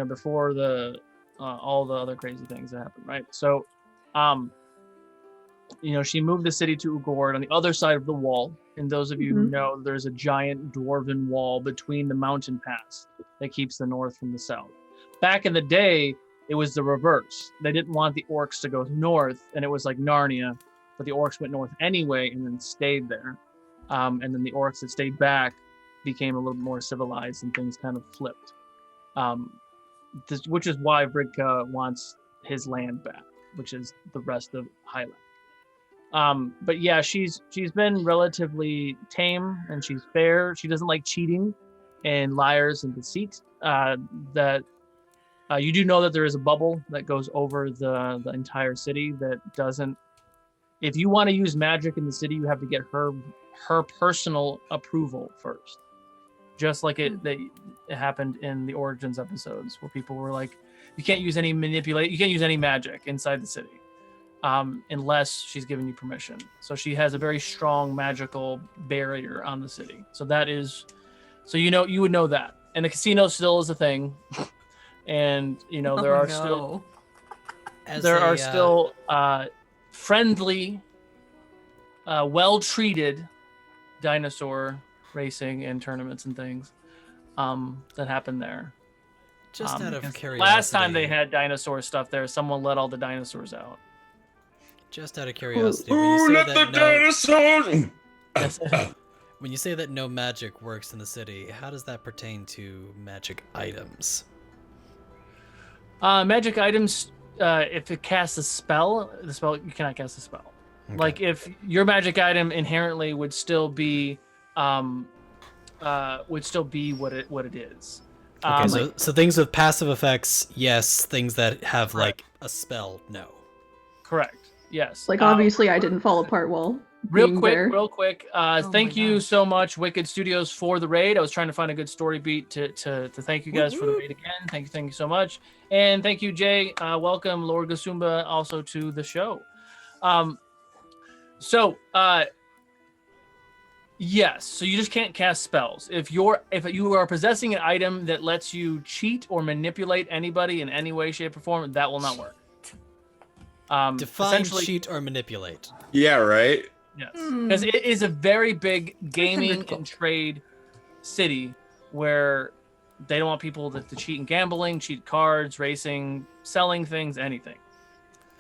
Before the all the other crazy things that happened, right? So, she moved the city to Ugord on the other side of the wall. And those of you who know, there's a giant dwarven wall between the mountain pass that keeps the north from the south. Back in the day, it was the reverse. They didn't want the orcs to go north, and it was like Narnia, but the orcs went north anyway and then stayed there. And then the orcs that stayed back became a little more civilized, and things kind of flipped. Which is why Vrigka wants his land back, which is the rest of Highland. But yeah, she's been relatively tame and she's fair. She doesn't like cheating and liars and deceit. You do know that there is a bubble that goes over the entire city that doesn't. If you want to use magic in the city, you have to get her personal approval first. Just like it happened in the Origins episodes, where people were like, you can't use any magic inside the city. Unless she's given you permission. So she has a very strong magical barrier on the city. So you would know that. And the casino still is a thing. And there are still friendly, well-treated dinosaur racing and tournaments and things that happen there. Just out of curiosity. Last time they had dinosaur stuff there, someone let all the dinosaurs out. Just out of curiosity, when you say that no magic works in the city, how does that pertain to magic items? Magic items, if it casts a spell, you cannot cast a spell. Okay. Like if your magic item inherently would still be what it is. Okay, so things with passive effects, yes. Things that have like a spell, no. Correct. Yes. Like obviously, I didn't fall apart while real quick. Thank you so much, Wicked Studios, for the raid. I was trying to find a good story beat to thank you guys for the raid again. Thank you so much, and thank you, Jay. Welcome, Lord Gasumba, also to the show. Yes. So you just can't cast spells. If you are possessing an item that lets you cheat or manipulate anybody in any way, shape, or form, that will not work. Define cheat or manipulate. Yeah, right. Yes, because it is a very big gaming and trade city where they don't want people to cheat in gambling, cheat cards, racing, selling things, anything.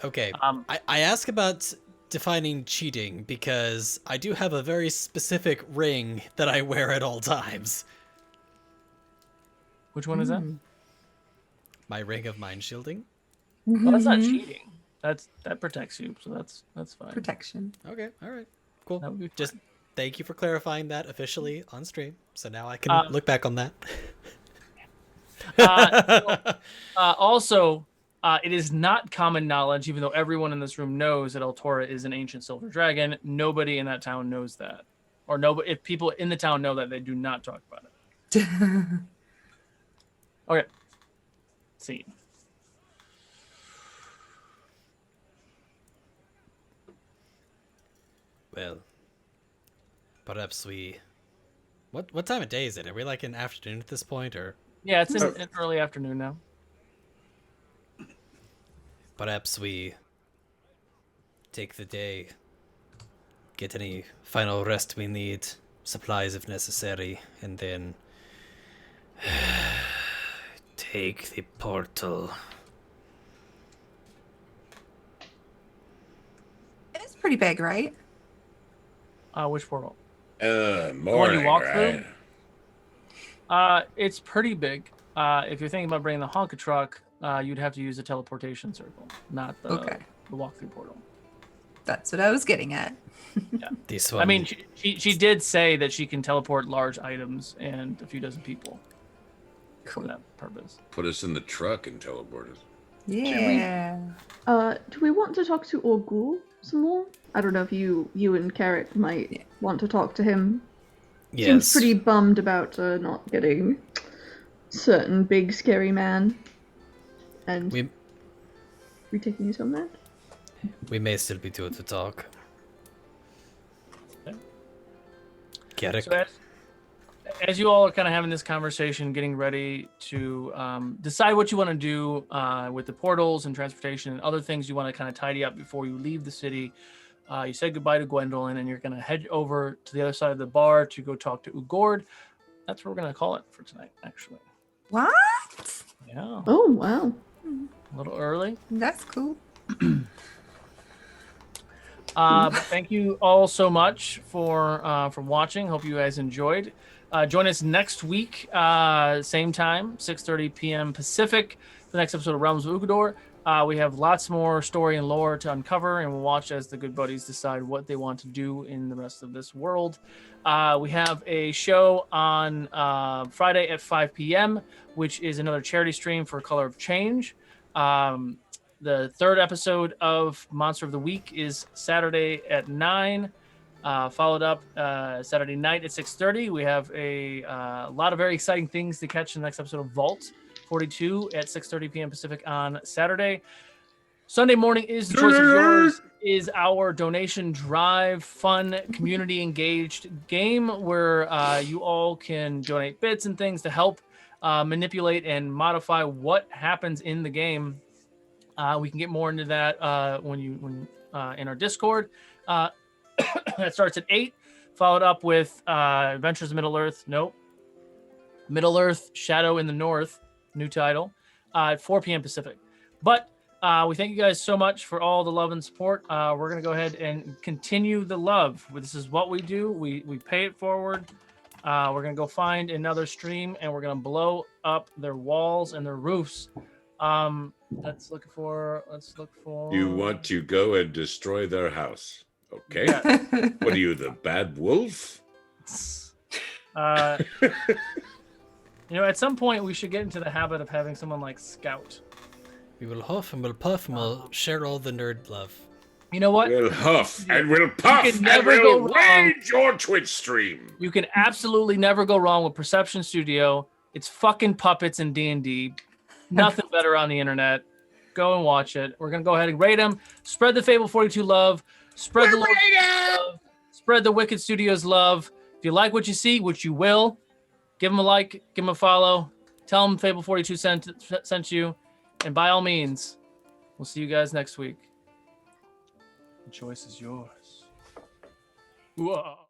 Okay. I ask about defining cheating because I do have a very specific ring that I wear at all times. Which one is that? My ring of mind shielding. Well, that's not cheating. That protects you, so that's fine. Protection. Okay, all right, cool. Just thank you for clarifying that officially on stream, so now I can look back on that. Also, it is not common knowledge, even though everyone in this room knows that Altora is an ancient silver dragon. Nobody in that town knows that, or if people in the town know that, they do not talk about it. Okay. Scene. Well, perhaps what time of day is it? Are we like in afternoon at this point, or? Yeah, it's in early afternoon now. Perhaps we take the day, get any final rest we need, supplies if necessary, and then take the portal. It's pretty big, right? Which portal? Morning, right? It's pretty big. If you're thinking about bringing the Honka truck, you'd have to use the teleportation circle, not the walkthrough portal. That's what I was getting at. Yeah. This one. I mean, she did say that she can teleport large items and a few dozen people. Cool. For that purpose. Put us in the truck and teleport us. Yeah. Do we want to talk to Orgul some more? I don't know if you and Carrot might want to talk to him. Yes. Seems pretty bummed about not getting certain big scary man. And we taking his home land? We may still be due to talk. Okay. Carrot. So as you all are kind of having this conversation, getting ready to decide what you want to do with the portals and transportation and other things you want to kind of tidy up before you leave the city, you say goodbye to Gwendolyn and you're going to head over to the other side of the bar to go talk to Ukodor. That's what we're going to call it for tonight, actually. What? Yeah. Oh, wow. A little early. That's cool. Thank you all so much for watching. Hope you guys enjoyed. Join us next week, same time, 6:30 p.m. Pacific, for the next episode of Realms of Ukodor. We have lots more story and lore to uncover, and we'll watch as the good buddies decide what they want to do in the rest of this world. We have a show on Friday at 5 p.m., which is another charity stream for Color of Change. The third episode of Monster of the Week is Saturday at 9. Followed up Saturday night at 6:30. We have a lot of very exciting things to catch in the next episode of Vault 42 at 6:30 p.m. Pacific on Saturday. Sunday morning is the choice of yours. Is our donation drive, fun, community engaged game where you all can donate bits and things to help manipulate and modify what happens in the game. We can get more into that when in our Discord. That starts at 8, followed up with Adventures of Middle-earth. Nope. Middle-earth, Shadow in the North, new title, at 4 p.m. Pacific. But we thank you guys so much for all the love and support. We're going to go ahead and continue the love. This is what we do. We pay it forward. We're going to go find another stream, and we're going to blow up their walls and their roofs. Let's look for... You want to go and destroy their house. Okay. Yeah. What are you, the bad wolf? At some point we should get into the habit of having someone like Scout. We will huff and we'll puff and we'll share all the nerd love. You know what? We'll huff and we'll puff and we'll raid your Twitch stream. You can absolutely never go wrong with Perception Studio. It's fucking puppets and D&D. Nothing better on the internet. Go and watch it. We're going to go ahead and rate them. Spread the Fable 42 love. Spread the Lord love. Spread the Wicked Studios love. If you like what you see, which you will, give them a like, give them a follow. Tell them Fable 42 sent you. And by all means, we'll see you guys next week. The choice is yours. Whoa.